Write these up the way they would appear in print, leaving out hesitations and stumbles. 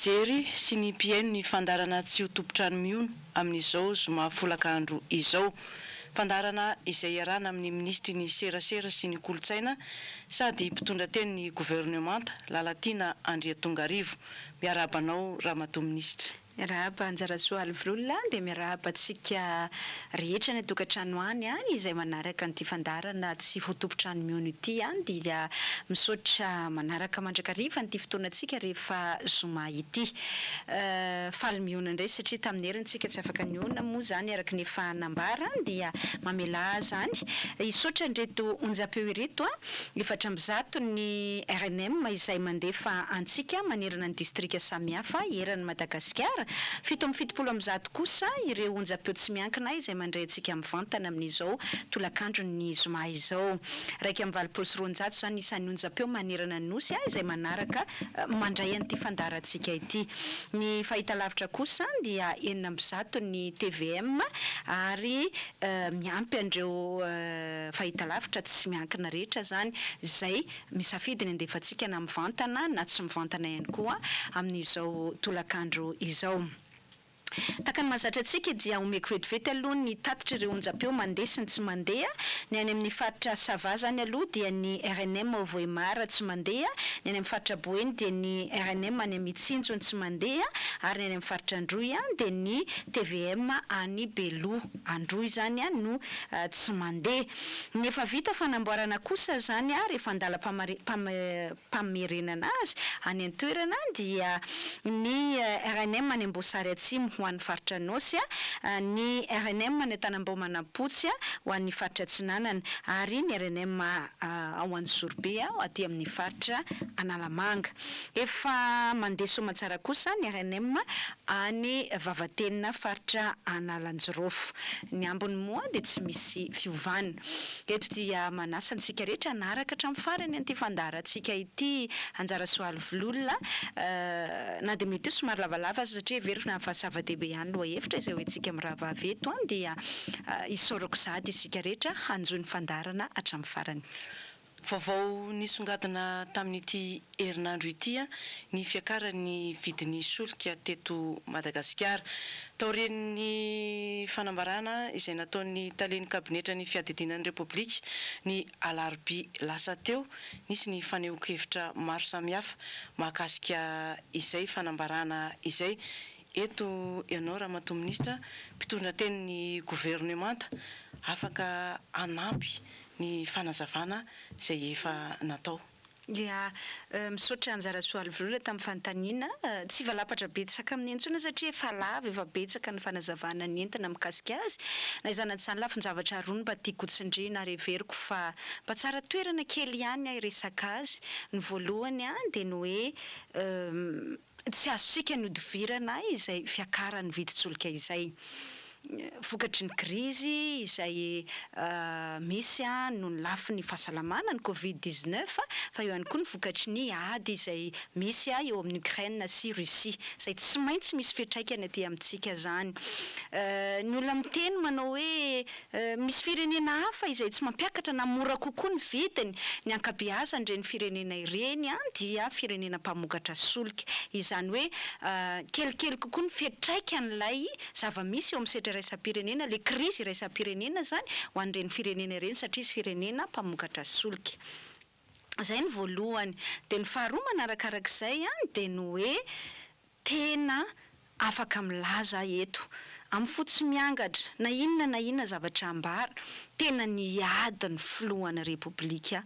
mijery sy ny mpiaino ny fandaharana Tsy Ho Tompon-Trano Mihono amin'izao zoma folakandro izao. Fandaharana izay arahana amin'ny ministry ny serasera sy ny kolotsaina sady mpitondra teny ny gouvernemanta Lalatiana Andriatongarivo. Miarabanao Ramatoa ministra. Miarahaba anjarasoa alvolona dia miarahaba tsika rehetra ny tokantrano any izay manaraka an'ity fandaharana Tsy Ho Tompon-Trano Mihono ity dia misaotra manaraka mandrakariva an'ity fotoanantsika rehefa zoma ity. Faly mihono indray satria tamin'ny herintsika tsy afaka nihoana moa zany araka ny efa nambara dia mamela zany. Isotra ndreto onjapeo ireto efatra ambizato ny RNM izay mandefa antsika manerana ny distrika samihafa eran'ny Madagasikara. 770 ambizato kosa ireo onjapeo tsy miankina izay mandray antsika mivantana amin'izao tolakandro ny zoma izao. Raiky amby 220 zany isan'ny onjapeo manerana ny nosy izay manaraka mandray an'ity fandaharantsika ity. Ny fahitalavitra kosa dia 9 ambizato ny TVM ary miampy andreo fahitalavitra tsy miankina rehetra zany izay misafidy ny andefantsika na mivantana na tsy mivantana ihany koa amin'izao tolakandro izao. Takany mazatra antsika dia omeko vetivety aloha ny tatitra ireo onjapeo mandeha sy ny tsy mandeha. Ny any amin'ny faritra Sava zany aloha dia ny RNM Voemara tsy mandeha, ny any amin'ny faritra Boeny dia ny RNM any Mitsinjo tsy mandeha, ary ny any amin'ny faritra Androy dia ny TVM any Belo Androy zany no tsy mandeha. Ny efa vita fanamboarana kosa zany rehefa andala pamerenana azy any an-toerana dia ny RNM any Ambosary Atsimo ho an'ny faritra Nosy, ny RNM ny Tanambao-Manampotsy ho an'ny faritra Tsinanana, ary ny RNM ao Anjosorbe aty amin'ny faritra Analamanga. Efa mandeha somatsara kosa ny RNM any Vavatenina faritra Analanjirofo. Ny ambony moa dia tsy misy fiovana. Eto dia manasa antsika rehetra naraka hatramin'ny farany an'ity fandaharantsika ity anjarasoa alvolona na dia mety somary lavalava satria verina fahasava-dehibe ihany loha hevitra izay hoentsika mirava aveto dia isorako sady isika rehetra hanjoy ny fandaharana hatramin'ny farany. Vaovao nisongadina tamin'ity herinandro ity ny fiakaran'ny vidin'ny solika teto Madagasikara. Taorian'ny fanambarana izay nataon'ny talen'ny kabinetra ny fiadidinan'ny Repoblika ny alarobia lasa teo nisy ny fanehoan-kevitra maro samihafa mahakasika izay fanambarana izay. Eto ianao Ramatoa ministra, mpitondra teny ny gouvernemanta afaka anampy ny fanazavana izay efa natao. Dia misaotra anjarasoa alvolona tamin'ny fanontaniana tsy valapatra betsaka amin'ny entsona satria efa lava efa betsaka ny fanazavana ny entina mikasika azy. Na izany tsy lafinjavatra roa mba tiako tsindriana reveriko fa mba tsara toerana kely ihany resaka azy. Ny voalohany dia ny hoe tsy azosika ny odivirana izay fiakaran'ny vidin-tsolika izay. Vokatry ny krizy izay misy noho ny lafin'ny fahasalamana ny Covid-19 fa eo ihany koa ny vokatry ny ady izay misy eo amin'ny Ukraine sy Russia izay tsy maintsy misy fiantraikany aty amintsika zany. Ny olona miteny manao hoe misy firenena hafa izay tsy mampiakatra na mora kokoa ny vidiny. Ny ankabeazany ireny firenena ireny dia firenena mpamokatra solika. Izany hoe kelikely kokoa ny fiantraikan'ilay zava-misy eo amin'ny setra raisam-pirenena, le krizy raisam-pirenena zany ho an'ireny firenena ireny satria izy firenena mpamokatra solika. Zay ny voalohany. Dia ny faharoa manarakarak'izay dia ny hoe tena afaka milaza eto amin'ny fotsy miangatra na inona zavatra ambara tena niady ny filohan'ny Repoblika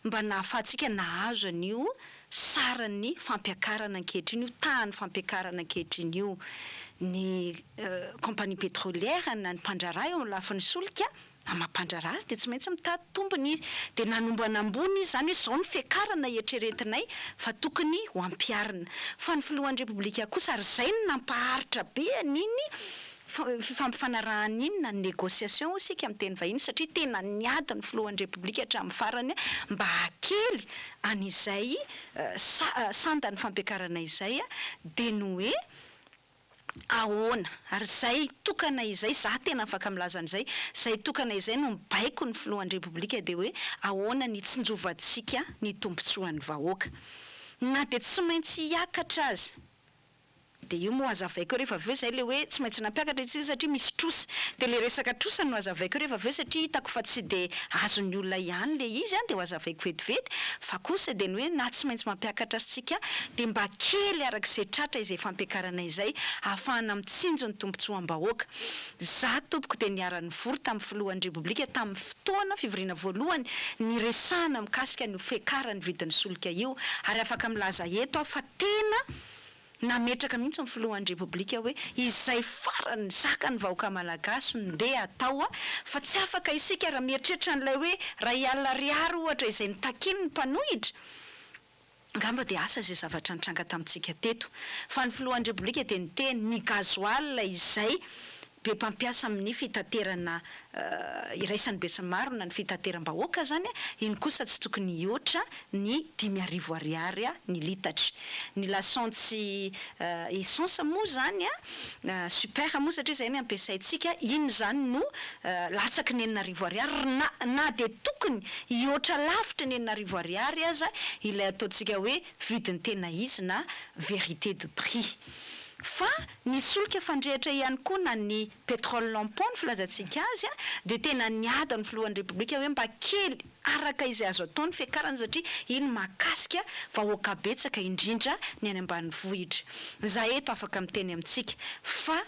mba nahafahantsika nahazo an'io sarany fampiakarana ankehitriny io, tany fampiakarana ankehitriny io. Ny kompania pétrolière na ny mpandraraha eo amin'ny lafin'ny solika na mampandraraha azy dia tsy maintsy mitady tombony izy dia nanomboana ambony izy zany hoe izao ny fiakarana eritreretinay fa tokony ho ampiarina. Fa ny filohan'ny Repoblika kosa ary izay no nampaharitra be an'iny fampifanarahana iny na négociation isika amin'ny teny vahiny satria tena niady ny filohan'ny Repoblika hatramin'ny farany mba hakely an'izay sandany fampiakarana izay dia ny hoe ahoana ary zay tokana izay za tena afaka milaza an'izay zay tokana izay no mibaiko ny filohan'ny Repoblika dia hoe ahoana ny tsinjovantsika ny tombontsoan'ny vahoaka na dia tsy maintsy hiakatra azy de io moa azavaiko rehefa aveo zay le hoe tsy maintsy nampiakatra itsika satria misy trosa de le resaka trosa no azavaiko rehefa aveo satria hitako fa tsy de azon'ny olona ihany le izy de ho azavaiko vetivety fa kosa de ny hoe na tsy maintsy mampiakatra sika de mba kely arak'izay tratra izay fampiakarana izay ahafahana mitsinjo ny tombontsoam-bahoaka za tompoko de niara-ny vory tamin'ny filohan'ny repoblika tamin'ny fotoana fivoriana voalohany ny resahana mikasika ny fiakaran'ny vidin'ny solika io ary afaka milaza eto fa tena nametraka mihitsy ny filohan'ny repoblika hoe izay farany zaka ny vahoaka malagasy ndeha atao fa tsy afaka isika raha mieritreritra n'ilay hoe ray alina riary ohatra izay nitakiny ny mpanohitra ngamba de asa zay zavatra nitranga tamintsika teto fa ny filohan'ny repoblika de niteny ny gazoal izay be mpampiasa amin'ny fitaterana iraisan'ny besamaro na ny fitateram-bahoaka zany iny kosa tsy tokony ioatra ny 5,000 ariary ny litatra ny lasantsy essence moa zany super moa satria zay ny ampiasaitsika iny zany no latsaky ny 9,000 ariary na de tokony ioatra lavitra ny 9,000 ariary aza ilay ataontsika hoe vidiny tena izy na vérité de prix fa ny solika fandrehatra ihany koa na ny pétrole lampone filazantsika azy de tena niada ny filohan'ny repoblika hoe mba kely araka izay azo ataony fiakarana satria iny makasika vahoaka betsaka indrindra ny any ambanivohitra za eto afaka miteny amintsika fa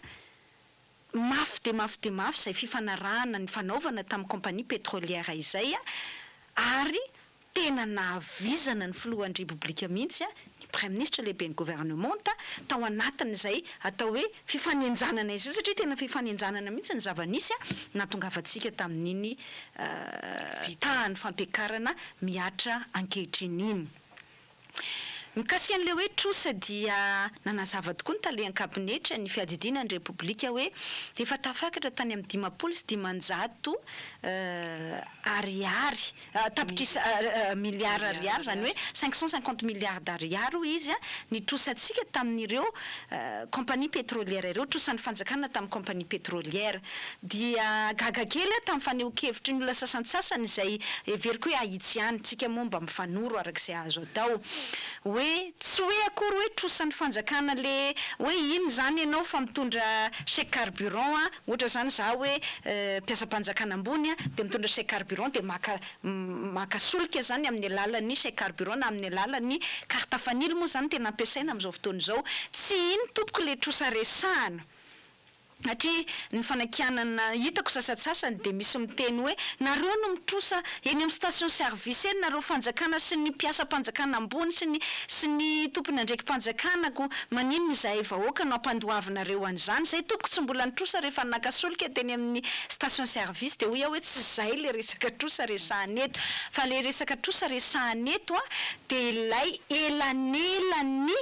mafy de mafy zay fifanarahana ny fanaovana tamin'ny compagnie pétrolière izay ary tena nahavizana ny filohan'ny repoblika mihitsy Premier ministre lehibe ny gouvernement tao anatin'izay atao hoe fifanenjanana izay satria tena fifanenjanana mihitsy ny zava-nisy natongavantsika tamin'iny tahany fampiakarana miatra ankehitriny iny mikasika an'le hoe trosa dia nanazava tokoa ny talehan'ny kabinetra ny fiadidinan'ny repoblika hoe de efa tafakatra tany amin'ny 500 ariary tapitrisa milliard ariary zany hoe 550 milliards d'ariary izy ny trosatsika tamin'ireo compagnie pétrolière ireo trosan'ny fanjakana tamin'ny compagnie pétrolière dia gaga kely tamin'ny faneho-kevitry ny olona sasantsasany izay everiko hoe ahitsy ihany tsika momba mifanoro arak'izay azo atao hoe tsy hoe akory hoe trosan'ny fanjakana le hoe iny zany ianao fa mitondra chèque carburant ohatra zany za hoe mpiasa-panjakana ambony de mitondra chèque carburant de maka solika zany amin'ny alalan'ny chèque carburant na amin'ny alalan'ny carte fanily moa zany tena ampiasaina amin'izao fotoana izao tsy iny tompoko le trosa resahana satria ny fanakianana hitako sasatsasany de misy miteny hoe nareo no mitrosa eny amin'ny station service eny nareo fanjakana sy ny mpiasa-panjakana ambony sy ny tompony andraiky mpanjakanako manino izay vahoaka no ampandoavinareo an'izany zay tompoko tsy mbola nitrosa rehefa nakasolika teny amin'ny station service de hoy hoe tsy zay le resaka trosa resahany eto fa le resaka trosa resahany eto de ilay elanelany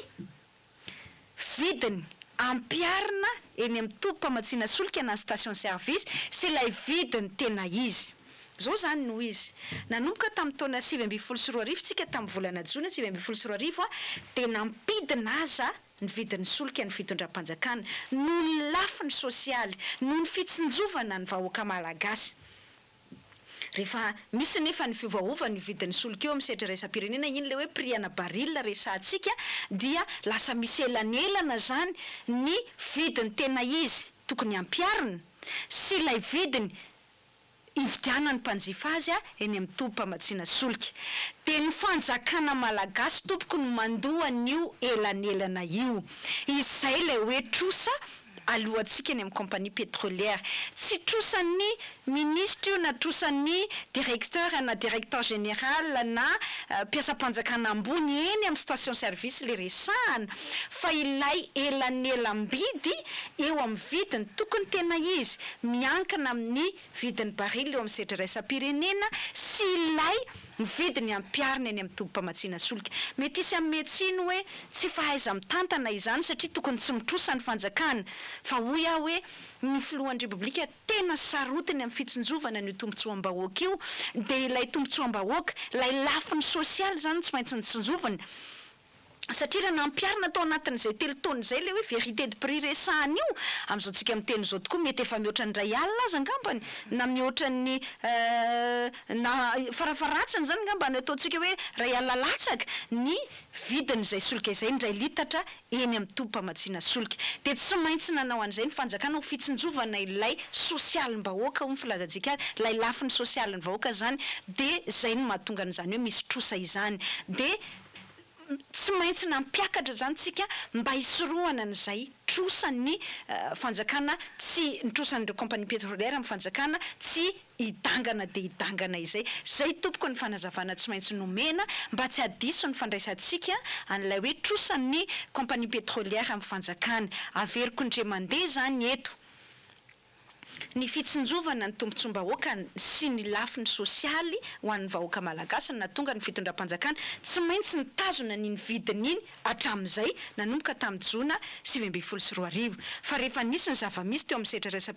vidiny ampiarina eny amin'ny tompam-pamatsiana solika na station service sy ilay vidiny tena izy zao zany no izy nanomboka tamin'ny taona 2024 tsika tamin'ny volana jona 2024 de nampidina aza ny vidin'ny solika ny fitondram-panjakana noho ny lafiny sosialy noho ny fitsinjovana ny vahoaka malagasy rehefa misy nefa ny fiovaova ny vidin'ny solika eo amin'ny setra raisam-pirenena iny le hoe prix ana baril resahantsika dia lasa misy elanelana zany ny vidiny tena izy tokony ampiarina sy ilay vidiny ividianany mpanjifa azy eny amin'ny tompam-pamatsiana solika de ny fanjakana malagasy tompoko ny mandoa n'io elanelana io izay le hoe trosa alohantsika ny amin'ny compagnie pétrolière tsy trosan'ny ministre io na trosan'ny directeur na directeur général na mpiasa-panjakana ambony eny amin'ny station service le resahana fa ilay elanelam-bidy eo amin'ny vidiny tokony tena izy miankana amin'ny vidin'ny baril eo amin'ny setra raisam-pirenena sy ilay vidiny ampiarina eny amin'ny tompam-pamatsiana solika mety isy amin'ny metsiny hoe tsy fahaiza mitantana izany satria tokony tsy mitrosa ny fanjakana fa hoy hoe ny filohan'ny repoblika tena sarotiny amin'ny fitsinjovana ny tombotsoam-bahoaka io de ilay tombotsoam-bahoaka ilay lafiny sosialy zany tsy maintsy nitsinjovana satria raha nampiarina tao anatin'izay telotony zay le hoe vérité de prix resahana io am'izao tsika miteny zao tokoa mety efa mihoatra ny ray alina aza angambany na mihoatra ny na farafaratsany zany angambany ataontsika hoe ray alina latsaka ny vidiny zay solika izay ndray litatra eny amin'ny tompam-pamatsiana solika de tsy maintsy nanao an'izay ny fanjakana ho fitsinjovana ilay sosialim-bahoaka ho ny filazantsika azy ilay lafin'ny sosialim-bahoaka zany de zay no mahatonga an'izany hoe misy trosa izany de tsy maintsy nampiakatra zany tsika mba hisorohana an'izay trosan'ny fanjakana tsy nitrosan'ireo compagnie pétrolière amin'ny fanjakana tsy hidangana de hidangana zay tompoko ny fanazavana tsy maintsy nomena mba tsy hadiso ny fandraisantsika an'ilay hoe trosan'ny compagnie pétrolière amin'ny fanjakana averiko indre mandeha zany eto ny fitsinjovana ny tombontsom-bahoaka sy ny lafin'ny sosialy ho an'ny vahoaka malagasy na tonga ny fitondram-panjakana tsy maintsy nitazona ny vidiny iny hatramin'izay nanomboka tamin'ny jona 2024 fa rehefa nisy ny zava-misy teo amin'ny serasera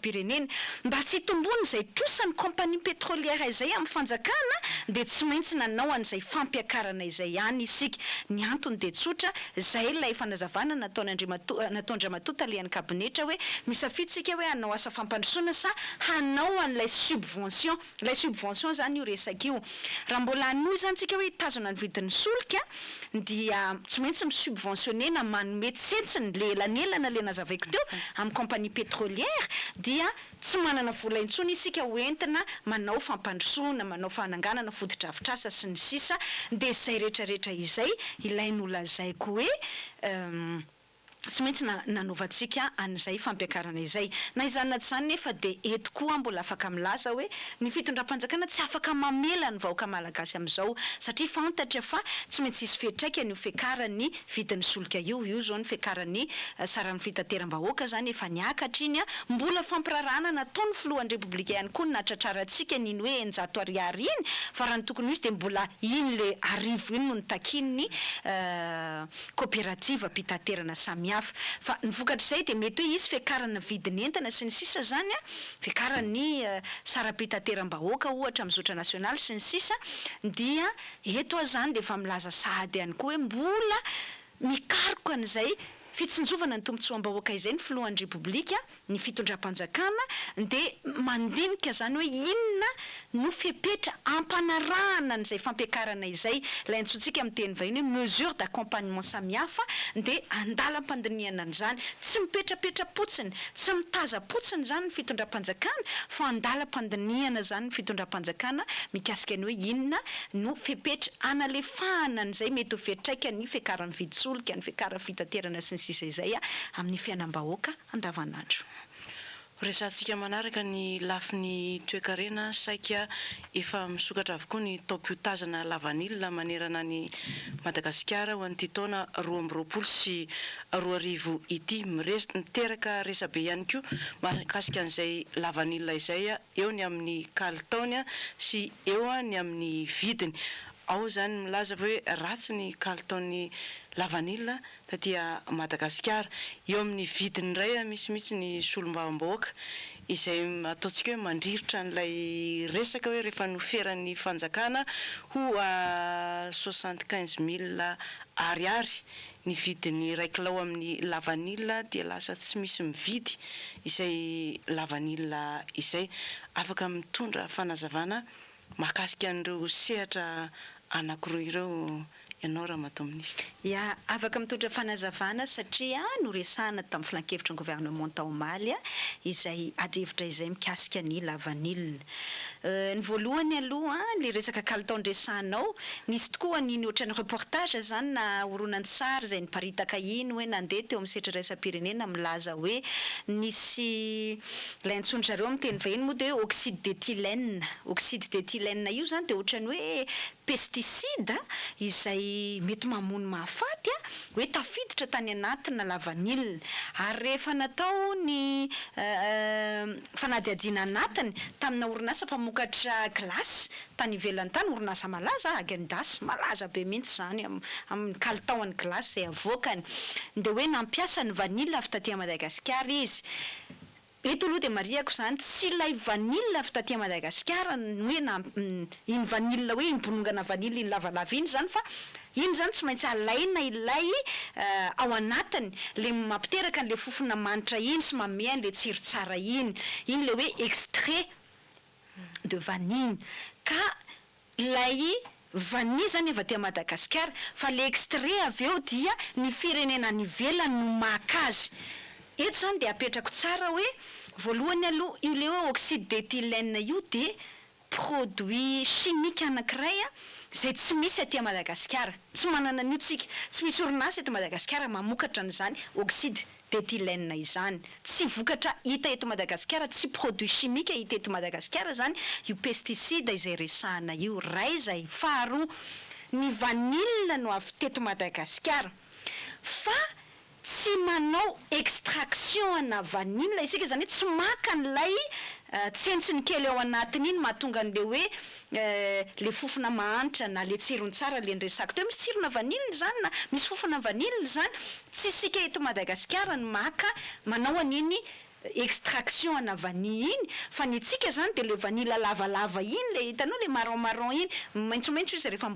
mba tsy hitombony izay trosan'ny compagnie pétrolière izay amin'ny fanjakana de tsy maintsy nanao an'izay fampiakarana izay ihany isika ny antony de tsotra zay ilay fanazavana nataon'Andriamatoa talian'ny kabinetra hoe misafiditsika hoe hanao asa fampandrosoana sa hanao an'ilay subvention zany io resaka io raha mbola anoy zany tsika hoe hitazona ny vidin'ny solika dia tsy maintsy misubventionné na manome tsentsiny le elanelana le nazavaiko teo amin'ny compagnie pétrolière dia tsy manana vola intsony isika hoentina manao fampandrosoana manao fananganana fotodrafitrasa sy ny sisa de zay rehetrarehetra izay ilainy olazaiko hoe tsy maintsy nanovantsika an'izay fampiakarana izay na izany na tsy zany nefa de eto koa mbola afaka milaza hoe ny fitondram-panjakana tsy afaka mamela ny vahoaka malagasy amin'izao satria fantatra fa tsy maintsy isy fetraikany io fiakaran'ny vidin'ny solika io zao ny fiakaran'ny saran'ny fitateram-bahoaka zany efa niakatra iny mbola fampirarana nataon'ny filohan'ny repoblika ihany koa natratrarantsika niny hoe 100 ariary iny fa raha ny tokony izy de mbola iny le arivo iny no nitakin'ny coopérative mpitaterana samy hafa fa ny vokatra izay de mety hoe izy fiakarana vidiny entana sy ny sisa zany fiakaran'ny sara-pitateram-bahoaka ohatra amin'ny zotra nasionaly sy ny sisa dia eto zany de efa milaza sahady ihany koa hoe mbola mikaroka an'izay fitsinjovana ny tombontsoam-bahoaka izay ny filohan'ny repoblika ny fitondram-panjakana de mandinika zany hoe inona no fepetra ampanarahana n'izay fampiakarana izay laintsontsika amin'ny teny vahiny hoe mesure d'accompagnement samihafa de andalam-pandinihana an'izany tsy mipetrapetra potsiny tsy mitaza-potsiny zany ny fitondram-panjakana fa andalam-pandinihana zany ny fitondram-panjakana mikasika ny hoe inona no fepetra analefahana an'izay mety ho fetraika ny fiakaran'ny vidin-tsolika ny fiakaran'ny fitaterana sy ny sisa izay amin'ny fiainam-bahoaka andavanandro. Resantsika manaraka ny lafin'ny toekarena saika efa misokatra avokoa ny taom-piotazana lavanila manerana ny Madagasikara ho an'ity taona 2020 sy 2020 ity miteraka resabe ihany koa mahakasika an'izay lavanila izay eo ny amin'ny kalitaony sy eo ny amin'ny vidiny ao zany milaza hoe ratsy ny kalitaony lavanila tatia Madagasikara eo amin'ny vidiny iray misy ny solombavam-bahoaka izay ataontsika hoe mandriritra n'ilay resaka hoe rehefa noferan'ny fanjakana ho 75,000 ariary ny vidiny 1 kilao amin'ny lavanila dia lasa tsy misy mividy izay lavanila izay afaka mitondra fanazavana mahakasika an'ireo sehatra anankiroa ireo ianao raha mato ministra. Ya, afaka mitondra fanazavana satria no resahana tamin'ny filan-kevitra ny gouvernement tao omaly izay adihevitra izay mikasika ny lavanila. Ny voalohany aloha le resaka kalitaony resahanao nisy tokoa ny ohatran'ny reportage zany na horonan-tsary izay niparitaka iny hoe nandeha teo amin'ny serasera milaza hoe nisy laintsondrareo amin'ny teny vahiny moa de oxyde d'éthylène io zany de ohatran'ny hoe pesticide izay mety mamono mahafaty hoe tafiditra tany anatina lavanila ary rehefa natao ny fanadiadiana anatiny tamina orinasa mpamokatra glasy tany ivelany tany orinasa malaza Agendas malaza be mihitsy zany amin'ny kalitaon'ny glasy izay avoakany de hoe nampiasa ny vanila avy taty Madagasikara izy eto aloha de mariako zany tsy ilay vanille avy taty Madagasikara ny hoe iny vanille hoe iny bolongana vanille iny lavalava iny zany fa iny zany tsy maintsy alaina ilay ao anatiny le mampiteraka an'le fofona manitra iny sy mamea an'le tsiro tsara iny le hoe extrait de vanille ka ilay vanille zany efa tia Madagasikara fa le extrait avy eo dia ny firenena any ivelany no maka azy. Eto zany de apetrako tsara hoe voalohany aloha io le hoe oxyde d'éthylène io de produit chimique anankiray zay tsy misy aty Madagasikara, tsy manana an'io tsika, tsy misy orinasa eto Madagasikara mamokatra an'izany oxyde d'éthylène izany, tsy vokatra hita eto Madagasikara, tsy produit chimique hita eto Madagasikara zany io pesticide izay resahana io. Ray zay, faharoa ny vanille no avy teto Madagasikara fa tsy manao extraction ana vanille isika zany hoe tsy maka an'ilay tsentsiny kely ao anatiny iny mahatonga an'le hoe le fofona mahanitra na le tsirony tsara le nresako teo, misy tsirona vanille zany na misy fofona vanille zany tsy isika eto Madagasikara ny maka manao an'iny extraction ana vanille iny fa ny tsika zany de le vanille lavalava iny le hitanao le marron marron iny maitsomaitso izy rehefa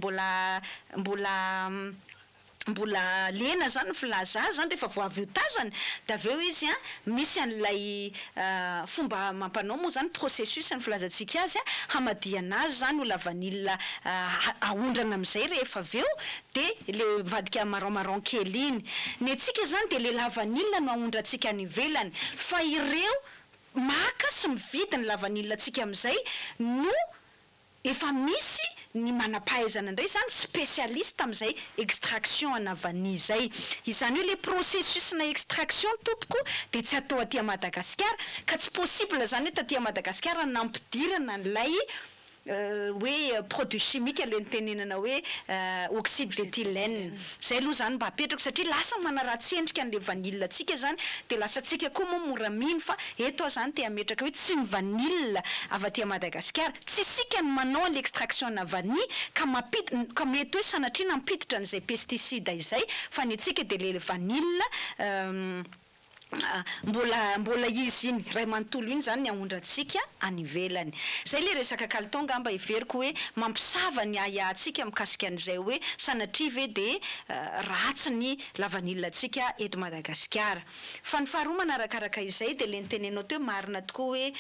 mbola lena zany filaza zany rehefa vao avy io tazana da aveo izy misy an'ilay fomba mampanao moa zany processus ny filazantsika azy hamadiana azy zany ho la vanille ahondrana am'izay rehefa aveo de le vadika marron marron kely iny ny atsika zany de le la vanille no ahondratsika any ivelany fa ireo maka sy mividy ny la vanille atsika am'izay no efa misy ny manampahaizana indray zany spécialiste am'izay extraction ana vanille zay. Izany hoe le processus na extraction tompoko de tsy atao aty Madagasikara ka tsy possible zany hoe taty Madagasikara nampidirana an'ilay hoe produit chimique le nitenenana hoe oxyde d'éthylène zay aloha zany mba apetrako satria lasa manaratsy endrika an'le vanille atsika zany de lasa tsika koa moa mora mino fa eto zany te ametraka hoe tsy ny vanille avy aty Madagasikara tsy sika ny manao l'extraction na vanille ka mety hoe sanatriana mampiditra an'izay pesticide izay fa ny atsika de le vanille mbola izy iny ray manontolo iny zany ny ahondratsika any ivelany. Zay le resaka kalitao ngamba iveriko hoe mampisava ny atsika mikasika an'izay hoe sanatria ve de ratsy ny la vanille atsika eto Madagasikara. Fa ny faharoa manarakaraka izay de le nitenenao teo marina tokoa hoe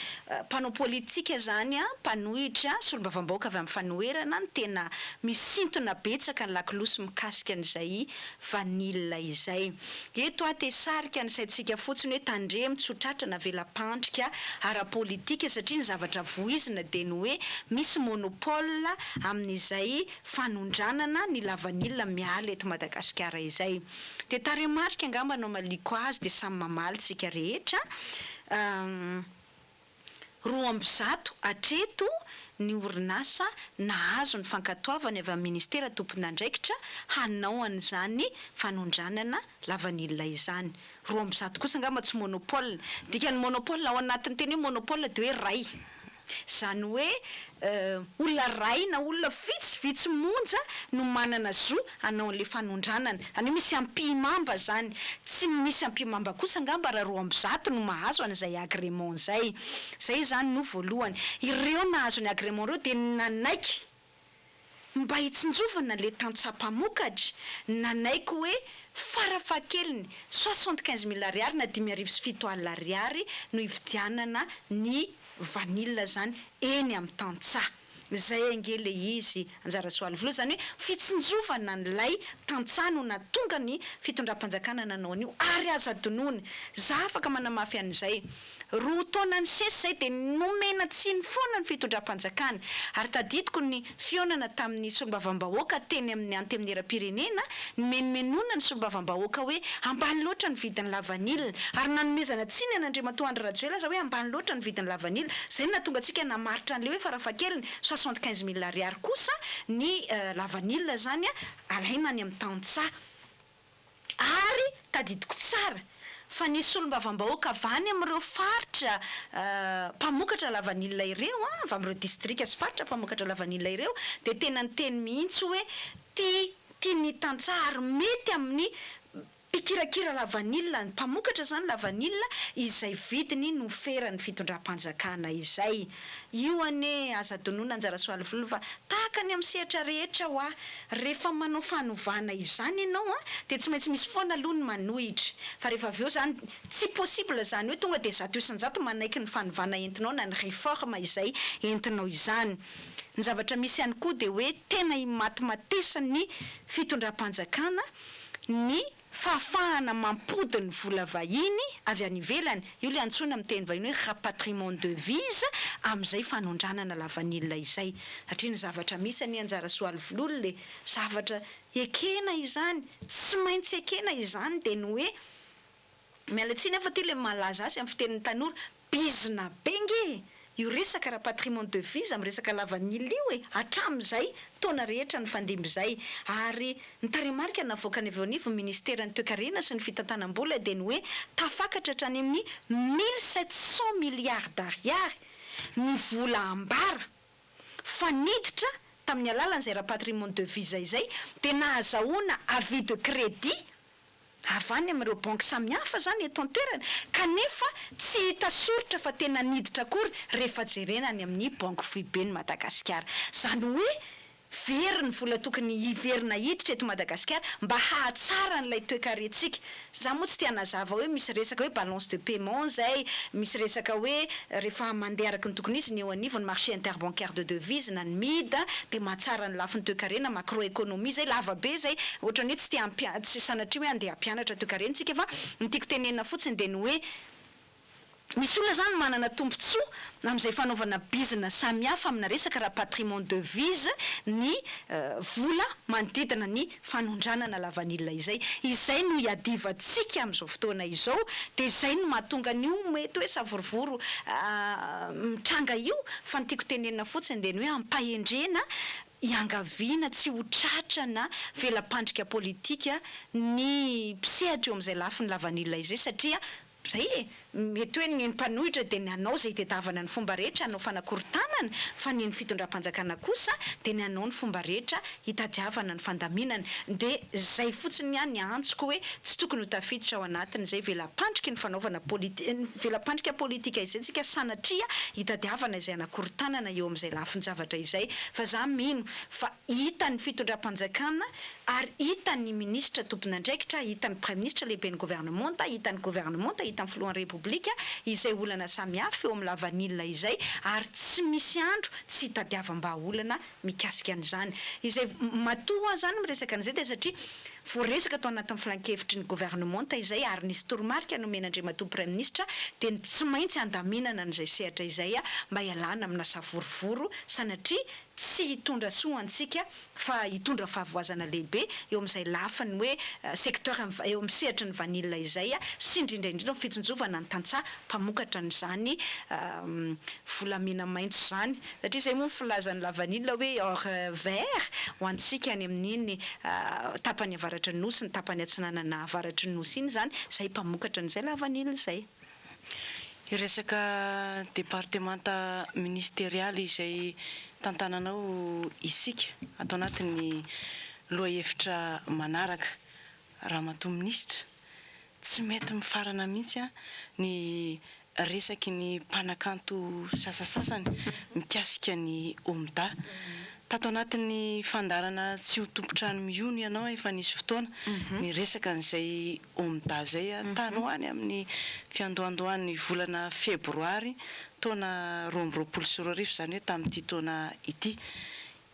mpanao politika zany mpanohitra solombavambaoaka avy amin'ny fanoherana ny tena misintona betsaka ny lakilosy mikasika an'izay vanille izay. Eto te sarika ny saitsika fotsiny hoe tandremo tsotratra na velam-pandrika ara-politika satria ny zavatra voizina de ny hoe misy monopole amin'izay fanondranana ny la vanille miala eto Madagasikara izay. De taremarika angamba no maliko azy de samy mamaly tsika rehetra 200 atreto ny orinasa nahazo ny fankatoavany avy amin'ny ministera tompon'andraikitra hanao an'izany fanondranana la vanille izany. 200 kosa angamba tsy monopole. Dikany monopole ao anatin'ny teny monopole de hoe ray. Zany hoe olona ray na olona vitsivitsy monja no manana zo hanao an'le fanondranana. Any misy ampimamba zany. Tsy misy ampimamba kosa angamba raha 200 no mahazo an'izay agrément zay. Zay zany no voalohany. Ireo nahazo ny agrément reo de nanaiky mba hitsinjovana le tantsaha mpamokatra, nanaiky hoe farafahakeliny 75 000 ariary na 5,7 ariary no ividianana ny vanille zany eny amin'ny tantsaha. Zay angele izy anjara soaly voaloha zany hoe fitsinjovana n'ilay tantsaha no natonga ny fitondram-panjakana nanao an'io ary aza donony. Za afaka manamafy an'izay. 2 taona ny sesy zay de nomena tsiny foana ny fitondram-panjakana ary tadidiko ny fionana tamin'ny solombavambahoaka teny amin'ny antemnera-pirenena ny menomenona ny solombavambahoaka hoe ambany loatra ny vidin'ny la vanille ary nanomezana tsiny an'Andriamatoa Andry Rajoelina aza hoe ambany loatra ny vidin'ny la vanille. Zay natonga antsika namaritra an'le hoe farafahakeliny 75 000 ariary kosa ny la vanille zany alaina any amin'ny tantsaha ary tadidiko tsara fa nisy solombavambahoaka avany amin'ireo faritra mpamokatra la vanille ireo avy amin'ireo distrika sy faritra mpamokatra la vanille ireo de tena ny teny mihitsy hoe tia ny tantsaha ary mety amin'ny mpikirakira lavanila, mpamokatra zany lavanila izay vidiny no feran'ny fitondram-panjakana izay. Io ane aza donona anjara soaly volo fa tahaka ny amin'ny sehatra rehetra ho rehefa manao fanovana izany ianao dia tsy maintsy misy foana aloha ny manohitra fa rehefa avy eo zany tsy possible zany hoe tonga dia zato isan-jato manaiky ny fanovana entinao na ny réforme izay entinao izany. Ny zavatra misy ihany koa dia hoe tena matimatesany fitondram-panjakana ny fahafahana mampody ny vola vahiny avy any ivelany. Io le antsoina amin'ny teny vahiny hoe rapatriement de devise amin'izay fanondranana lavanila izay. Satria ny zavatra misy any anjara soaly vololo le zavatra ekena izany, tsy maintsy ekena izany dia ny hoe mialatsiny afa ty le malaza azy amin'ny fitenin'ny tanora bizina bengy. Io resaka rapatriement de devise amin'ny resaka lavanila io hatramin'izay taona rehetra ny fandimby izay. Ary ny taremarika navoaka ny avy ao anivon'ny ministeran'ny fiakaran'ny sy ny fitantanam-bola dia ny hoe tafakatra hatrany amin'ny 1700 milliards d'ariary ny vola ambara faniditra tamin'ny alalan'izay rapatriement de devise izay dia nahazahoana avis de crédit avany amin'ireo banky samihafa zany eto an-toerana kanefa tsy hita soritra fa tena niditra akory rehefa jerena ny amin'ny banky foibe ny Madagasikara. Zany hoe very ny vola tokony hiverina hiditra eto Madagasikara mba hahatsara n'ilay toe-karentsika. Za moa tsy tia nazava hoe misy resaka hoe balance de paiement zay, misy resaka hoe rehefa mandeha araka ny tokony izy ny eo anivo ny marché interbancaire de devise na ny mida dia mahatsara ny lafin'ny toe-karena macroéconomie zay lava be zay ohatrany hoe tsy tia tsy sanatria hoe andeha hampianatra toe-karentsika fa ny tiako tenenina fotsiny dia ny hoe misy olona zany manana tombontsoa amin'izay fanaovana bizina samihafa amina resaka rapatriement de devise ny vola manodidina ny fanondranana lavanila izay. Izay no iadivantsika amin'izao fotoana izao dia izay no mahatonga an'io mety hoe savorovoro mitranga io fa ny tiako tenenina fotsiny dia ny hoe ampahendrena iangaviana tsy ho tratrana velam-pandrika politika ny mpisehatra eo amin'izay lafin'ny lavanila izay satria zay mety hoe ny mpanohitra dia ny anao zay tedavana ny fomba rehetra anao fanakorontanana fa ny fitondram-panjakana kosa dia ny anao ny fomba rehetra hitadiavana ny fandaminana. Dia zay fotsiny ihany antsoko hoe tsy tokony ho tafiditra ao anatiny zay velam-pandrika ny fanaovana velam-pandrika politika izay tsika sanatria hitadiavana izay anakorontanana eo amin'izay lafiny zavatra izay. Fa za mino fa hitan'ny fitondram-panjakana ary hitan'ny ministra tompon'andraikitra, hitan'ny prime ministre lehiben'ny gouvernementa, hitan'ny gouvernementa, hitan'ny filohan'ny republika izay olana samihafa eo amin'ny lavanila izay ary tsy misy andro tsy hitadiavam-ba olana mikasika an'izany. Izay matoa zany miresaka an'izay dia satria voaresaka tao anatin'ny filan-kevitry ny gouvernementa izay ary nisy toromarika nomen'Andriamatoa prime ministra dia tsy maintsy andaminana n'izay sehatra izay mba hialana amina savorovoro sanatria tsy hitondra soantsika fa hitondra fahavoazana lehibe eo amin'izay lafiny hoe secteur eo amin'ny sehatra ny vanila izay sy indrindraindrindra fitsinjovana ny tantsaha mpamokatra n'izany volamena maintso zany satria izay moa ny filazan'ny lavanila hoe or vert ho antsika any amin'iny tapany avaratry ny nosy ny tapany atsinanana avaratry ny nosy iny zany izay mpamokatra n'izay lavanila izay. Resaka départementa ministérialy izay tantananao isika atao anatin'ny lohahevitra manaraka ramatoa ministra tsy mety mifarana mihitsy ny resaky ny mpanakanto sasasasany mikasika ny OMDA. Tato anatin'ny fandaharana Tsy Ho Tompon-Trano Mihono ianao efa nisy fotoana ny resaka n'izay OMDA zay tano any amin'ny fiandohandohan'ny volana febroary taona 2024 zany hoe tamin'ity taona ity.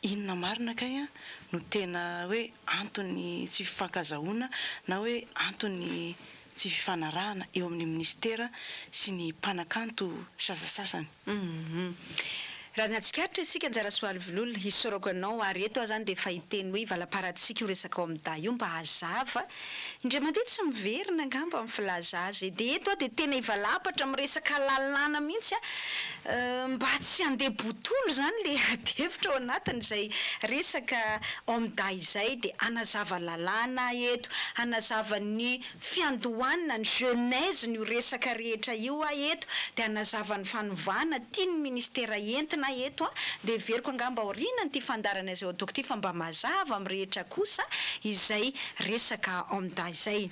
Inona marina kay no tena hoe antony tsy fifankazahoana na hoe antony tsy fifanarahana eo amin'ny ministera sy ny mpanakanto sasasasany. Raha ny atsikaritra isika anjara soaly vololo hisorako anao ary eto zany dia fahiteny hoe ivalaparantsika io resaka OMDA io mba hazava indray mandeha tsy miverina angamba amin'ny filaza azy dia eto dia tena ivalapatra amin'ny resaka lalàna mihitsy mba tsy handeha botolo zany le adevitra ao anatiny izay resaka OMDA izay dia hanazava lalàna eto, hanazava ny fiandohanana ny jeunesse ny resaka rehetra io eto dia hanazava ny fanovana tiany ministera entina eto dia veriko angamba aoriana ny ty fandarana izay ataoko ty fa mba mazava amin'ny rehetra kosa izay resaka OMDA izay.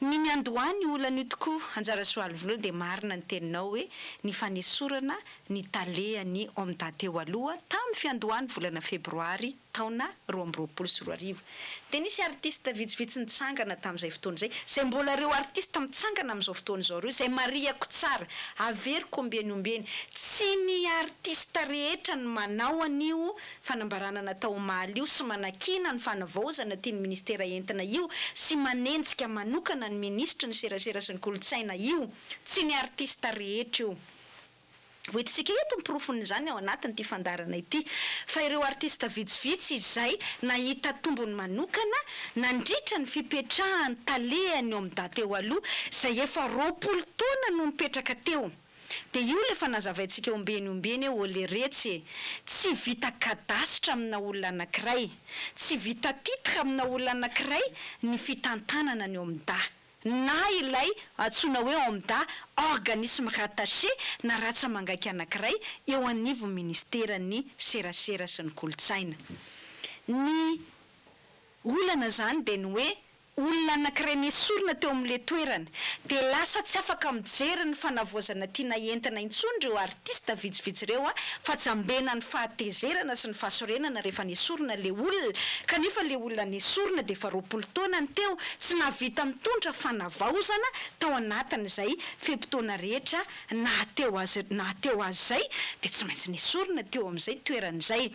ny miandohany olana io tokoa anjara soaly voalohany dia marina ny teninao hoe ny fanesorana ny talehan'ny OMDA teo aloha tamin'ny fiandohany volana febroary taona 2024 dia nisy artiste vitsivitsy nitsangana tamin'izay fotoana izay izay mbola reo artiste mitsangana amin'izao fotoana izao reo izay mariako tsara averiko ombeniombeny tsy ny artiste rehetra ny manao an'io fanambarana natao omaly io sy manakina ny fanavaozana tiany ministera entina io sy manenjika manokana ny ministra ny serasera sy ny kolotsaina io tsy ny artiste rehetra io hoetintsika eto miprofon'izany ao anatin'ity fandaharana ity fa ireo artiste vitsivitsy izay nahita tombony manokana nandritra ny fipetrahany talehany OMDA teo aloha izay efa 20 taona no mipetraka teo dia io le fanazavaintsika ombeniombeny eo oleretsy tsy vita kadasitra amina olona anankiray tsy vita titre amina olona anankiray ny fitantanana ny OMDA na ilay atsona hoe OMDA organisme rattaché na ratsa mangaiky anankiray eo anivon'ny ministeran'ny serasera sy ny kolotsaina ny olana zany dia ny hoe olona anankiray nesorina teo amin'le toerana dia lasa tsy afaka mijery ny fanavaozana tiana entina intsony ireo artiste vitsivitsy ireo fa jambena ny fahatezerana sy ny fahasorenana rehefa nesorina le olona kanefa le olona nesorina dia efa 20 taona ny teo tsy navita mitondra fanavaozana tao anatin'izay fepitoana rehetra nahateo azy izay dia tsy maintsy nesorina teo amin'izay toeran'izay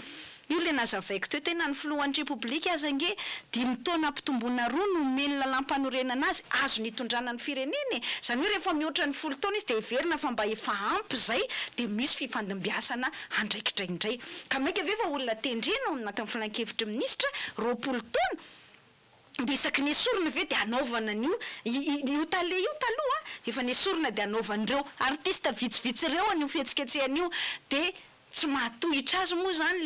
io le nazavaiko teo tena ny filohan'ny repoblika aza nge 5 taona ampitomboana roa no meny lalam-panorenana azy azo nitondrana ny firenena zany hoe rehefa mihoatra ny 10 taona izy dia heverina fa mba efa ampy zay dia misy fifandimbiasana andraikidraindray ka maika ave fa olona tendrena anatin'ny filan-kevitry ministra 20 taona dia isaky nesorina ve dia anaovana io tale io taloha efa nesorina dia anaovan'ireo artiste vitsivitsy ireo an'io fihetsiketsehan'io dia tsy mahatohitra azy moa zany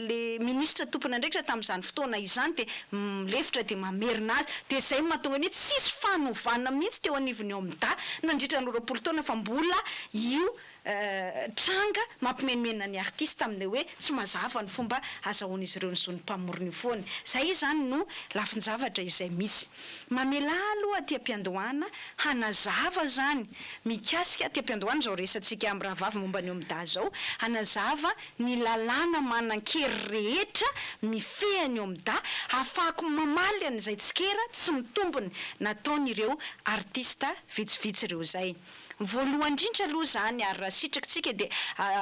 le ministra tompony andraikitra tamin'izany fotoana izany dia milefitra dia mamerina azy dia izay mahatonga ny tsisy fanovana mihitsy teo anivon'ny OMDA nandritra ny 20 taona fa mbola io tranga mampimenimena ny artiste amin'ilay hoe tsy mazava ny fomba azahoan'izy ireo ny zon'ny mpamorony foana izay zany no lafin-javatra izay misy mamelalo aty am-piandohana hanazava zany mikasika aty am-piandohana zao resantsika amin'ny rahavavy momba ny OMDA zao hanazava ny lalàna manan-kery rehetra mifehany OMDA ahafahako mamaly an'izay tsikera tsy mitombony nataon'ireo artiste vitsivitsy ireo zay voalohany indrindra aloha zany ary raha sitrakintsika dia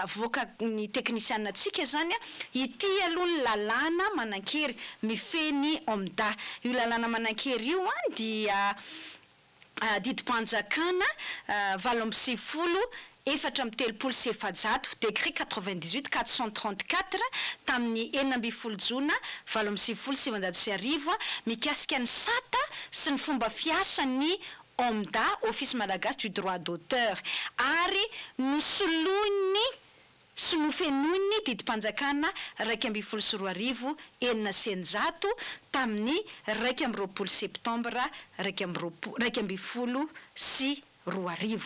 avoaka ny teknisianantsika zany ity aloha ny lalàna manan-kery mifeny OMDA io lalàna manan-kery io dia didim-panjakana 7 efatra amby 3 sy efajato décret 98 434 tamin'ny 9 jona 7 sy 7 mikasika ny sata sy ny fomba fiasan'ny OMDA, Office Malagasy du droit d'auteur ary nosoloiny sy nofenony didim-panjakana 2 sy 9 tamin'ny 2 septambra 2 sy 2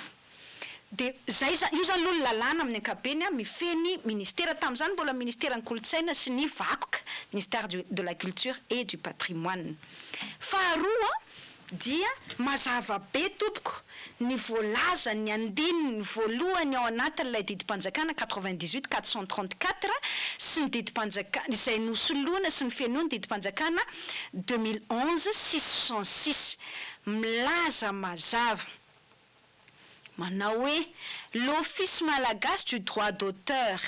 dia zay io zany aloha lalàna amin'ny ankapeny mifeny ministera tamin'izany mbola ministeran'ny kolotsaina sy ny vakoka ministère de la culture et du patrimoine faharoa dia mazava be tompoko ny voalaza ny andininy voalohany ao anatin'ilay didim-panjakana 98 434 sy ny didim-panjakana izay nosoloana sy ny fenony didim-panjakana 2011 606 milaza mazava manao hoe l'Office Malagasy du droit d'auteur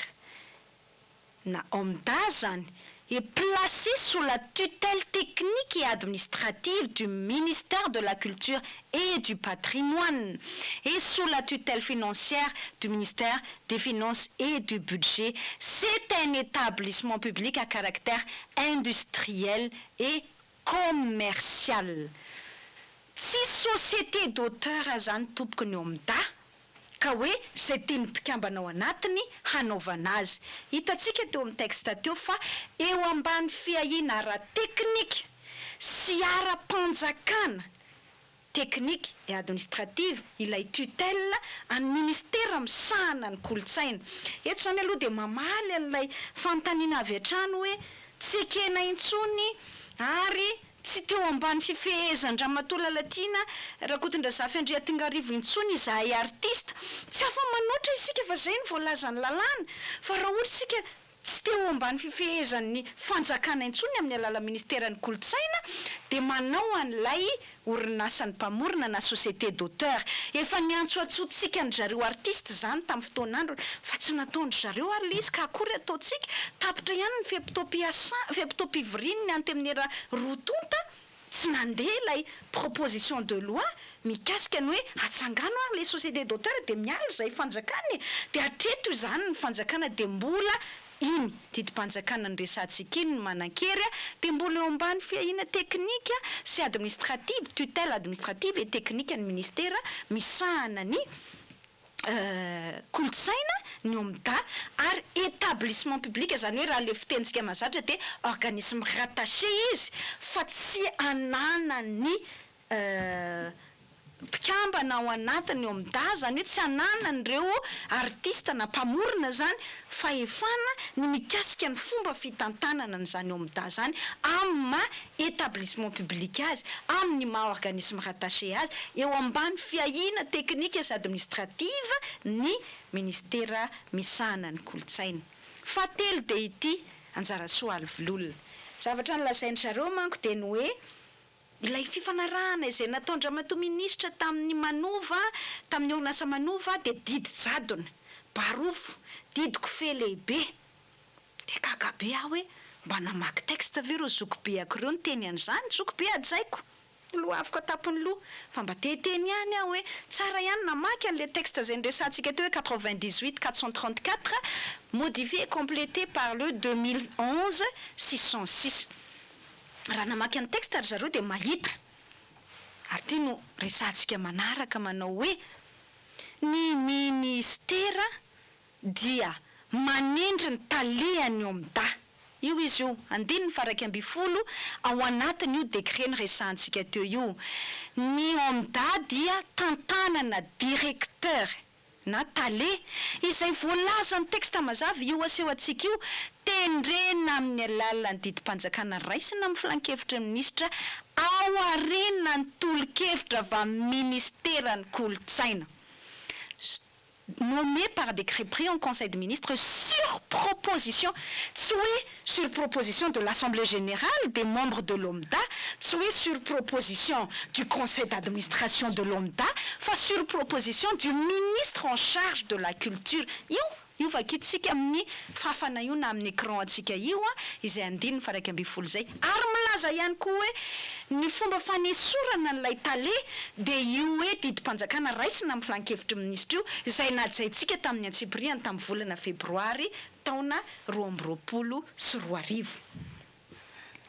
na OMDA zany est placé sous la tutelle technique et administrative du ministère de la Culture et du Patrimoine et sous la tutelle financière du ministère des Finances et du Budget. C'est un établissement public à caractère industriel et commercial. Tsy société d'auteur zany tompoko ny OMDA ka hoe zay tiany mpikambana ao anatiny hanaovana azy hitantsika teo amin'ny texte teo fa eo ambany fiahina ara-teknika sy ara-panjakana teknika et administrative ilay tutelle any ministera misahana ny kolotsaina eto zany aloha dia mamaly an'ilay fanontaniana avy hatrany hoe tsy kena intsony ary tsy teo ambany fifehezan-dramatoa Lalatiana Rakotondrazafy Andriatongarivo intsony izahay artista tsy afa manoatra isika fa zay ny voalazany lalàna fa raha ohatra isika tsy teo ambany fifehezan'ny fanjakana intsony amin'ny alala ministeran'ny kolotsaina de manao an'ilay orinasan'ny mpamorona na société d'auteur efa niantsoatsotsika ny zareo artiste zany tamin'ny fotoanandro fa tsy nataondry zareo ary le izy ka akory ataontsika tapitra ihany ny fiampitoam-pivirininy anty amin'ny era rotonta tsy nandeha ilay proposition de loi mikasika ny hoe atsangano ary le société d'auteur de miala zay fanjakany de atreto izany ny fanjakana de mbola iny didim-panjakana ny resantsika iny ny manan-kery de mbola eo ambany fiahina teknika sy administrative tutelle administrative et technique ny ministera misahana ny kolotsaina ny OMDA ary établissement public zany hoe raha le fitentsika mazatra de organisme rattaché izy fa tsy ananany mpikambana ao anatiny OMDA zany hoe tsy ananan'ireo artista na mpamorona zany fa efana ny mikasika ny fomba fitantanana n'izany OMDA zany amin'ny ma établissement public azy amin'ny ma organisme rattaché azy eo ambany fiahina teknika sy administrative ny ministera misahana ny kolotsaina fa telo de ity anjara soa alvololona zavatra nylazainy zareo manko de ny hoe ilay fifanarahana izay nataon-dramatoa ministra tamin'ny manova tamin'ny orinasa manova de didy jadona barofo didiko fe lehibe de kakabe aho hoe mba namaky texte avy reo zokobeako reo ny teny an'izany zokobe ajaiko loha afaka tapony loha fa mba teteny ihany aho hoe tsara ihany namaky an'le texte zay nresantsika teo hoe 98 434 modifié et complété par le 2011 606 raha namaky an'ny texte ary zareo de mahita ary ty no resantsika manaraka manao hoe ny ministera dia manendry ny taleany OMDA io izy io andininy faraky amby folo ao anatiny io décret ny resantsika teo io ny OMDA dia tantanana directeur na tale izay voalaza ny texte mazavy io aseho atsika io tendrena amin'ny alalan'ny didim-panjakana raisina amin'ny filan-kevitra ministra ao arinina ny tolo-kevitra avy amin'ny ministeran'ny kolotsaina nommé par décret pris en conseil de ministres sur proposition sur proposition de l'Assemblée générale des membres de l'OMDA sur proposition du conseil d'administration de l'OMDA sur proposition du ministre en charge de la culture io vakitsika amin'ny fafana io na amin'ny écran atsika io izay andininy faraky amby folo zay ary milaza ihany koa hoe ny fomba fanesorana n'ilay tale de io hoe didim-panjakana raisina amin'ny filan-kevitra ministra io izay najaitsika tamin'ny antsipriany tamin'ny volana febroary taona 2024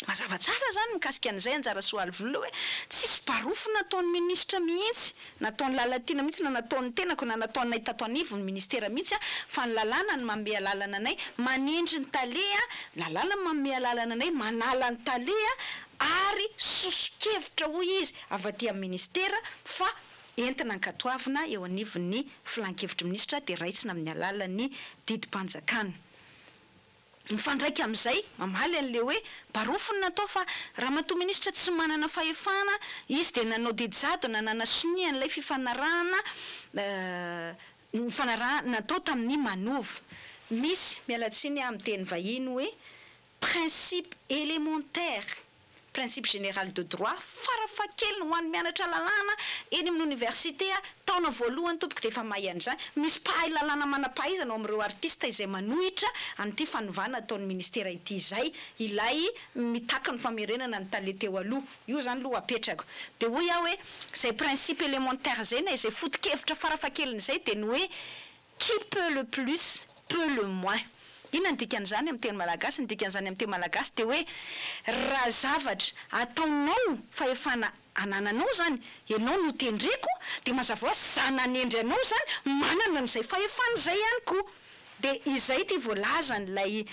mazava tsara zany mikasika an'izay anjara soa alvolona hoe tsisy barofo nataon'ny ministra mihitsy nataon'ny Lalatiana mihitsy na nataon'ny tenako na nataonay tato anivo ny ministera mihitsy fa ny lalàna ny manome alalana anay manendry ny talea lalàna manome alalana anay manala ny talea ary soso-kevitra hoy izy avy aty amin'ny ministera fa entina ankatoavina eo anivon'ny filan-kevitra ministra de raisina amin'ny alalan'ny didim-panjakana mifandraiky amin'izay mamaly an'le hoe barofony natao fa raha matoa ministra tsy manana fahefana izy de nanao didijado nanana sonia an'ilay fifanarahana natao tamin'ny manova misy mialatsiny amin'ny teny vahiny hoe principe élémentaire principe général de droit farafakely ho an'ny mianatra lalàna eny amin'ny université taona voalohany tompoko de efa mahay an'izany misy pahay lalàna manam-pahaizana ao amin'ireo artista izay manohitra an'ity fanovana ataon'ny ministera ity izay ilay mitaka ny famerenana ny tale teo aloha io zany loha apetrako de hoy aho hoe zay principe élémentaire zay na izay foto-kevitra farafakeliny de ny hoe qui peut le plus peut le moins ina ndikan'izany amin'ny teny malagasy ndikan'izany amin'ny teny malagasy de hoe raha zavatra ataonao fa efa anananao zany ianao no tendreko de mazava ho azy zananendry anao zany manana n'izay fahefana zay ihany koa de izay ty voalaza n'ilay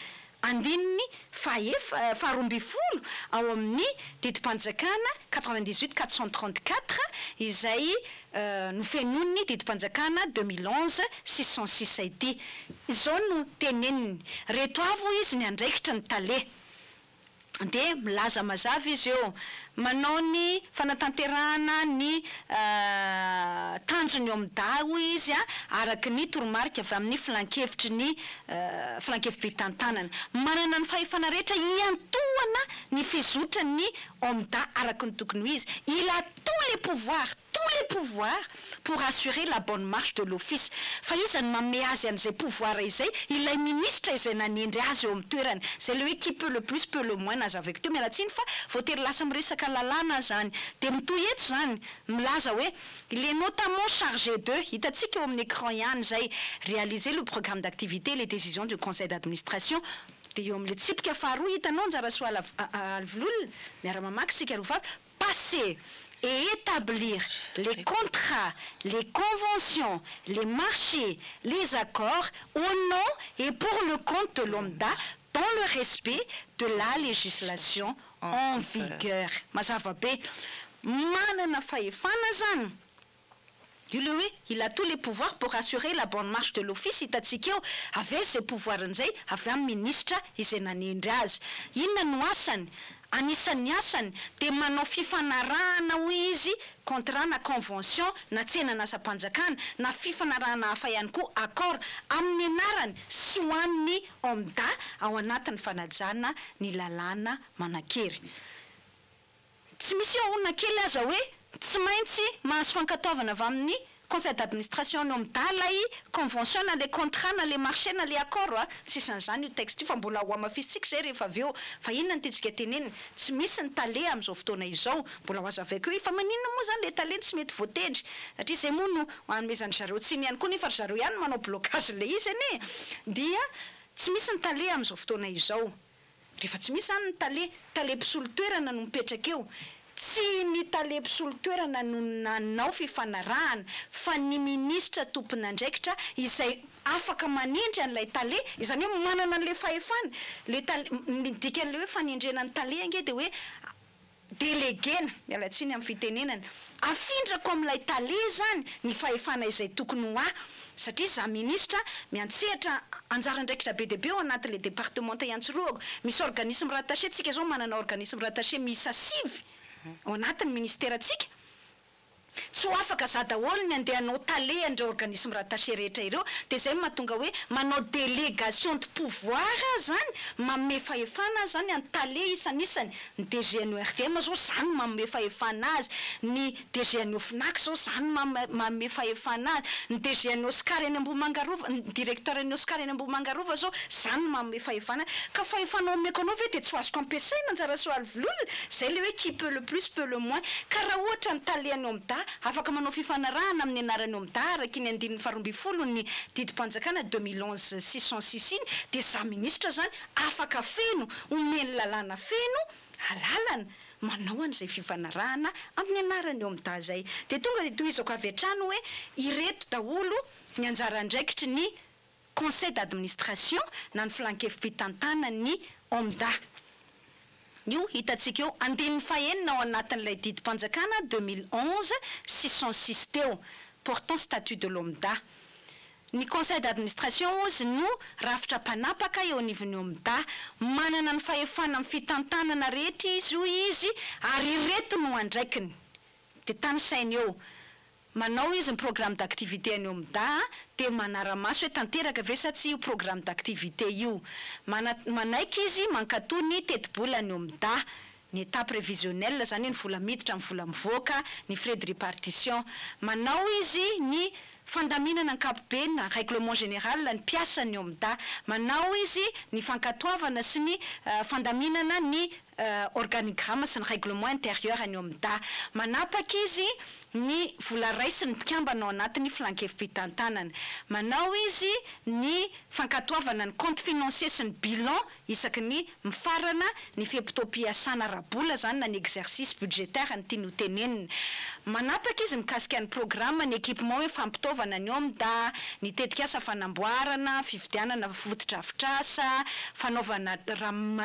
andininy faharoambifolo ao amin'ny didim-panjakana 98 434 izay nofenon'ny didim-panjakana 2011 606 ity izao no teneniny reto avo izy ny andraikitra ny tale de milaza mazava izy eo manao ny fanatanterahana ny tanjony OMDA izy araky ny toromarika avy amin'ny filankevitry ny filankevim-pitantanana manana ny fahefana rehetra iantohana ny fizotrany OMDA araky ny tokony ho izy il a tous les pouvoirs pour assurer la bonne marche de l'office fa izy ny manome azy an'izay pouvoir izay ilay ministra izay nanendry azy eo amin'ny toerany c'est lui qui peut le plus peut le moins nazavako teo mialatsiny fa voatery lasa miresaka lalàna zany de mitoy eto zany milaza hoe il est notamment chargé de hitatsika eo amin'ny écran ihany zay réaliser le programme d'activité et les décisions du conseil d'administration de eo amin'le tsipika faharoa hitanao njara soa alvololona miara-mamaky sika roa passer et établir les contrats, les conventions, les marchés, les accords au nom et pour le compte de l'OMDA dans le respect de la législation en vigueur. Mazava be, manana fahefana zany. Il a tous les pouvoirs pour assurer la bonne marche de l'office hitatsika eo avy ces pouvoirs nzay avy amin'ny ministra izay nanendry azy. Inona no asany? Anisan'ny asany de manao fifanarahana ho izy contrat na convention na tsena nasa-panjakana na fifanarahana hafa ihany koa accord amin'ny anarany sy ho an'ny OMDA ao anatin'ny fanajana ny lalàna manakery. Tsy misy olona kely aza hoe tsy maintsy mahazo fankataovana avy amin'ny conseil d'administration ny OMDA lay convention na le contrat na le marché na le accord tsisy an'izany io texte io fa mbola ho amafisitsika zay rehefa avy eo fa inona ny tetsika teneniny tsy misy ny tale amin'izao fotoana izao mbola ho azavaiko hoe fa maninona moa zany le tale tsy mety voatendry satria zay moa no hanomezany zareo tsiny ihany koa nefa zareo ihany manao blocage le izy ane dia tsy misy ny tale amin'izao fotoana izao rehefa tsy misy zany ny tale mpisolo toerana no mipetraka eo tsy ny tale mpisolo toerana no nanao fifanarahana fa ny ministra tompon'andraikitra izay afaka manindry an'ilay tale izany hoe manana an'le fahefana le tale dikan'le hoe fanendrena ny tale ange de hoe déléguena mialatsiny amin'ny fitenenana afindrako amin'ilay tale zany ny fahefana izay tokony ho satria za ministra miantsehatra anjara andraikitra be de be ao anatin'le département iantsoroako misy organisme rattaché tsika zao manana organisme rattaché miisa 5 ao anatin'ny ministera tsika tsy ho afaka za daholo ny andeha anao tale andreo organisme rattaché rehetra ireo de zay mahatonga hoe manao délégation de pouvoir zany manome fahefana zany any tale isanisany ny DGNORTM zao zany manome fahefana azy ny DGNO FNAC zao zany manome fahefana azy ny DGNO Oscar eny Ambohimangarova ny directeur ny Oscar eny Ambohimangarova zao zany manome fahefana ka fahefana omeko anao ve de tsy ho azoko ampiasaina anjara soaly vololona zay le hoe qui peut le plus peut le moins ka raha ohatra ny tale any OMDA afaka manao fifanarahana amin'ny anarany OMDA araky ny andininy faharoambifolo ny didim-panjakana 2011 606 iny de za ministra zany afaka feno omeny lalàna feno alalana manao an'izay fifanarahana amin'ny anarany OMDA zay de tonga de tohizako avy hatrany hoe ireto daholo ny anjara andraikitry ny conseil d'administration na ny filankevim-pitantana ny OMDA io hitatsika eo andininy fahenina ao anatin'ilay didim-panjakana 2011 606 teo portant statut de l'OMDA ny conseil d'administration ozy no rafitra mpanapaka eo anivon'ny OMDA manana ny fahefana amin'ny fitantanana rehetra izy io izy ary reto no andraikiny de tany sainy eo manao izy ny programme d'activité any OMDA de manara-maso hoe tanteraka ve sa tsy io programme d'activité io manaiky izy mankatoa ny teti-bola ny OMDA ny état prévisionnel zany ny vola miditra amin'ny vola mivoaka ny frais de répartition manao izy ny fandaminana ankapobeny na règlement général ny piasany OMDA manao izy ny fankatoavana sy ny fandaminana ny organigramme sy ny règlement intérieur any OMDA manapaka izy ny vola ray sy ny mpikambana ao anatin'ny filankevim-pitantanana manao izy ny fankatoavana ny compte financier sy ny bilan isaky ny mifarana ny fiapitao-piasana rabola zany na ny exercice budgétaire ny tiany ho tenenina manapaka izy mikasika ny programme ny équipement hoe fampitaovana ny OMDA ny tetikasa fanamboarana fividianana fototra-afitrasa fanaovana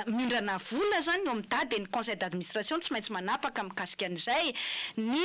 mindrana vola zany ny OMDA de ny conseil d'administration tsy maintsy manapaka mikasika an'izay ny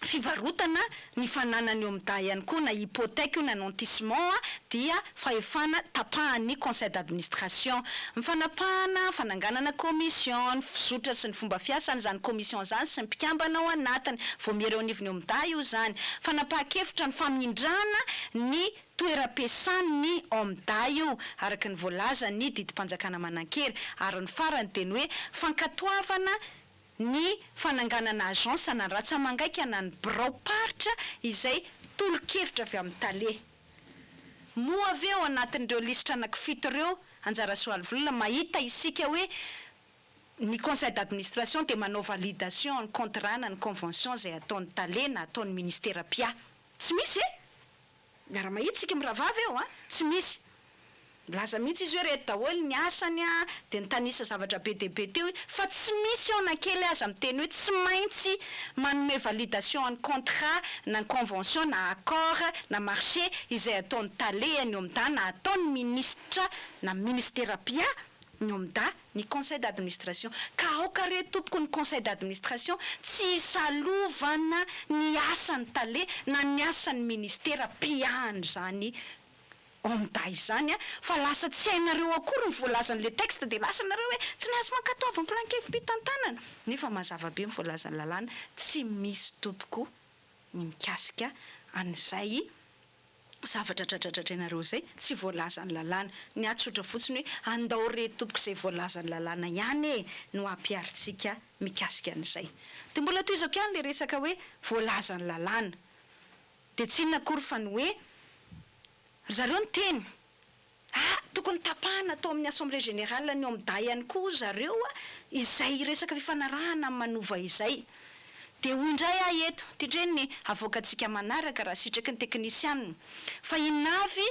fivarotana ny fananany OMDA ihany koa na hypothèque io na nantissement dia fahefana tapahan'ny conseil d'administration mifanapahana fananganana commission ny fizotra sy ny fomba fiasany zany commission zany sy ny mpikambana ao anatiny vao miereo anivony OMDA io zany fanapahan-kevitra ny famindrana ny toeram-piasan'ny OMDA io araka ny voalazany didim-panjakana manan-kery ary ny farany teny hoe fankatoavana ny fananganana agence na ny ratsamangaiky na ny birao-paritra izay tolo-kevitra avy amin'ny tale moa avy eo anatin'ireo lisitra anankifito ireo anjara soaly volana mahita isika hoe ny conseil d'administration dia manao validation ny contrat na ny convention zay ataon'ny tale na ataon'ny ministera pia tsy misy miara-mahita sika miravavy eo tsy misy laza mihitsy izy hoe reto daholo ny asany dia nytanisa zavatra be dia be teo fa tsy misy eo nakely aza miteny hoe tsy maintsy manome validation ny contrat na ny convention na accord na marché izay ataon'ny tale ny OMDA na ataon'ny ministra na ministera pia ny OMDA ny conseil d'administration ka aoka re tompoko ny conseil d'administration tsy salovana ny asan'ny tale na ny asan'ny ministera piany zany OMDA izany fa lasa tsy hainareo akory ny voalazan'le texte dia lasa nareo hoe tsy nahazo mankatova ny filan-kevim-pitantanana nefa mazava be ny voalazan'ny lalàna tsy misy tompoko ny mikasika an'izay zavatra tratratratrainareo zay tsy voalazan'ny lalàna ny atsotra fotsiny hoe andao re tompoko izay voalazan'ny lalàna ihany no ampiaritsika mikasika an'izay dia mbola toy izao kiany le resaka hoe voalazan'ny lalàna dia tsy inona akory fa ny hoe zareo ny teny tokony tapahana atao amin'ny assemblée générale ny OMDA ihany koa zareo izay resaka fifanarahana manova izay dia hoy indray eto tindreny avoakatsika manaraka raha sitraky ny teknisianina fa inavy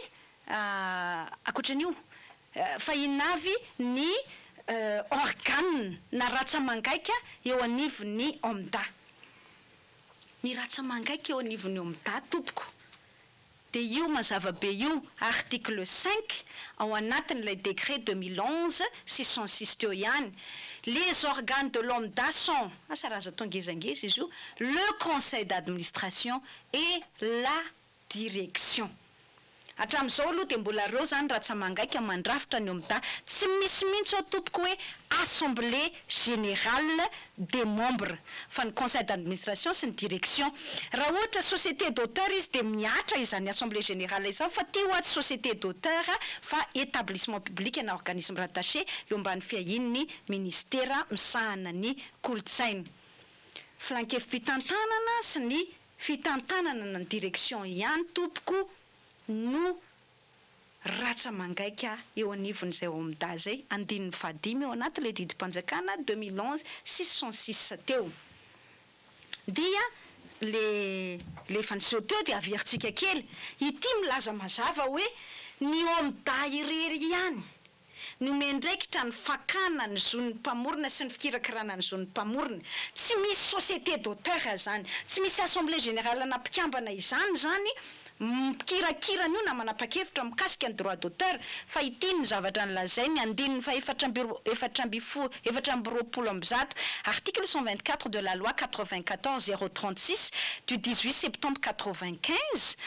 akoatran'io fa inavy ny organe na ratsamangaiky eo anivon'ny OMDA ny ratsamangaiky eo anivon'ny OMDA tompoko dia io mazava be io article 5 ao anatin'ilay décret 2011 606 teo ihany les organes de l'OMDA sont asaraza tongezangeza izy io le conseil d'administration et la direction hatramin'izao aloha dia mbola reo zany ratsamangaiky mandrafitra ny OMDA tsy misy mihitsy ao tompoko hoe assemblée générale des membres fa ny conseil d'administration sy ny direction raha ohatra société d'auteur izy dia miatra izany assemblée générale izao fa ty oaty société d'auteur fa établissement public na organisme rattaché eo ambany fiahin'ny ministera misahana ny kolotsainy filan-kevim-pitantanana sy ny fitantanana na ny direction ihany tompoko no ratsamangaiky eo anivon'izay OMDA zay andininy fadimy eo anaty le didim-panjakana 2011 606 teo dia le faniseho teo dia averitsika kely ity milaza mazava hoe ny OMDA irery ihany ny omendraikitra ny fakana ny zon'ny mpamorona sy ny fikirakirana ny zon'ny mpamorona tsy misy société d'auteur zany tsy misy assemblée générale na mpikambana izany zany mikirakirana io na manapa-kevitra mikasika ny droit d'auteur fa ity ny zavatra nylazay ny andininy fa efatra amby roapolo amby zato article 124 de la loi 94 036 du 18 septembre 95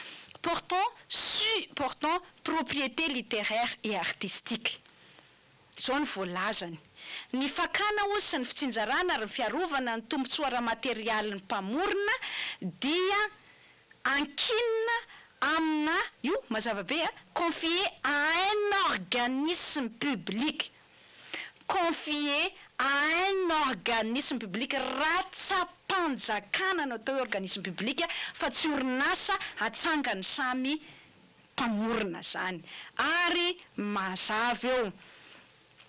portant propriété littéraire et artistique zao ny voalazany ny fakana ozy sy ny fitsinjarana ary ny fiarovana ny tombotsoara materialy ny mpamorona dia ankinina amina io mazava be confié à un organisme public confié à un organisme public ratsampanjakana no atao hoe organisme public fa tsy orinasa atsangany samy mpamorona zany ary mazava eo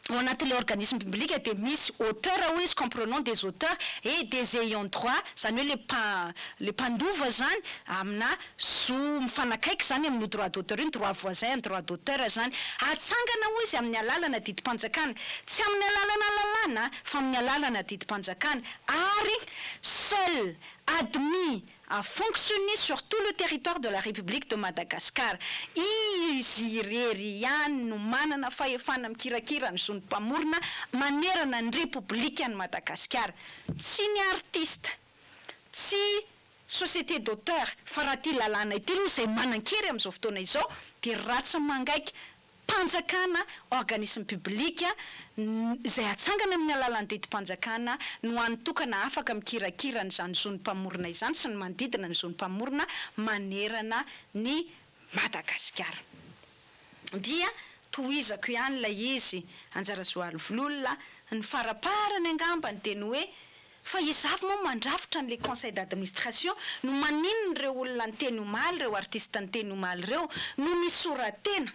ao anatin'ilay organisme public dia misy auteur ao izy comprenant des auteurs et des ayants droit zany hoe le mpandova zany amina zo mifanakaiky zany amin'ny droit d'auteur iny droit voisin droit d'auteur zany atsangana ho izy amin'ny alalana didim-panjakana tsy amin'ny alalana lalàna fa amin'ny alalana didim-panjakana ary seul admis à fonctionner sur tout le territoire de la République de Madagascar. Izy irery ihany no manana fahefana mikirakira ny zon'ny mpamorona manerana ny République any Madagascar. Tsy ny artiste, tsy société d'auteur fa raha ty lalàna ity aloha zay manan-kery amin'izao fotoana izao de ratsy mangaiky mpanjakana organisme public zay atsangana amin'ny alalan'ny tetim-panjakana no anotokana afaka mikirakira n'izany zonim-pamorona izany sy ny manodidina ny zonim-pamorona manerana ny Madagasikara. Dia tohizako ihany lay izy Anjarazoaly Vololona ny faraparany angambany teny hoe fa izavy moa mandrafitra n'le conseil d'administration no maninona ireo olona ny teny omaly ireo artiste ny teny omaly ireo no misoratena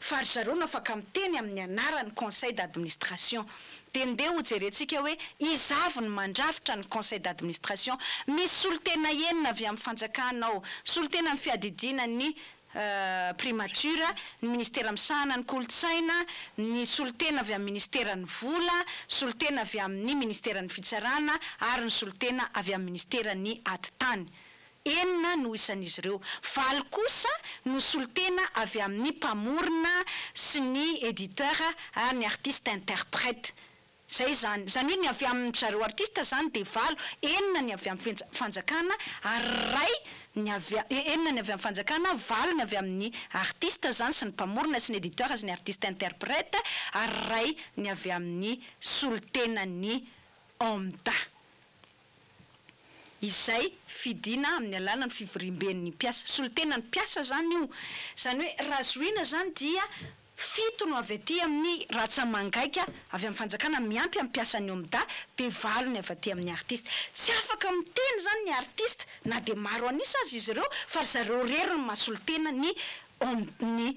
fa ry zareo no afaka miteny amin'ny anaran'ny conseil d'administration. Tende ho jerentsika hoe izavy ny mandrafitra ny conseil d'administration misy solotena enina avy amin'ny fanjakana ao, solotena amin'ny fiadidiana ny primature, ny ministera misahana ny kolotsaina, ny solotena avy amin'ny ministeran'ny vola, solotena avy amin'ny ministeran'ny fitsarana ary ny solotena avy amin'ny ministeran'ny anatin'ny. Enina no isan'izy ireo. Valo kosa no solotena avy amin'ny mpamorona sy ny éditeur ary ny artiste interprète. Zay zany ny avy amin'ny zareo artiste zany de valo, enina ny avy amin'ny fanjakana ary ray enina ny avy amin'ny fanjakana, valo ny avy amin'ny artiste zany sy ny mpamorona sy ny éditeur sy ny artiste interprète ary ray ny avy amin'ny solotenan'ny OMDA. Izay fidina amin'ny alalan'ny fivorimben'ny mpiasa. Solotenan'ny mpiasa zany io. Zany hoe razoina zany dia fito no avy aty amin'ny ratsa mangaika avy amin'ny fanjakana miampy amin'ny mpiasan'ny OMDA de valo ny avy aty amin'ny artiste. Tsy afaka miteny zany ny artiste na de maro anisa azy izy ireo fa zareo rery no masolotena ny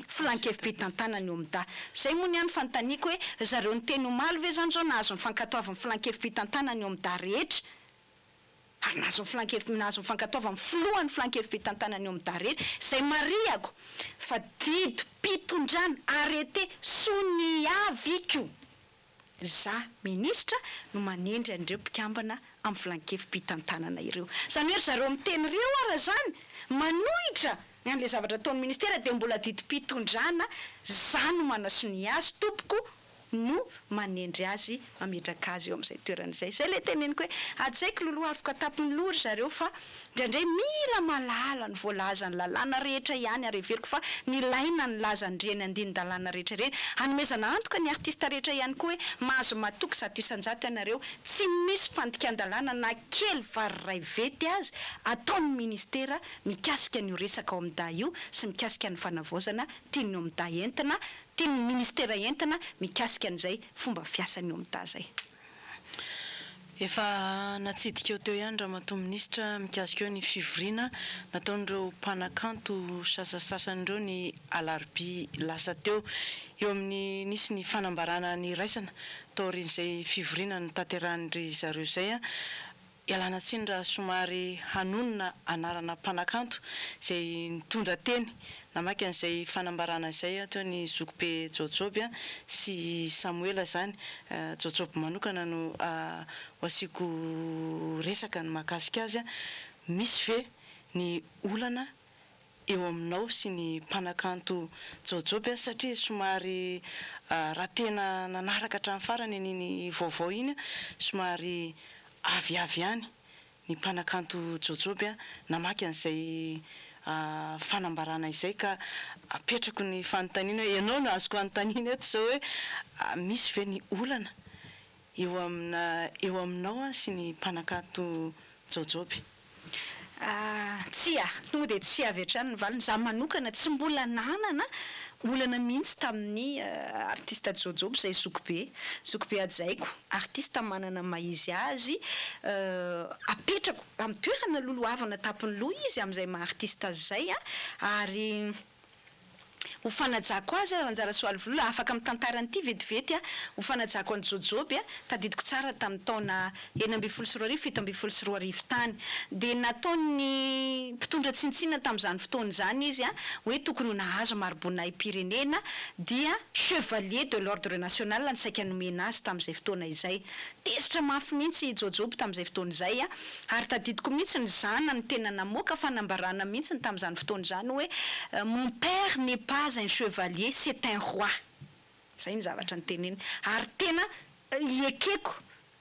flankevim-pitantanany OMDA. Zay moa ny any fanontaniako hoe zareo ny teny omaly ve zany zao nazo ny fankatoavan'ny flankevim-pitantanany OMDA rehetra ary nazo fankataovany filohan'ny flankevim-pitantanany OMDA rehetra zay mariako fa didy pitondrana arrêté soniaviko za ministra no manendry an'ireo mpikambana amin'ny flankevim-pitantanana ireo. Zany hoe zareo miteny reo ara zany manohitra an'le zavatra ataon'ny ministera de mbola didy pitondrana za no manasony azy tompoko no manendry azy mametraka azy eo amin'izay toeran'izay. Zay le teneniko hoe atsaiko loloha afaka tapiny lory zareo fa indraindray mila malala ny voalaza ny lalàna rehetra ihany areveriko fa ny laina ny lazan-dreny andinin-dalàna rehetra reny hanomezana antoka ny artiste rehetra ihany koa hoe mahazo matoky zato isan-jato ianareo tsy misy fandikan-dalàna na kely variray vety azy ataon'ny ministera mikasika an'io resaka OMDA io sy mikasika ny fanavaozana tiany OMDA entina tiany ministera entina mikasika an'izay fomba fiasan'ny OMDA zay. Efa natsidika eo teo ihany ramatoa ministra mikasika eo ny fivoriana nataon'ireo mpanakanto sasasasan'ireo ny alarobia lasa teo eo amin'ny nisy ny fanambarana ny raisana tao rin'izay fivoriana no tanterahany zareo zay ialana tsiny raha somary hanonona anarana mpanakanto zay nitondra teny namaky an'izay fanambarana izay teo ny zokobe Jojoby sy Samuela zany Jojoby manokana no asiko resaka ny makasika azy misy ve ny olana eo aminao sy ny mpanakanto Jojoby satria somary raha tena nanaraka hatramin'ny farany an'iny vaovao iny somary avy ihany ny mpanakanto Jojoby namaky an'izay fanambarana izay ka apetrako ny fanontaniana ianao no azoko anontaniana eto zao hoe misy ve ny olana eo aminao sy ny mpanakanto Jojoby. Tsy tonga de tsy avy hatrany ny valiny za manokana tsy mbola nanana olana mihitsy tamin'ny artiste Jojoby zay zokobe ajaiko artiste manana maizy azy apetrako amin'ny toerana lolohavana tapiny loha izy amin'izay maha artiste azy zay ary ho fanajako azy Anjarasoaly Vololona afaka mitantarany ity vetivety ho fanajako an'ny Jojoby tadidiko tsara tamin'ny taona 1974 tany de nataony mpitondra tsintsina tamin'izany fotoana zany izy hoe tokony ho nahazo maribona firenena dia chevalier de l'ordre national ny saika nomena azy tamin'izay fotoana izay tezitra mafy mihitsy Jojoby tamin'izay fotoana izay ary tadidiko mihitsy ny zanany tena namoaka fanambarana mihitsy tamin'izany fotoana zany hoe mon père n'est pas un chevalier, c'est un roi. Zay ny zavatra ny teneny. Ary tena iekeko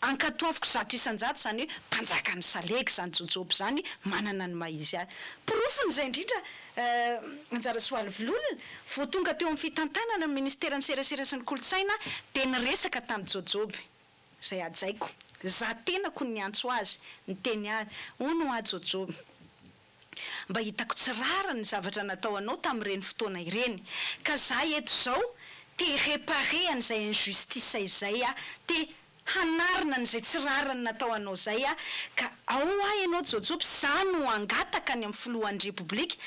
ankatoaviko zato isan-jato zany hoe mpanjaka ny saleky zany jojoby zany manana ny maizy azy porofony zay indrindra anjara soaly vololona vo tonga teo amin'ny fitantanana ny ministeran'ny serasera sy ny kolotsaina de nyresaka tamin'ny jojoby zay ajaiko za tenako ny antso azy ny teny azy ono a jojoby mba hitako tsirara ny zavatra natao anao tamin'ireny fotoana ireny ka za eto zao te réparer an'izay injustice izay te hanarina n'izay tsirarany natao anao zay ka ao ianao jojoby za no angataka ny amin'ny filohan'ny republique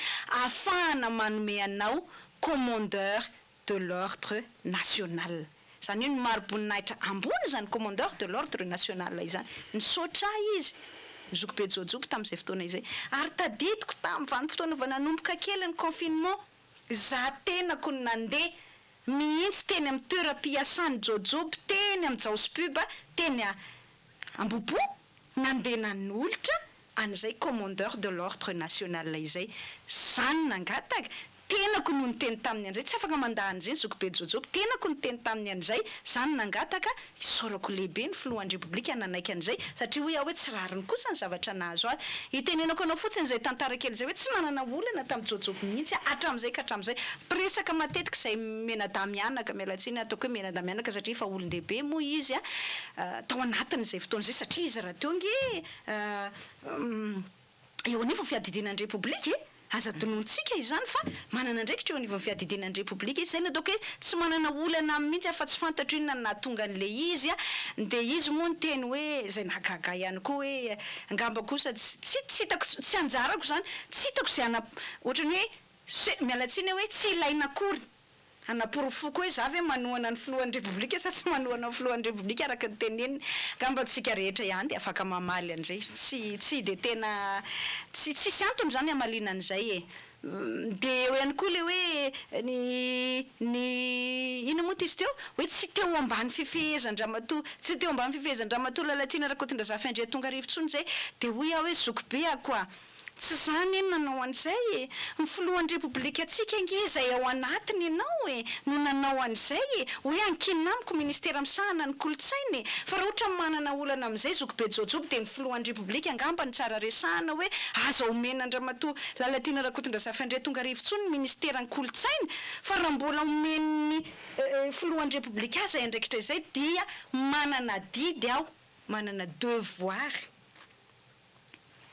afahana manome anao commandeur de l'ordre national zany hoe ny maroboninahitra ambony zany commandeur de l'ordre national izany nisaotra izy nizoko be jojoby tamin'izay fotoana izay ary tadidiko tamin'ny vanim-potoana vao nanomboka kely ny confinement za tenako ny nandeha mihitsy teny amin'ny toeram-piasany jojoby teny amin'ny jaospub teny ambobo nandeha nan'olitra an'izay commandeur de l'ordre national izay zany nangataka tenako no niteny taminy an'izay tsy afaka mandahany zay zoko be jojoby tenako niteny taminy an'izay zany nangataka isorako lehibe ny filohan'ny republique nanaiky an'izay satria hoe tsirariny kosa ny zavatra nahazo azy itenenako anao fotsiny zay tantara kely zay hoe tsy nanana olana tamin'ny jojoby mihitsy hatram'izay ka hatram'izay presaka matetika izay menadamianaka mialatsiny ataoko hoe menadamianaka satria fa olon-dehibe moa izy tao anatiny izay fotoana izay satria izy raha teo nge eo anivo fiadidinan'ny republique aza donontsika izany fa manana ndraikitra eo anivon'ny fiadidinan'ny republique izy zay nataoko hoe tsy manana olana mihitsy fa tsy fantatro inona nahatonga an'le izy de izy moa ny teny hoe zay nahagaga ihany koa hoe angamba kosa tsy hitako tsy anjarako zany tsy hitako zay ohatrany hoe mialatsiny hoe tsy ilaina akory anaporofoko hoe za ve manohana ny filohan'ny republique sa tsy manohana ny filohan'ny republique araka ny teneniny gamba tsika rehetra ihany de afaka mamaly an'izay tsy de tena tsisy antony zany amalina an'izay de eo ihany koa le hoe ny ina moa izy teo hoe tsy teo ambany fifehezan-dramatoa tsy teo ambany fifehezan-dramatoa Lalatiana Andriatongarivo Andriatongarivo tsony zay de hoy hoe zoko be koa tsy zany eny nanao an'izay ny filohan'ny republique atsika nge zay ao anatiny ianao no nanao an'izay hoe ankinina amiko ministera misahana ny kolotsainy fa raha ohatra manana olana am'izay zoko be jojoby de ny filohan'ny republique angamba ny tsara resahana hoe aza omena andramatoa Lalatiana Andriatongarivo tsony ny ministeran'ny kolotsainy fa raha mbola omen'ny filohan'ny republique aza indraikitra izay dia manana didy aho manana devoir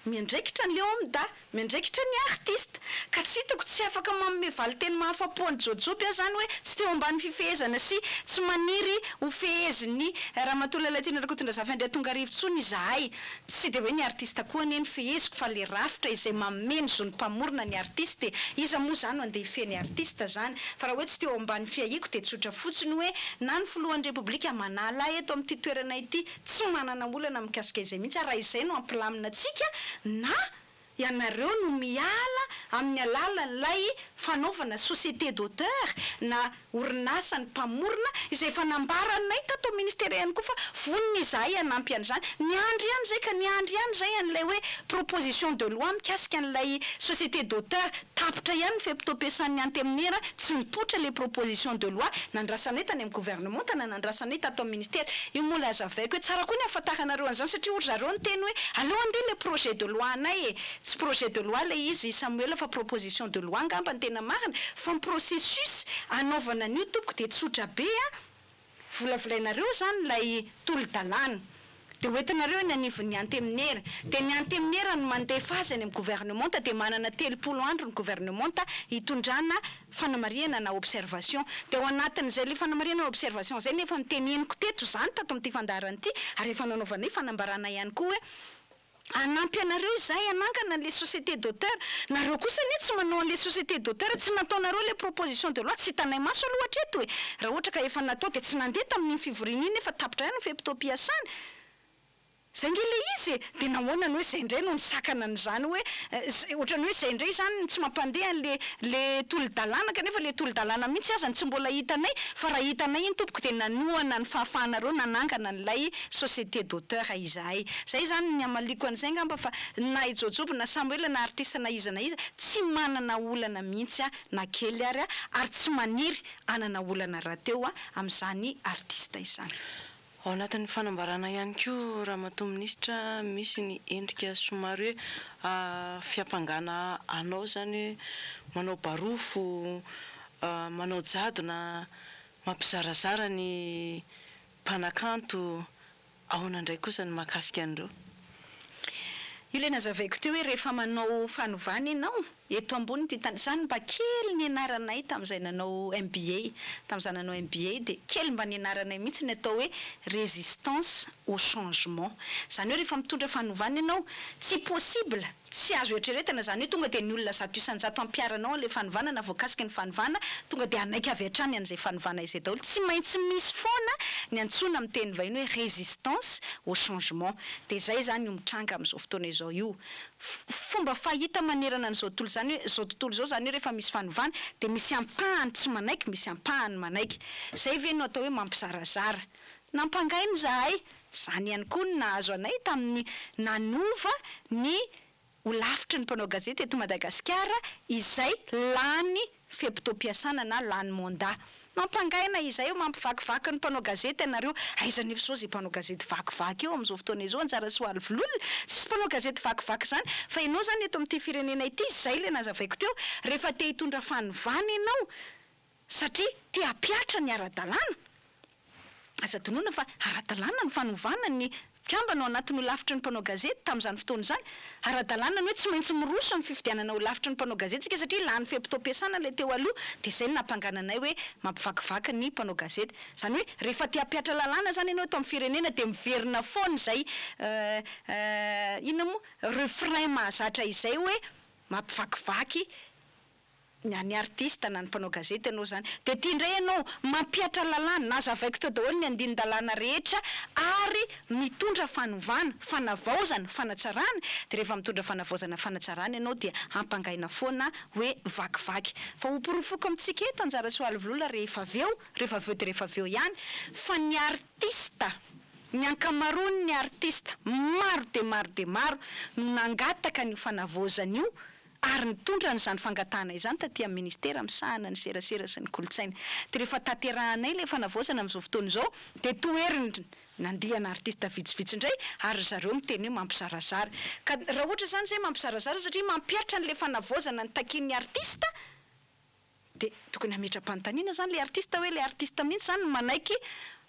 miandraikitra ny OMDA miandraikitra ny artiste ka tsy hitako tsy afaka manome valiteny mahafapo-ny jojoby zany hoe tsy teo ambany fifehezana sy tsy maniry ho feheziny ramatoa Lalatiana Andriatongarivo tsony izahay tsy de hoe ny artiste koa neny feheziko fa le rafitra izay mameno zo ny mpamorona ny artiste iza moa zany andeha ifeny artiste zany fa raha hoe tsy teo ambany fiahiko de tsotra fotsiny hoe na ny filohan'ny republique manala eto amin'ity toerana ity tsy manana olana mikasika izay mihitsy raha izay no ampilamina atsika na ianareo no miala amin'ny alalan'ilay fanaovana société d'auteur na orinasa ny mpamorona izay fanambaranay tato ministera ihany koa fa voniny izahay anampy an'izany niandry ihany zay ka niandry ihany zay an'ilay hoe proposition de loi mikasika an'ilay société d'auteur tapitra ihany ny fepitoampiasan'ny amin'ny tsy mipoitra le proposition de loi nandrasanay tany amin'ny gouvernement tana nandrasanay tato amin'ny ministera io moa le azavaiko hoe tsara koa ny ahafantaranareo an'izany satria ory zareo ny teny hoe aleo andeha le projet de loi anay tsy projet de loi le izy Samuel fa proposition de loi ngamba ny tena marina fa ny processus anaovana an'io tompoko de tsotra be volavolainareo zany lay tolo-dalàna de hoentinareo ny anivon'ny anteminera de ny anteminera no mandefa azy any amin'ny gouvernement de manana 3 andro ny gouvernement hitondrana fanamariana na observation de ao anatin'izay le fanamariana na observation zay nefa miteneniko teto zany tato amin'ity fandaharana ity ary efa nanaovanay fanambarana ihany koa hoe anampy anareo izay anangana le société d'auteur nareo kosa ne tsy manao an'le société d'auteur tsy nataonareo le proposition de loi tsy hitanay maso aloha hatreto hoe raha ohatra ka efa natao de tsy nandeha tamin'ny fivoriana iny nefa tapitra ihany ny fepitoam-piasana zay nge le izy de nahoana ny hoe zay indray no nisakana n'izany hoe ohatrany hoe zay indray zany tsy mampandeha le tolo-dalàna kanefa le tolo-dalàna mihitsy azany tsy mbola hitanay fa raha hitanay iny tompoko de nanoana ny fahafahanareo nanangana n'ilay société d'auteur izahay zay zany ny amaliko an'izay ngamba fa na ijojobo na Samuel na artiste na iza tsy manana olana mihitsy na kely ary tsy maniry anana olana rahateo amin'izany artiste izany Ao anatin'ny fanambarana ihany koa raha mato ministra misy ny endrika somary hoe fiampangana anao zany hoe manao barofo, manao jadona, mampizarazara ny mpanakanto, ahoana indray kosa ny mahakasika an'ireo. Io le nazavaiko teo hoe rehefa manao fanovana ianao eto ambony ty tany zany mba kely ny anaranay tamin'izay nanao MBA, tamin'izay nanao MBA dia kely mba ny anaranay mihitsy ny atao hoe résistance au changement. Zany hoe rehefa mitondra fanovana ianao tsy possible, tsy azo eritreretana zany hoe tonga dia ny olona zato isan-jato ampiaranao an'ilay fanovana na voakasika ny fanovana tonga dia anaiky avy hatrany an'izay fanovana izay daholo. Tsy maintsy misy foana ny antsona amin'ny teny vahiny hoe résistance au changement. Dia izay zany io mitranga amin'izao fotoana izao io. Fomba fahita manerana an'izao tontolo zany hoe zao tontolo zao zany hoe rehefa misy fanovana dia misy ampahany tsy manaiky, misy ampahany manaiky. Zay ve no atao hoe mampizarazara. Nampangainy zahay, zany ihany koa no nahazo anay tamin'ny nanova ny ho lavitry ny mpanao gazety eto Madagasikara izay lany fiapitoam-piasana na lany OMDA. Mampangaina izay eo mampivakivaky ny mpanao gazety ianareo. Aiza nefa sao zay mpanao gazety vakivaky eo amin'izao fotoana izao anjara soaly vololona. Tsisy mpanao gazety vakivaky zany fa ianao zany eto amin'ity firenena ity izay le nazavaiko teo rehefa te hitondra fanovana ianao satria te hapiatra ny ara-dalàna. Aza tonoina fa ara-dalàna ny fanovana ny mpiambana ao anatin'ny ho lavitry ny mpanao gazety tamin'izany fotoana izany. Ara-dalàna ny hoe tsy maintsy miroso amin'ny fifidianana ho lavitry ny mpanao gazety sika satria lany fiapitoam-piasana ilay teo aloha dia izay no nampangananay hoe mampivakivaky ny mpanao gazety. Zany hoe rehefa te hapiatra lalàna zany ianao eto amin'ny firenena dia miverina foana izay inona moa refrain mahazatra izay hoe mampivakivaky ny artista na ny mpanao gazety ianao zany. Dia tia indray ianao mampiatra lalàna, nazavaiko teo daholo ny andinin-dalàna rehetra ary mitondra fanovana, fanavaozana, fanatsarana. Dia rehefa mitondra fanavaozana, fanatsarana ianao dia hampangaina foana hoe vakivaky. Fa ho porofoko amintsika eto anjara soaly vololona rehefa avy eo dia rehefa avy eo ihany fa ny artista, ny ankamaroany ny artista maro dia maro no nangataka ny fanavaozana io ary nitondra n'izany fangatahana izany taty amin'ny ministera misahana ny serasera sy ny kolontsaina. Dia rehefa tanterahanay ilay fanavaozana amin'izao fotoana izao dia toeriny nandihana artista vitsivitsy indray ary zareo miteny hoe mampizarazara. Ka raha ohatra zany zay mampizarazara satria mampiatra an'ilay fanavaozana ny takin'ny artista dia tokony hametram-panontaniana zany ilay artista hoe ilay artista mihitsy zany manaiky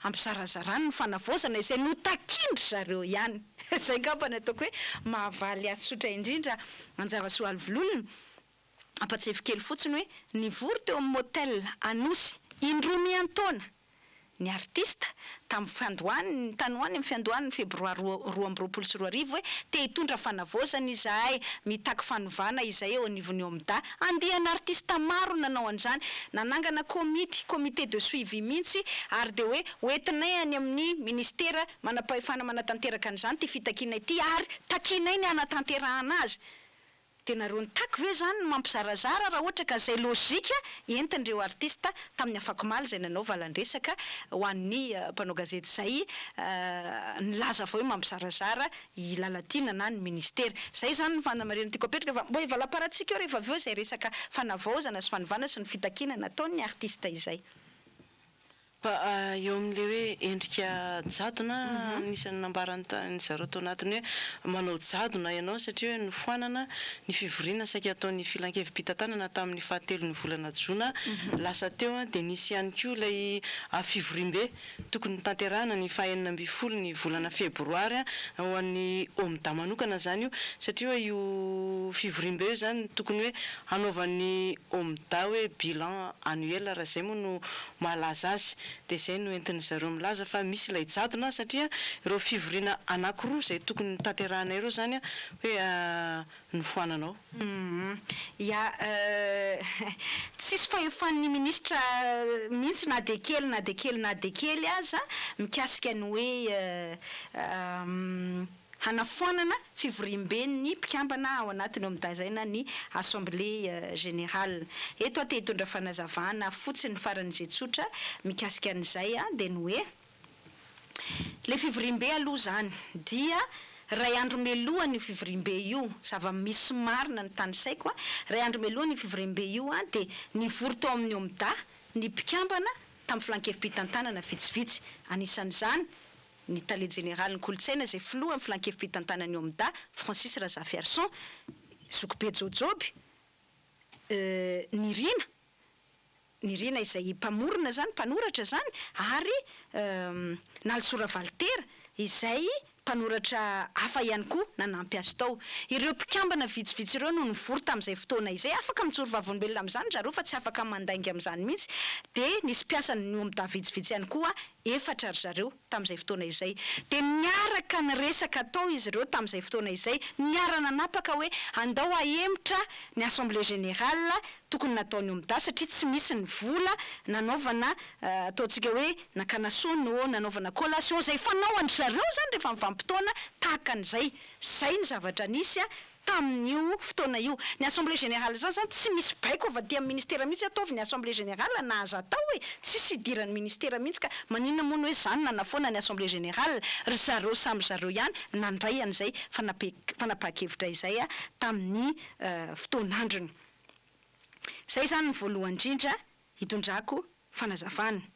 ampizarazarany ny fanavaozana izay no takindry zareo ihany. Zay ngamba ny ataoko hoe mahavaly atsotra indrindra anjara soaly vololona. Ampatsefy kely fotsiny hoe nivory teo amin'ny motel Anosy indroa miantaona ny artista tamin'ny fiandohaniny tany hoany amin'ny fiandohaniny febroary 2024 hoe te hitondra fanavaozana izahay mitaky fanovana izay eo anivon'ny OMDA. Andihana artista maro nanao an'izany, nanangana comité de suivi mihitsy ary dia hoe hoentinay any amin'ny ministera manam-pahefana manatanteraka an'izany ty fitakiana ity ary takinay ny anatanterahana azy. Tenareo nitaky ve zany no mampizarazara raha ohatra ka izay lôzika entin'ireo artista tamin'ny afakomaly izay nanao valandresaka ho an'ny mpanao gazety izay nilaza fa hoe mampizarazara i Lalatiana na ny ministera. Zay zany ny fanamarena tiako apetraka fa mbo ivalaparantsika eo rehefa avy eo izay resaka fanavaozana sy fanovana sy ny fitakiana nataon'ny artista izay. Eo amin'ilay hoe endrika jadona anisan'ny nambarany zareo tao anatiny hoe manao jadona ianao satria hoe nofoanana ny fivoriana saika ataon'ny filan-kevim-pitantanana tamin'ny fahatelo ny volana Jona lasa teo dia nisy ihany koa ilay fivoriam-be tokony tanterahana ny fahaenina ambin'ny folo ny volana febroary ho an'ny OMDA manokana zany io satria hoe io fivoriam-be io zany tokony hoe anaovan'ny OMDA hoe bilan annuel raha izay moa no mahalaza azy. Dia izay no entin'ny zareo milaza fa misy ilay jadona satria ireo fivoriana anankiroa izay tokony tanterahanay ireo zany hoe nofoananao. Tsisy fahefan'ny ministra mihitsy na dia kely aza mikasika ny hoe hanafoanana fivoriam-ben'ny mpikambana ao anatin'ny OMDA izay na ny assemblée générale. Eto te hitondra fanazavana fotsiny faran'izay tsotra mikasika an'izay dia ny hoe le fivoriam-be aloha zany dia ray andro melohany fivoriam-be io zava-misy marina ny tany saiko ray andro melohany fivoriam-be io dia nivory tao amin'ny OMDA ny mpikambana tamin'ny filan-kevim-pitantanana vitsivitsy anisan'izany ny tale général ny kolotsaina zay filoha amin'ny filankevim-pitantanany eo OMDA Francis Razafiarson Zokobe Jojoby ny rina izay mpamorona zany mpanoratra zany ary Nalsora Valtera izay mpanoratra hafa ihany koa nanampy azy tao ireo mpikambana vitsivitsy ireo no nivory tamin'izay fotoana izay afaka mijoro vavolombelona amin'izany zareo fa tsy afaka mandainga amin'izany mihitsy de nisy mpiasany OMDA vitsivitsy ihany koa efatra ry zareo tamin'izay fotoana izay de niaraka ny resaka atao izy ireo tamin'izay fotoana izay niarana napaka hoe andao ahemitra ny assemblée générale tokony nataony OMDA satria tsy misy ny vola nanaovana ataontsika hoe nakanasono nanaovana collation zay fanaoany zareo zany rehefa mivampitoana tahakan'izay zay ny zavatra nisy tamin'io fotoana io ny assemblée générale zany tsy misy baiko avy aty amin'ny ministera mihitsy ataovy ny assemblée générale na aza atao hoe tsisy idiran'ny ministera mihitsy ka maninona moa hoe zany nanafoana ny assemblée générale ry zareo samy zareo ihany nandray an'izay fanapahan-kevitra izay tamin'ny fotoan'androny zay zany ny voalohany indrindra hitondrako fanazavana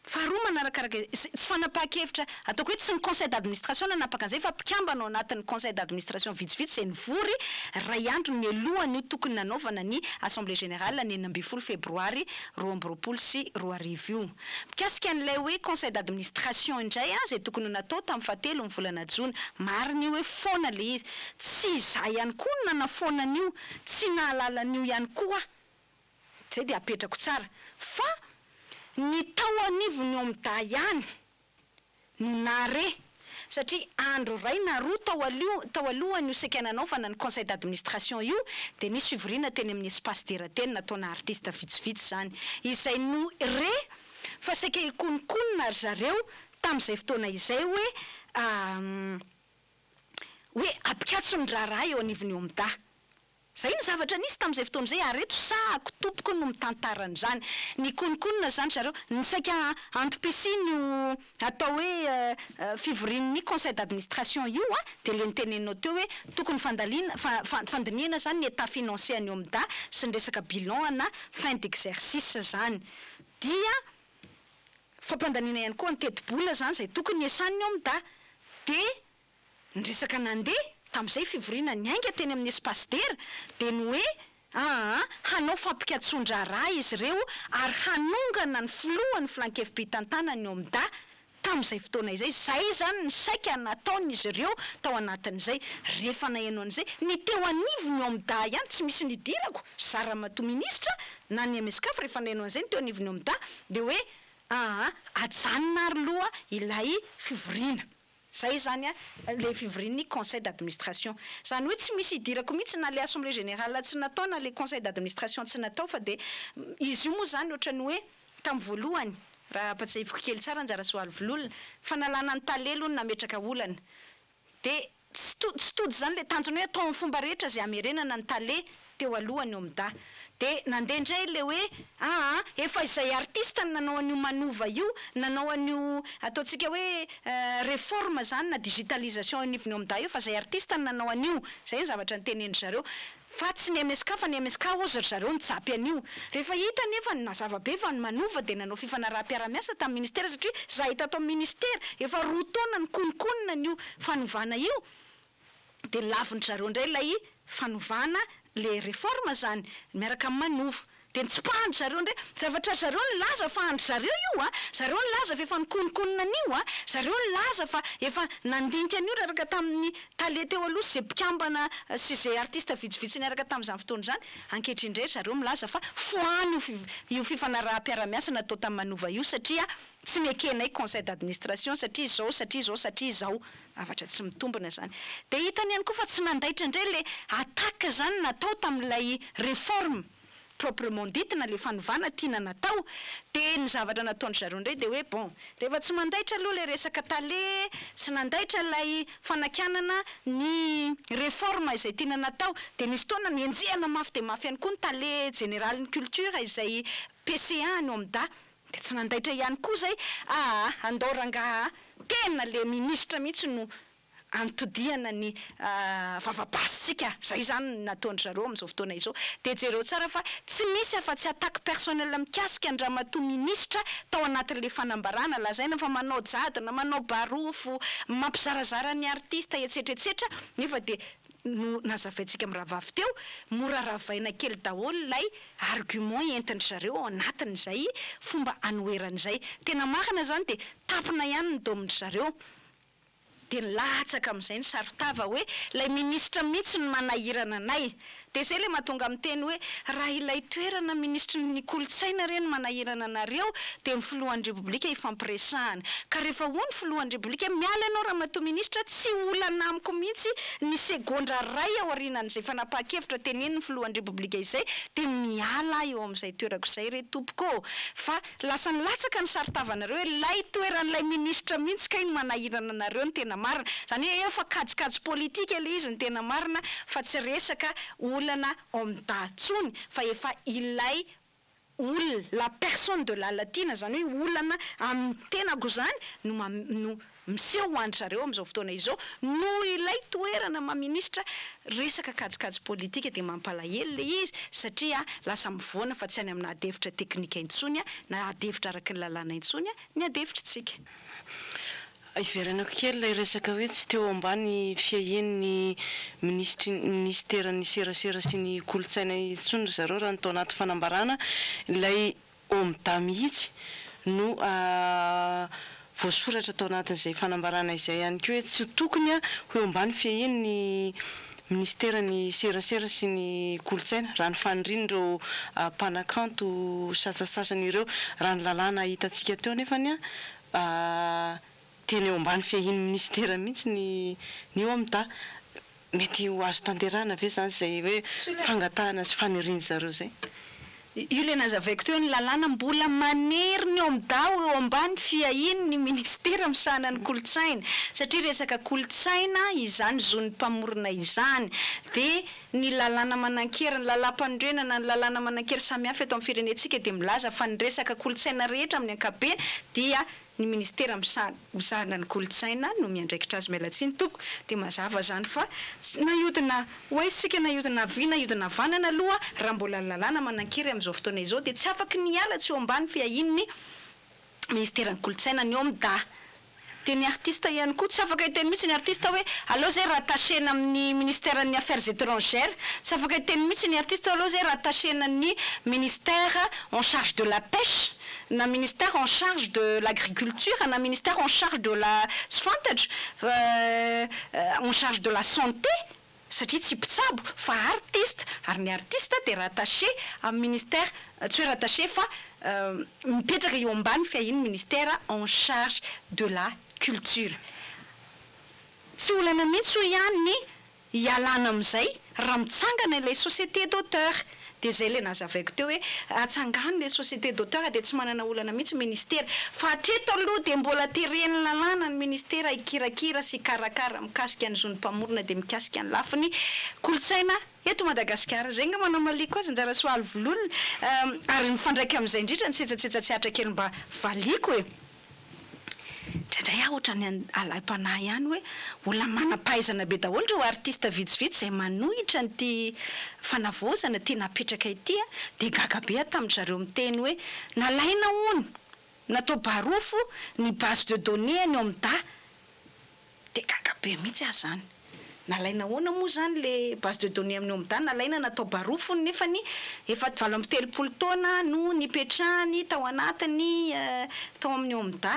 faharoa manarakaraka tsy fanapahan-kevitra ataoko hoe tsy ny conseil d'administration nanapaka an'izay fa mpikambana ao anatin'ny conseil d'administration vitsivitsy zay nivory ray andro mialohany io tokony nanaovana ny assemblée générale ny 9 febroary 2024 io mikasika an'ilay hoe conseil d'administration indray zay tokony natao tamin'ny fahatelo ny volana jona mariny hoe foana le izy tsy za ihany koa nanafoana an'io tsy nahalala an'io ihany koa zay de apetrako tsara fa ny tao anivony OMDA ihany no nare satria andro ray na roa tao alohany io seka nanaovana ny conseil d'administration io de nisy fivoriana teny amin'ny espace Terateny nataona artiste vitsivitsy zany izay no fa seka ikonkonina ry zareo tamin'izay fotoana izay hoe apikatso ny raharaha eo anivony OMDA zay ny zavatra nisy tamin'izay fotoana izay areto sahako tompoko no mitantarany zany ny konkonina zany zareo ny saika antopesiny atao hoe fivorian'ny conseil d'administration io de le nitenenao teo hoe tokony fandiniana zany ny état financier ny OMDA sy ny resaka bilan na fin d'exercice zany dia fampandaniana ihany koa ny teti-bola zany zay tokony esan'ny OMDA de ny resaka nandeha tamin'izay fivoriana niainga teny amin'ny espace Tera de ny hoe hanao fampikatsondra raha izy ireo ary hanongana ny filohan'ny filankevim-pitantanany OMDA tamin'izay fotoana izay zay zany ny saika nataon'izy ireo tao anatin'izay rehefa nahaino an'izay ny teo anivony OMDA ihany tsy misy nidirako zara mato ministra na ny MSK rehefa nahaino an'izay ny teo anivony OMDA de hoe ajanona ary loha ilay fivoriana zay zany le fivorian'ny conseil d'administration zany hoe tsy misy idirako mihitsy na le assemblée générale tsy natao na le conseil d'administration tsy natao fa de izy io moa zany ohatrany hoe tamin'ny voalohany raha apatsahiviko kely tsara anjara soaly vololona fanalana ny talelo ny nametraka olana de tsy tody zany le tanjony hoe atao amin'ny fomba rehetra zay amerenana ny tale teo alohany OMDA de nandeha indray le hoe efa izay artiste nanao an'io manova io nanao an'io ataontsika hoe réforme zany na digitalisation anivony OMDA io fa zay artiste nanao an'io zay ny zavatra nitenenry zareo fa tsy ny MSK fa ny MSK ozatra zareo nitsapy an'io rehefa hita nefa na zavabe fa ny manova de nanao fifanaraha-piaramiasa tamin'ny ministera satria za hita atao ministera efa roa taona ny konkonina n'io fanovana io de laviny zareo indray lay fanovana le réforme zany miaraka amin'ny manova de nitsipahany zareo ndray zavatra zareo nilaza fa andry zareo io zareo nilaza fa efa nikonkonina an'io zareo nilaza fa efa nandinika an'io raraka tamin'ny tale teo aloha zay mpikambana sy zay artiste vitsivitsy niaraka tamin'izany fotoana zany ankehitrindray zareo milaza fa foany io fifanaraha-piaramiasa natao tamin'ny manova io satria tsy mekenay conseil d'administration satria izao avatra tsy mitombona zany de hitany ihany koa fa tsy nandaitra indray le ataka zany natao tamin'ilay réforme proprement dite na le fanovana tiana natao de ny zavatra nataony zareo indray de hoe bon rehefa tsy mandaitra aloha le resaka tale tsy nandaitra lay fanakianana ny réforme izay tiana natao de nisy taona nienjehana mafy de mafy ihany koa ny tale général ny culture izay PCA ny OMDA de tsy nandaitra ihany koa zay andao rangaha tena le ministra mihitsy no antodiana ny vavabasitsika zay zany nataondry zareo amin'izao fotoana izao de jereo tsara fa tsy misy afa-tsy attaque personnel mikasika ny ramatoa ministra tao anatin'le fanambarana lazaina fa manao jadona manao barofo mampizarazara ny artista etsetretsetra nefa de no nazavaintsika miravavy teo mora ravaina kely daholo lay argument entiny zareo ao anatin'izay fomba anoeran'izay tena marina zany de tapina ihany ny domindry zareo de nilatsaka amin'izay ny sarotava hoe lay ministra mihitsy ny manahirana anay de zay le mahatonga amin'ny teny hoe raha ilay toerana ministra ny kolotsaina reny manahirana anareo de ny filohan'ny repoblika ifampiresahana ka rehefa ho ny filohan'ny repoblika miala ianao ramatoa ministra tsy olana amiko mihitsy ny segondra ray ao arinan'izay fanapaha-kevitra teneny ny filohan'ny repoblika izay de miala eo amin'izay toerako izay re tompoko fa lasa nilatsaka ny saritavanareo hoe lay toeran'ilay ministra mihitsy ka iny manahirana anareo ny tena marina zany hoe efa kajikajy politika le izy ny tena marina fa tsy resaka olana OMDA tsony fa efa ilay la personne de Lalatiana zany hoe olana amin'ny tenako zany no miseho hoandry zareo amin'izao fotoana izao no ilay toerana maministra resaka kajikajy politika de mampalahelo le izy satria lasa mivoana fa tsy any amin'ny adevitra teknika intsony na adevitra araky ny lalàna intsony ny adevitritsika iverenako kely lay resaka hoe tsy teo ambany fiahen'ny ministeran'ny serasera sy ny kolotsaina intsony zareo raha nytao anaty fanambarana lay OMDA mihitsy no voasoratra tao anatin'izay fanambarana izay ihany koa hoe tsy tokony hoe ambany fiahen'ny ministeran'ny serasera sy ny kolotsaina raha ny fanirian'ireo mpanakanto sasasasany ireo raha ny lalàna hitantsika teo nefany teny eo ambany fiahin'ny ministera mihitsy ny OMDA mety ho azo tanterahana ve zany zay hoe fangatahana sy faniriany zareo zay io le nazavaiko teo ny lalàna mbola manery ny OMDA eo ambany fiahiny ny ministera misahana ny kolotsaina satria resaka kolotsaina izany zony mpamorona izany de ny lalàna manan-kery ny lalam-pandrenana ny lalàna manan-kery samihafa eto amin'ny firenetsika de milaza fa ny resaka kolotsaina rehetra amin'ny ankapobeny dia ny ministera misahana ny kolotsaina no miandraikitra azy mialatsiny toko de mazava zany fa nahodina hoe sika nahodina vy nahodina vanana aloha raha mbola lalàna manan-kery amin'izao fotoana izao de tsy afaky niala tsy eo ambany fiahin'ny ministeran'ny kolotsaina ny OMDA de ny artiste ihany koa tsy afaka hiteny mihitsy ny artiste hoe allo zay rattachena amin'ny ministeran'ny affaires étrangères tsy afaka hiteny mihitsy ny artiste allo zay rattachena ny ministère en charge de la pêche na ministère en charge de l'agriculture na ministère en charge de la tsy fantatro en charge de la santé satria tsy mpitsabo fa artiste ary ny artiste de rattaché amin'ny ministère tsy hoe rattaché fa mipetraka eo ambany fiahin'ny ministère en charge de la culture tsy olana mihitsy ho ihany ny ialana amin'izay raha mitsangana ilay société d'auteur de zay le nazavaiko teo hoe atsangany le société d'auteur de tsy manana olana mihitsy ministera fa hatreto aloha de mbola tereny lalàna ny ministera ikirakira sy karakara mikasika ny zony mpamorona de mikasika ny lafiny kolotsaina eto Madagasikara zay nga manamaliko azy njara soaly vololona ary mifandraiky amin'izay indrindra ny tsetsatsetsatsyatra kely mba valiko hoe ndraindray ohatrany alay-panahy ihany hoe olona manam-pahaizana be daholo reo artiste vitsivitsy zay manohitra nyty fanavaozana ty napetraka ity de gagabe tamin'ny zareo miteny hoe nalaina ono natao barofo ny base de données ny OMDA de gagabe mihitsy azy zany nalaina ona moa zany le base de données amin'ny OMDA nalaina natao barofo nefa ny efa 7 taona no nipetrahany tao anatiny tao amin'ny OMDA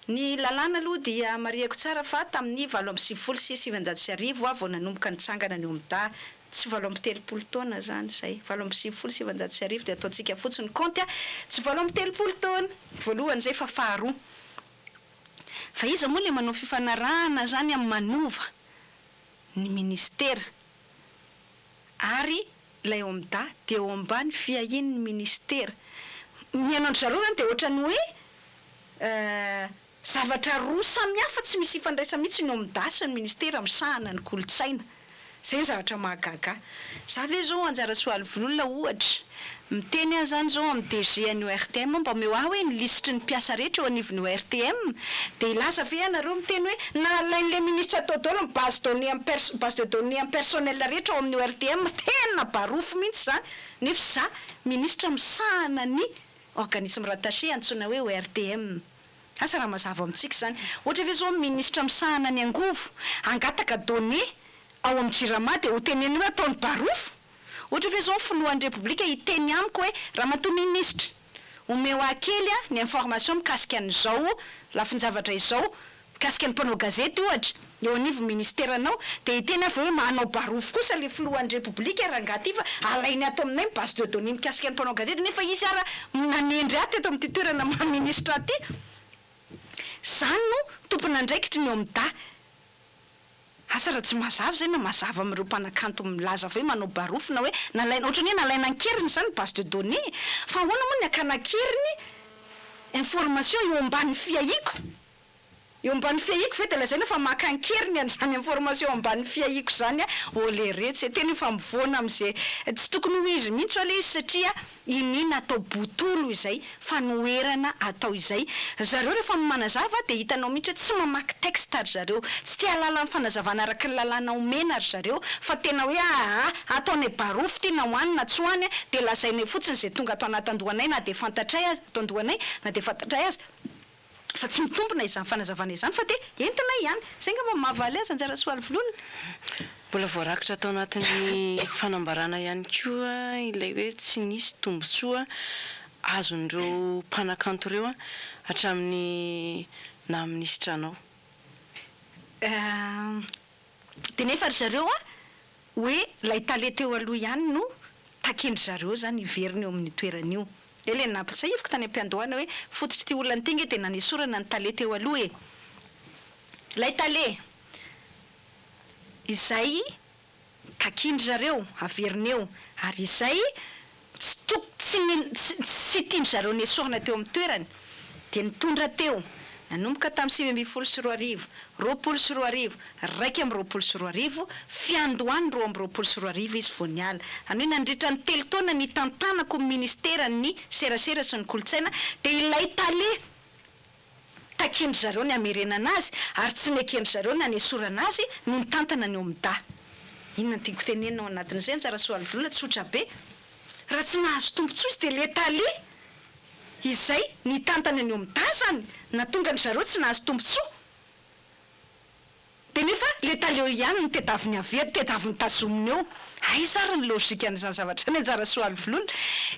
ny lalàna aloha dia mariako tsara fa tamin'ny 7 vao nanomboka nitsangana ny OMDA tsy 7 taona zany zay 7 de ataontsika fotsiny compte tsy 7 taona voalohany zay fa faharoa fa izy moa le manao fifanarahana zany amin'ny manova ny ministera ary lay OMDA de eo ambany fiahin'ny ministera mianandro zareo zany de ohatrany hoe zavatra roa samihafa tsy misy ifandraisa mihitsy ny OMDA sy ny ministera misahana ny kolotsaina zay zavatra mahagaga za ve zao anjara soaly vololona ohatra miteny azy zany zao amin'ny DG an'io RTM mba omeo hoe ny lisitry ny mpiasa rehetra eo anivon'io RTM dia ilaza ve ianareo miteny hoe nalain'le ministra atao daholo ny base de données amin'ny personnel rehetra ao amin'io RTM tena barofo mihitsy zany nefa za ministra misahana ny organisme rattaché antsoina hoe RTM asa raha mazava amintsika zany ohatra ve zao ministra misahana ny angovo angataka données ao amin'ny jirama dia ho teneny hoe ataon'ny barofo ohatra ve zao filohan'ny repoblika hiteny amiko hoe raha matoa ministra omeo akely ny information mikasika an'izao lafinjavatra izao mikasika ny mpanao gazety ohatra eo anivo ministeranao dia hiteny avy hoe manao barofo kosa le filohan'ny repoblika rangaty fa alainy ato aminay base de données mikasika ny mpanao gazety nefa izy ara nanendry aty eto amin'ny toerana maha-ministra aty zany no tompona andraikitry ny OMDA asa raha tsy mazava zay na mazava amin'ireo mpanakanto milaza hoe manao barofo na hoe nalaina ohatrany hoe nalaina ankeriny zany base de données fa ahoana moa ny akanankeriny information eo ambany fiahiko eo ambany fiahiko ve dia lazaina fa makankeriny an'izany information ambany fiahiko zany ole retsy tena efa mivoana amin'izay tsy tokony ho izy mihitsy ale izy satria inina atao botolo izay fanoerana atao izay zareo rehefa manazava dia hitanao mihitsy hoe tsy mamaky texte ary zareo tsy tia lala ny fanazavana araka ny lalàna omena ary zareo fa tena hoe ataony barofo ty na hoanina tsy hoany dia lazainy fotsiny zay tonga atao anatandohanay na dia fantatray azy ataondohanay na dia fantatray azy fa tsy mitompona izany fanazavana izany fa dia entina ihany zay ngamba mahavaly azy anjara soaly vololona mbola voarakitra atao anatin'ny fanambarana ihany koa ilay hoe tsy nisy tombontsoa azon'ireo mpanakanto ireo hatramin'ny na ministranao dia nefa ry zareo hoe lay tale teo aloha ihany no takendry zareo zany iveriny eo amin'ny toeran'io ele nampitsahivoko tany am-piandohana hoe fototry ty olona ntinga dia nanesorana ny tale teo aloha lay tale izay takindry zareo averiny eo ary izay tsy tiandry zareo nesorana teo amin'ny toerany dia nitondra teo nanomboka tamin'ny 2024 roapolo sy roa arivo raiky amin'ny roapolo sy roa arivo fiandohany roa amin'ny roapolo sy roa arivo izy vao niala any hoe nandritra ny telo taona ny tantanako ministeran'ny serasera sy ny kolotsaina dia ilay tale takindry zareo ny amerenana azy ary tsy nekendry zareo ny anesorana azy no ny tantana ny OMDA inona tiako tenenina ao anatin'izay anjara soaly vololona tsotra be raha tsy nahazo tombontsoa izy dia le tale izay ny tantana ny OMDA zany na tonga ny zareo tsy nahazo tombontsoa dia nefa le taleo ihany ny tedaviny avy tedaviny tazominy eo aizary ny logika n'izany zavatra ny anjara soaly vololona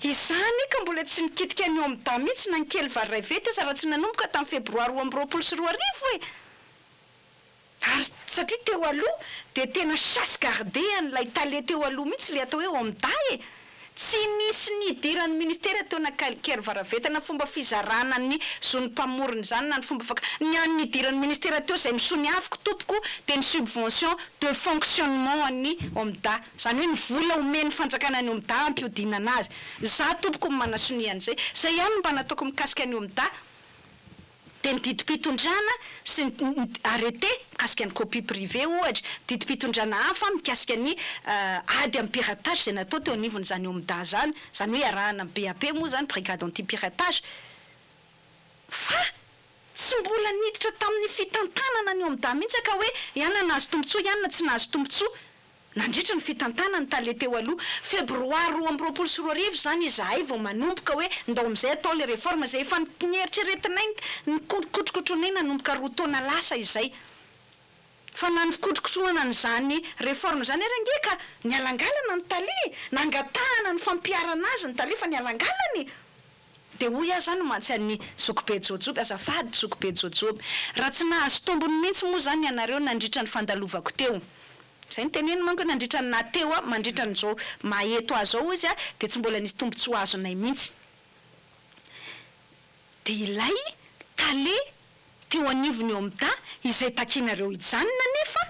izany ka mbola tsy nikitika ny OMDA mihitsy na nkely varay vety aza raha tsy nanomboka tamin'ny febroary 2024 e ary satria teo aloha dia tena chasse gardée an'ilay tale teo aloha mihitsy le atao hoe OMDA e tsy nisy nidiran'ny ministera teo nakely varavetana fomba fizarana ny zony mpamorony zany na ny fomba ny an'ny nidiran'ny ministera teo zay misony aviko tompoko dia ny subvention de fonctionnement an'ny OMDA zany hoe ny vola omeny fanjakana ny OMDA ampiodinana azy za tompoko manasonian'izay zay ihany mba nataoko mikasika ny OMDA dia ny didi-pitondrana sy arrêté mikasika ny copie privé ohatra didi-pitondrana hafa mikasika ny ady amin'ny piratage zay natao teo anivony zany OMDA zany hoe arahana BAP moa zany brigade anti-piratage fa tsy mbola niditra tamin'ny fitantanana ny OMDA mihitsy ka hoe ihany nahazo tombontsoa ihany tsy nahazo tombontsoa nandritra ny fitantanana tale teo aloha febroary 2024 zany izahay vao manomboka hoe ndao amin'izay atao le réforme zay efa nieritreretinay nikotrokotrony nanomboka 2 taona lasa izay fa na nikotrokotroana n'izany réforme zany rangeka nialangalana ny tale nangatahana ny fampiarana azy ny tale fa nialangalany dia hoy aho zany mantsy an'ny zokobe jojoby azafady zokobe jojoby raha tsy nahazo tombony mihitsy moa zany ianareo nandritra ny fandalovako teo zay ny teneny manko hoe nandritra ny nateo mandritra n'izao maheto azo ao izy dia tsy mbola nisy tombontsoa azonay mihitsy dia ilay tale teo anivony OMDA izay takinareo hijanona nefa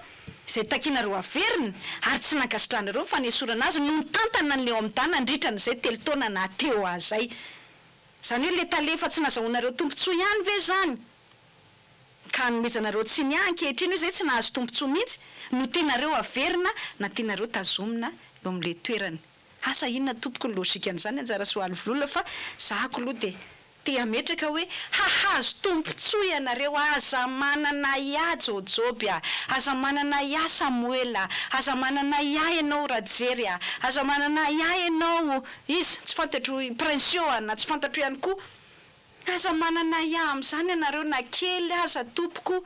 izay takinareo averiny ary tsy nankasitranareo fa nesorana azy no nitantana n'le OMDA nandritra n'izay telo taona nateo azay zany hoe le tale fa tsy nazahoanareo tombontsoa ihany ve zany ka nomezanareo tsy niankehitriny io zay tsy nahazo tompontsoa mihitsy no tianareo averina na tianareo tazomina eo amin'le toerany. Asa inona tompoko ny lôzika an'izany anjara soaly volona fa zahako aloha de te ametraka hoe hahazo tompontsoa ianareo, aza manana ia jojoby a, aza manana ia Samuela, aza manana ia ianao Rajery a, aza manana ia ianao izy tsy fantatro Princio na tsy fantatro ihany koa, aza manana ia amin'izany ianareo na kely aza tompoko,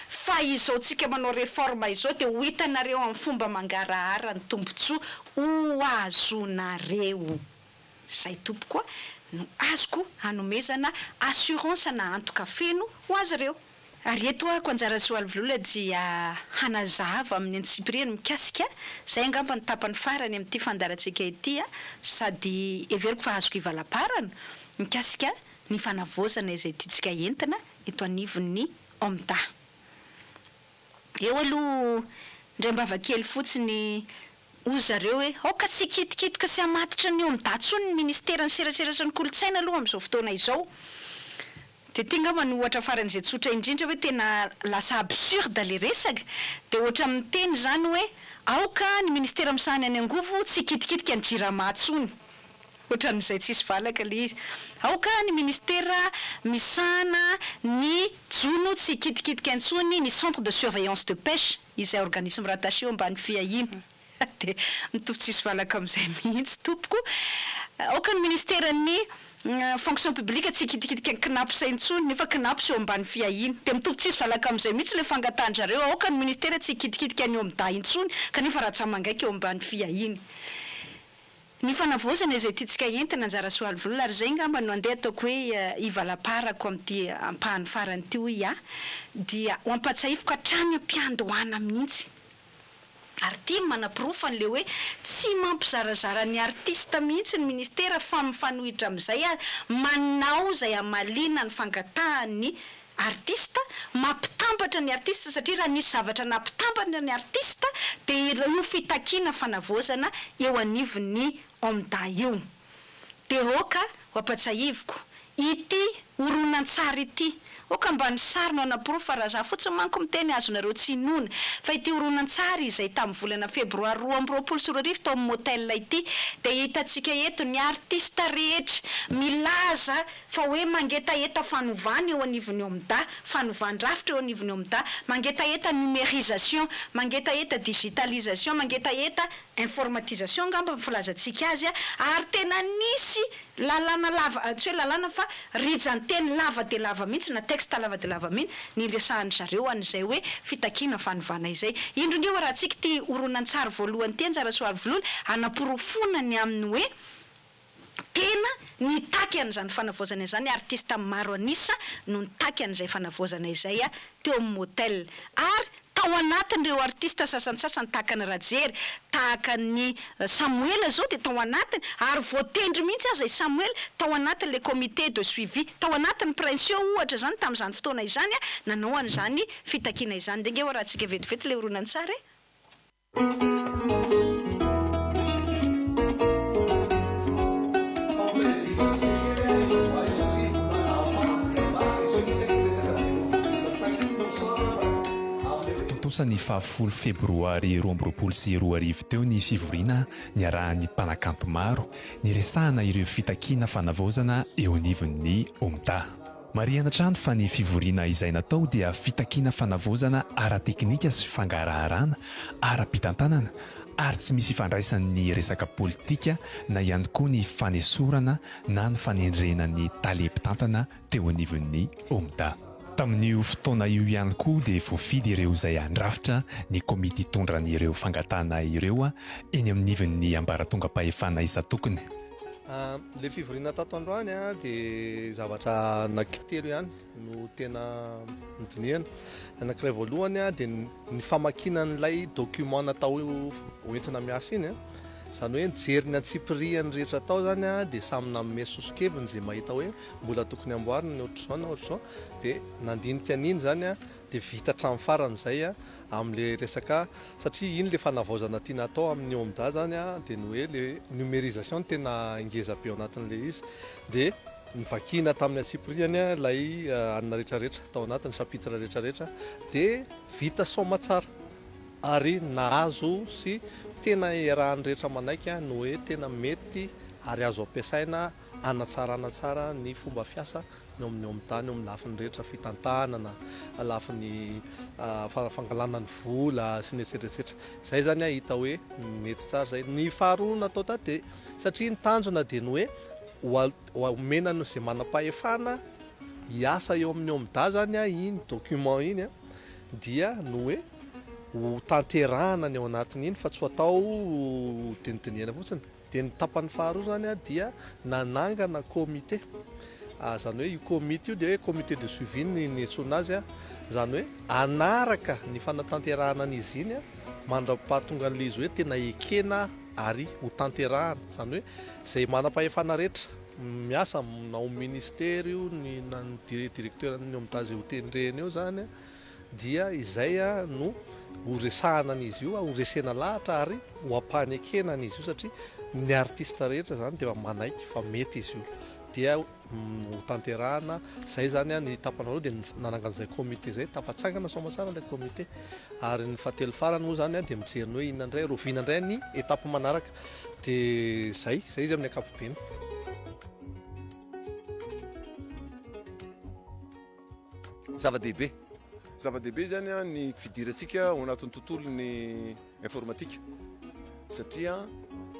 fa izao tsika manao réforme izao de ho hitanareo amin'ny fomba mangarahara ny tompontsoa ho azonareo. Zay tompoko no azoko hanomezana assurance na antoka feno ho azy ireo. Ary eto ako anjara soaly volona dia hanazava amin'ny antsipireny mikasika zay angamba ny tapany farany amin'ity fandarantsika ity sady everiko fa azoko ivalaparana mikasika ny fanavaozana izay tiantsika entina eto anivon'ny OMDA. Eo aloha ndray kely fotsiny zareo hoe aoka tsy kitikitika sy amatitra ny OMDA tsony ny ministeran'ny serasera sy ny kolotsaina aloha amin'izao fotoana izao. De tinga no ohatra faran'izay tsotra indrindra hoe tena lasa absurde le resaka de ohatra amin'ny teny zany hoe aoka ny ministera misahany any angovo tsy kitikitika ny jirama tsony. Ohatran'izay tsisy valaka le izy. Aoka ny ministera misahana ny jono tsy kitikitika antsony ny centre de surveillance de pêche izay organisme rattaché ambany fiahina. De mitovy tsisy valaka amin'izay mihitsy tompoko. Aoka ny ministeran'ny fonction publique tsy kitikitika ny knapo saintsony nefa knapo sy eo ambany fiahina. De mitovy tsisy valaka amin'izay mihitsy le fangatanjareo. Aoka ny ministera tsy kitikitika ny OMDA intsony kanefa raha tsy mangaiky eo ambany fiahina. Ny fanavaozana izay tiantsika entina anjara soaly volona ary zay ngamba no andeha ataoko hoe ivalaparako amin'ity ampahany farany ity hoe dia ho ampatsahifiko hatrany ampiandohana mihitsy. Ary tia manapirofo an'le hoe tsy mampizarazara ny artista mihitsy ny ministera fa mifanohitra amin'izay manao zay amalina ny fangatahany artista, mampitambatra ny artista satria raha nisy zavatra nampitambatra ny artista de io fitakiana fanavaozana eo anivon'ny OMDA io. De oka ho ampatsahiviko ity horonan-tsary ity. Oka mbany sary no anapirofo fa raha za fotsiny manko miteny azonareo tsy inona fa ity horonan-tsary izay tamin'ny volana febroary 2024 tao amin'ny hôtel ity de hitantsika eto ny artista rehetra milaza fa hoe mangetaeta fanovana eo anivon'ny OMDA, fanovandrafitra eo anivon'ny OMDA, mangetaeta numérisation, mangetaeta digitalisation, mangetaeta informatisation ngamba filazantsika azy ary tena nisy lalana lava tsy hoe lalana fa rijanteny lava de lava mihitsy na texte lava de lava mihitsy ny resahany zareo an'izay hoe fitakiana fanovana izay. Indrindreo raha tsika ty horonan-tsary voalohany ty anjara soaly volona anaporofona amin'ny hoe tena nitaky an'izany fanavaozana izany artista maro anisa no nitaky an'izay fanavaozana izay teo amin'ny hôtel. Ary tao anatin'ireo artista sasantsasany tahaka ny Rajery, tahaka ny Samuela zao de tao anatiny ary voatendry mihitsy aza i Samuel tao anatin' le comité de suivi, tao anatin'ny Princio ohatra zany tamin'izany fotoana izany nanao an'izany fitakiana izany. De nge raha tsika vetivety le horonan-tsary Ny 10 febroary 2024 teo ny fivoriana niarahan'ny mpanakanto maro niresahana ireo fitakiana fanavaozana eo anivon'ny OMDA. Mariana trano fa ny fivoriana izay natao dia fitakiana fanavaozana ara-teknika sy fangaharana, ara-pitantanana ary tsy misy ifandraisan'ny resaka politika na ihany koa ny fanesorana na ny fanendrenan'ny talepitantana teo anivon'ny OMDA. Tamin'io fotoana io ihany koa dia voafidy ireo izay andrafitra ny komity tondrany ireo fangatana ireo eny amin'ny nivon'ny ambaratongam-pahefana isa-tokony. Le fivoriana tato androany dia zavatra nankitelo ihany no tena nidinihana. Anankiray voalohany dia ny famakinan'ilay document natao hoentina miasa iny zany hoe nijery ny antsipiriany rehetra tao zany dia samy nanome sosokeviny zay mahita hoe mbola tokony amboarina ny ohatr'izao dia nandinika an'iny zany dia vita hatramin'ny farany zay amin'le resaka satria iny le fanavaozana tiana atao amin'ny OMDA zany dia ny hoe le numérisation tena ingeza be ao anatin'le izy dia nivakina tamin'ny antsipriany lay anina rehetrarehetra tao anatin'ny sapitra rehetrarehetra dia vita soma tsara ary nahazo sy tena iarahan'ny rehetra manaiky no hoe tena mety ary azo ampiasaina anatsarana tsara ny fomba fiasa ny amin'ny OMDA amin'ny lafiny rehetra fitantanana lafiny fangalana ny vola sy ny etsetraetsetra zay zany hita hoe mety tsara zay ny faharoa natao tate satria ny tanjona dia ny hoe omena izay manam-pahefana hiasa eo amin'ny OMDA zany iny document iny dia no hoe ho tanterahana ny ao anatin'iny fa tsy atao dinidiniana fotsiny dia ny tapany faharoa zany dia nanangana comité zany hoe io comité io dia hoe comité de suivi ny antsoina azy zany hoe anaraka ny fanatanterahana an'izy iny mandra-pahatonga an'ilay izy hoe tena ekena ary ho tanterahana zany hoe zay manam-pahefana rehetra miasa na ao ministera io na ny directeur ny OMDA zay ho tendreny eo zany dia izay no ho resahana an'izy io ho resena lahatra ary ho ampahany ekena an'izy io satria ny artiste rehetra zany dia manaiky fa mety izy io dia ho tanterahana zay zany ny tapana dia nanangan'izay comité zay tafatsangana somatsara ilay comité ary ny fahatelo farany moa zany dia mijeriny hoe inona indray roviana indray ny etape manaraka dia zay izy amin'ny ankapobeny. Zava-dehibe zany ny fidirantsika ao anatin'ny tontolon'ny informatika satria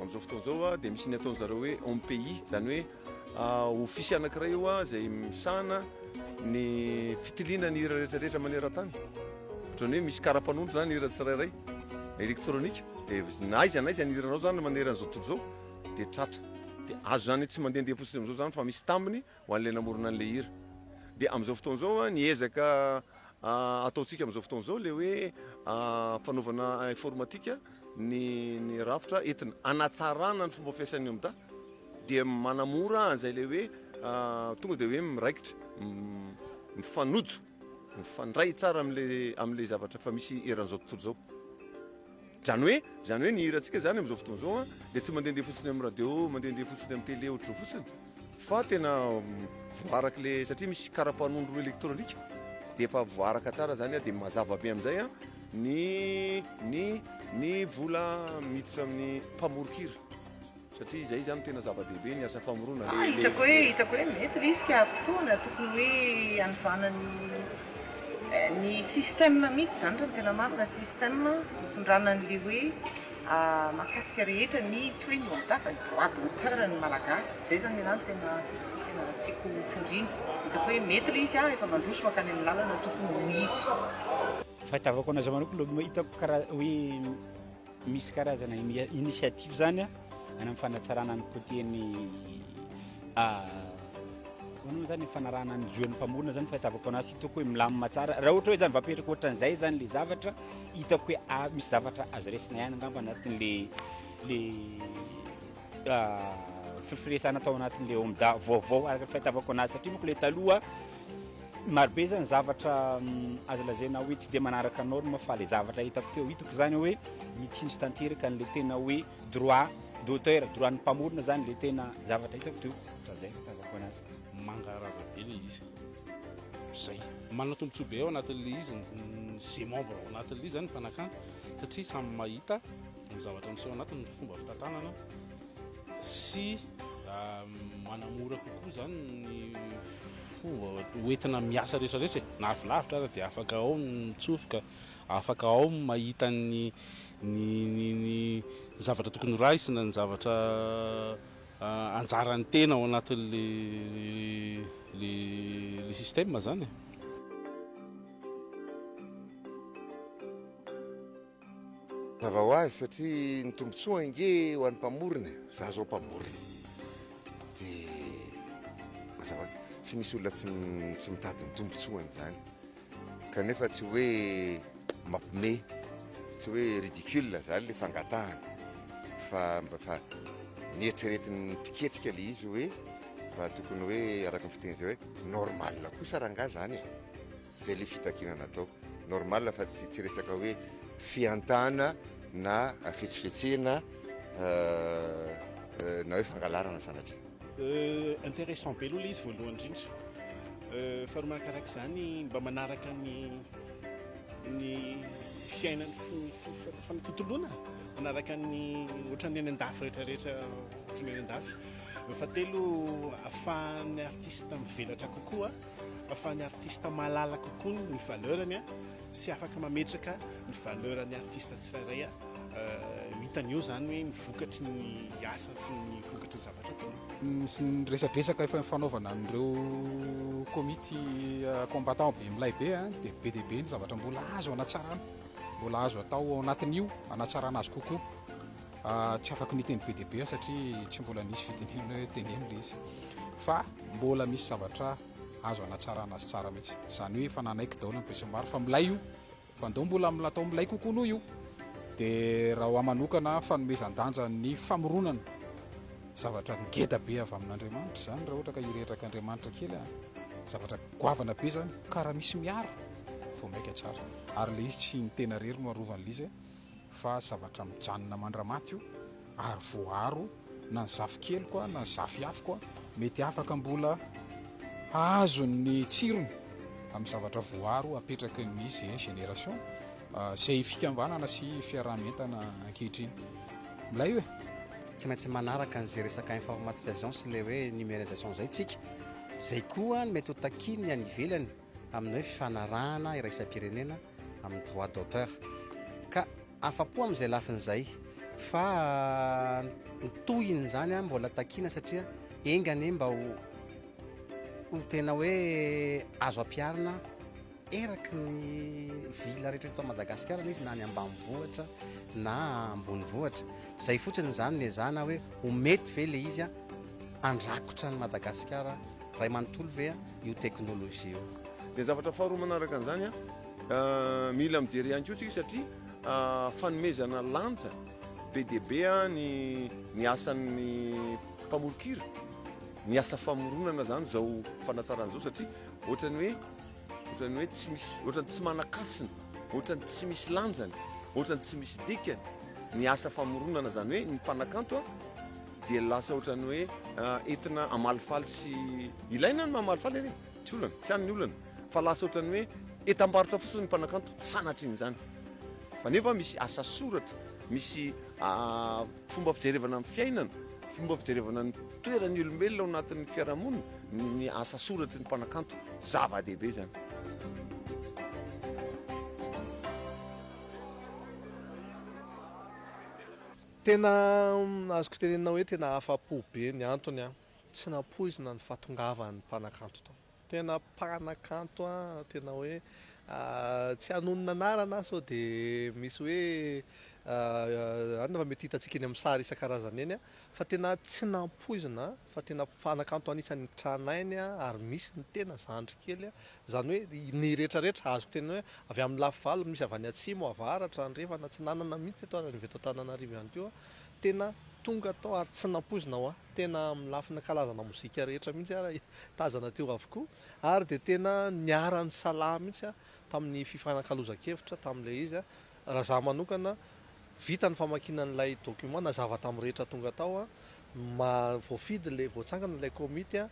amin'izao fotoana zao dia misy ny ataon'ny zareo hoe OMDA zany hoe ofisy anankiray io zay misahana ny fitiliana ny hira rehetrarehetra maneran-tany ohatran'ny hoe misy karapanondro zany hira tsirairay elektrônika dia na izy ny hiranao zany maneran'izao tontolo zao dia tratra dia azo zany tsy mandehandeha fotsiny amin'izao zany fa misy tambiny ho an'ilay namorona an'ilay hira dia amin'izao fotoana zao ny ezaka ataontsika amin'izao fotoana zao le hoe fanaovana informatika ny rafitra entina anatsarana ny fomba fiasan'ny OMDA dia manamora an'izay le hoe tonga dia hoe miraikitra mifanojo mifandray tsara amin'ilay zavatra fa misy eran'izao tontolo zao zany hoe ny hirantsika zany amin'izao fotoana zao dia tsy mandehandeha fotsiny amin'ny radio mandehandeha fotsiny amin'ny télé ohatro fotsiny fa tena voaraka le satria misy karapanondro elektrônika dia efa voaraka tsara zany dia mazava be amin'izay ny vola miditra amin'ny mpamorokira satria izay zany tena zava-dehibe ny asa famorona hitako hoe mety risika fotoana tokony hoe anovanany ny système mihitsy zany rany tena marina système hitondrana n'le hoe mahakasika rehetra ny tsy hoe ny OMDA fa droit d'auteur ny malagasy zay zany irany tena tiako tsindrina hitako hoe mety le izy efa mandroso makany amin'ny lalana tokony ho izy fahitavako anazy manokana aloha hitako hoe misy karazana initiative zany any amin'ny fanatsarana ny côté-ny hono zany fanarahana ny joan'ny mpamorona zany fahitavako anazy hitako hoe milamina tsara raha ohatra hoe zany vapetraka ohatran'izay zany le zavatra hitako hoe misy zavatra azo resina ihany angamba anatin'le fifiresana atao anatin'le OMDA vaovao araka fahitavako anazy satria moko le taloha marobe zany zavatra azo lazaina hoe tsy dia manaraka norme fa le zavatra hitako zany hoe mitsinjo tanteraka n'le tena hoe droit d'auteur droit ny mpamorona zany le tena zavatra hitako teo zay fahitavako anazy mangaraza be le izy zay manana tombontsoa be ao anatin'le izy ze membre ao anatin'le izy zany mpanakanto satria samy mahita ny zavatra miseho anatin'ny fomba fitantanana sy manamora kokoa zany ny fomba hoentina miasa rehetrarehetra na afilavitra ara dia afaka ao mitsofoka afaka ao mahita ny zavatra tokony raisina ny zavatra anjarany tena ao anatin'le système zany zava ho azy satria ny tombotsoa inge ho an'ny mpamorona za zao mpamorona dia mazava tsy misy olona tsy mitady ny tombotsoany zany kanefa tsy hoe mampime tsy hoe ridicule zany le fangatahana fa nieritreretin'ny mpiketrika le izy hoe fa tokony hoe araka ny fiteny zay hoe normal kosa ranga zany zay le fitakinana atao normal fa tsy resaka hoe fiantana na fetsifetsena na hoe fangalarana sanatra intéressant be aloha izy voalohany indrindra faharoa manaraka izany mba manaraka ny fiainany fanatontoloana manaraka ny ohatran'ny any an-dafy rehetrarehetra ohatran'ny any an-dafy. Fahatelo ahafahan'ny artiste mivelatra kokoa, ahafahan'ny artiste mahalala kokoa ny valeurany sy afaka mametraka ny valeurany artiste tsirairay hitany eo zany hoe ny vokatry ny asa sy ny vokatry ny zavatra ataony. Sy ny resadresaka efa fanaovana anireo komity combattant be milay be dia be dia be ny zavatra mbola azo anatsarana, mbola azo atao anatin'io anatsarana azy kokoa. Tsy afaka niteny be dia be satria tsy mbola nisy fitenena hoe teneny le izy, fa mbola misy zavatra azo anatsarana azy tsara mihitsy. Zany hoe fananaiky daholo ny be sy maro fa milay io, fa ndao mbola atao milay kokoa noho io. Dia raha ho amanokana fanomezan-danja ny famoronana zavatra ngeda be avy amin'Andriamanitra zany raha ohatra ka hiretraka Andriamanitra kely zavatra goavana be zany ka raha misy miaro vao maika tsara. Ary le izy tsy ny tena rery no arovan'le izy fa zavatra mijanona mandramaty io ary voaro na ny zafy kely koa na ny zafy hafa koa mety afaka mbola azo ny tsirony amin'ny zavatra voaro apetraky ny izay génération zay fikambanana sy fiaraha-mientana ankehitriny. Milay hoe tsy maintsy manaraka n'izay resaka informatisation sy le hoe numérisation zay tsika, zay koa mety ho takiny any ivelany amin'ny hoe fandaharana iraisam-pirenena amin'ny droit d'auteur. Ka afapo amin'izay lafin'izay fa toyiny zany mbola takina satria engany mba ho tena hoe azo ampiarina eraky ny vila rehetra eto Madagasikara izy na ny ambanivohitra na ambony vohitra. Zay fotsiny zany le zana hoe ho mety ve le izy andrakotra ny Madagasikara ray manontolo ve io teknôlôjia io. Dia zavatra faharoa manaraka an'izany mila mijery ihany koa tsika satria fanomezana lanja be dia be ny asan'ny mpamorokira, ny asa famoronana zany zao fanatsaran'izao satria ohatrany hoe tsy misy, ohatrany tsy manakasiny, ohatrany tsy misy lanjany, ohatrany tsy misy dikany ny asa famoronana zany hoe ny mpanakanto dia lasa ohatrany hoe entina amalifaly sy ilaina ny mamalifaly eny tsy olana, tsy an'ny olana, fa lasa ohatrany hoe etam-barotra fotsiny ny mpanakanto sanatry iny zany. Fa nefa misy asa soratra, misy fomba fijerevana amin'ny fiainana, fomba fijerevana ny toeran'ny olombelona ao anatin'ny fiarahamonina, ny asa soratry ny mpanakanto zava-dehibe zany. Tena azoko tenenina hoe tena afa-po be ny antony tsy napoizina ny fahatongavan'ny mpanakanto tao. Tena mpanakanto tena hoe tsy hanonona anarana sao dia misy hoe anona fa mety hitantsika eny amin'ny sary isan-karazany eny fa tena tsy nampoizina fa tena mpanakanto anisan'ny tranainy ary misy ny tena zandry kely zany hoe ny rehetrarehetra azoko tena hoe avy amin'ny lafivalo misy avy any atsimo avaratra andrefana tsy nanana mihitsy eto ary nyveto Antananarivo ihany koa tena tonga tao ary tsy nampoizina tena amin'ny lafina kalazana mozika rehetra mihitsy ary tazana teo avokoa ary dia tena niaran'ny salama mihitsy tamin'ny fifanankalozan-kevitra tamin'ilay izy raha za manokana vita ny famakinan'ilay document na zava tamin'ny rehetra tonga tao voafidy le voatsangana ilay komity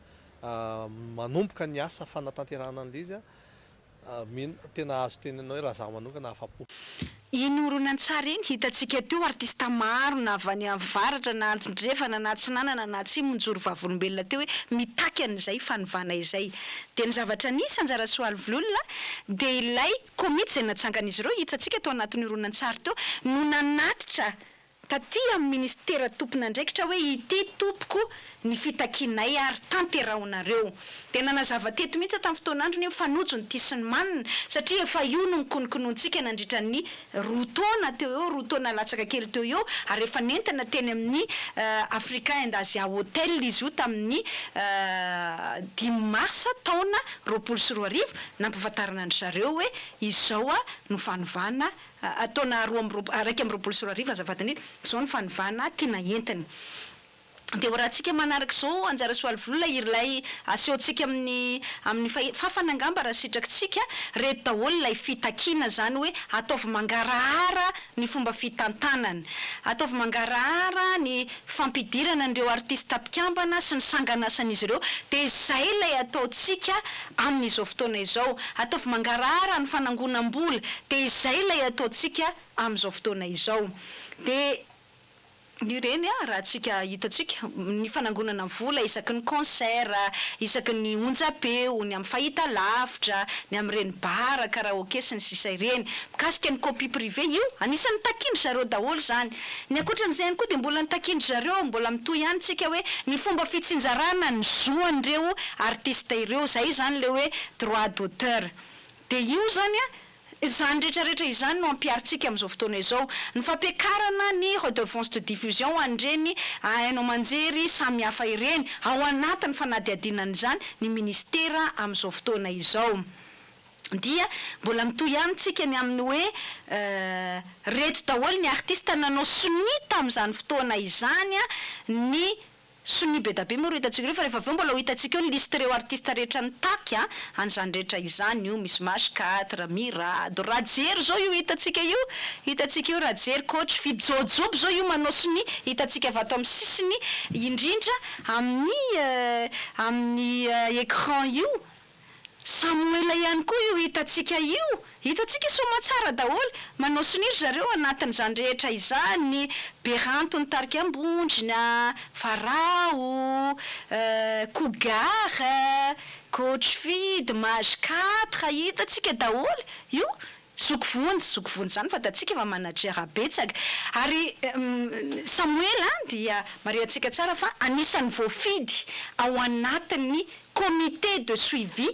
manomboka ny asa fanatanterahana an'ilay izy tena azo tenena hoe raha za manokana afa-po. Inoronantsara iny hitantsika teo artista maro na avy any avaratra na andrefana na tsy nanana na tsy monjoro vavolombelona teo hoe mitaky an'izay fanovana izay. Dia ny zavatra nisy anjara soaly vololona dia ilay komity izay natsangan'izy ireo hitantsika teo anatin'ny inoronantsara teo no nanatitra taty amin'ny ministera tompon'andraikitra hoe ity tompoko ny fitakinay ary tanterahonareo. Tena nazava teto mihitsy tamin'ny fotoanandro ny fanojo ny tisy ny manina satria efa io no mikonokonontsika nandritra ny rotaona teo eo, rotaona latsaka kely teo eo ary efa nentana teny amin'ny Africa and Asia Hotel izy io tamin'ny 10 mars taona 2024 nampivatarana ny zareo hoe izao no fanovana ataona 2 raiky amby 2024 azavatany izao ny fanovana tiana entiny. de raha tsika manaraka zao anjara soaly volona ilay asehotsika amin'ny fafanangamba raha sitraksika reto daholo lay fitakina zany hoe ataovy mangarahara ny fomba fitantanana ataovy mangarahara ny fampidirana an'ireo artista mpikambana sy ny sanganasan'izy ireo de zay lay ataotsika amin'izao fotoana izao ataovy mangarahara ny fanangonam-bola de zay lay ataotsika amin'izao fotoana izao de ny reny raha tsika hitatsika ny fanangonana vola isaky ny concert isaky ny onjapeo ny amin'ny fahita lavitra ny amin'ireny bara karaoke sy ny sisa ireny mikasika ny copie privé io anisan'ny takindry zareo daholo zany ny ankoatran'izay ihany koa de mbola nitakindry zareo mbola mitoy ihany tsika hoe ny fomba fitsinjarana ny zoan'ireo artista ireo zay zany le hoe droit d'auteur de io zany zany rehetrarehetra izany no ampiaritsika amin'izao fotoana izao ny fampiakarana ny redevance de diffusion an'ireny hainao manjery samy hafa ireny ao anatin'ny fanadiadinany zany ny ministera amin'izao fotoana izao dia mbola mitoy ihany tsika ny amin'ny hoe reto daholo ny artista nanao soni tamin'izany fotoana izany ny soni be da be moa ro hitatsika reo fa rehefa aveo mbola ho hitatsika eo ny liste reo artista rehetra ny taky an'izany rehetra izany io misy mash 4 mirado rajery zao io hitatsika io rajery coach fijojoby zao io manao soni hitatsika avy ato amin'ny sisiny indrindra amin'ny écran io Samuela ihany koa io hitatsika soma tsara daholo manao soniry zareo anatin'izany rehetra izany Beranto ny tarika ambondrina Farao Cougar Coach Feed Mage 4 hitatsika daholo io zokovonjy zany fa tatsika fa manajera betsaka ary Samuela dia mariatsika tsara fa anisan'ny voafidy ao anatin'ny comité de suivi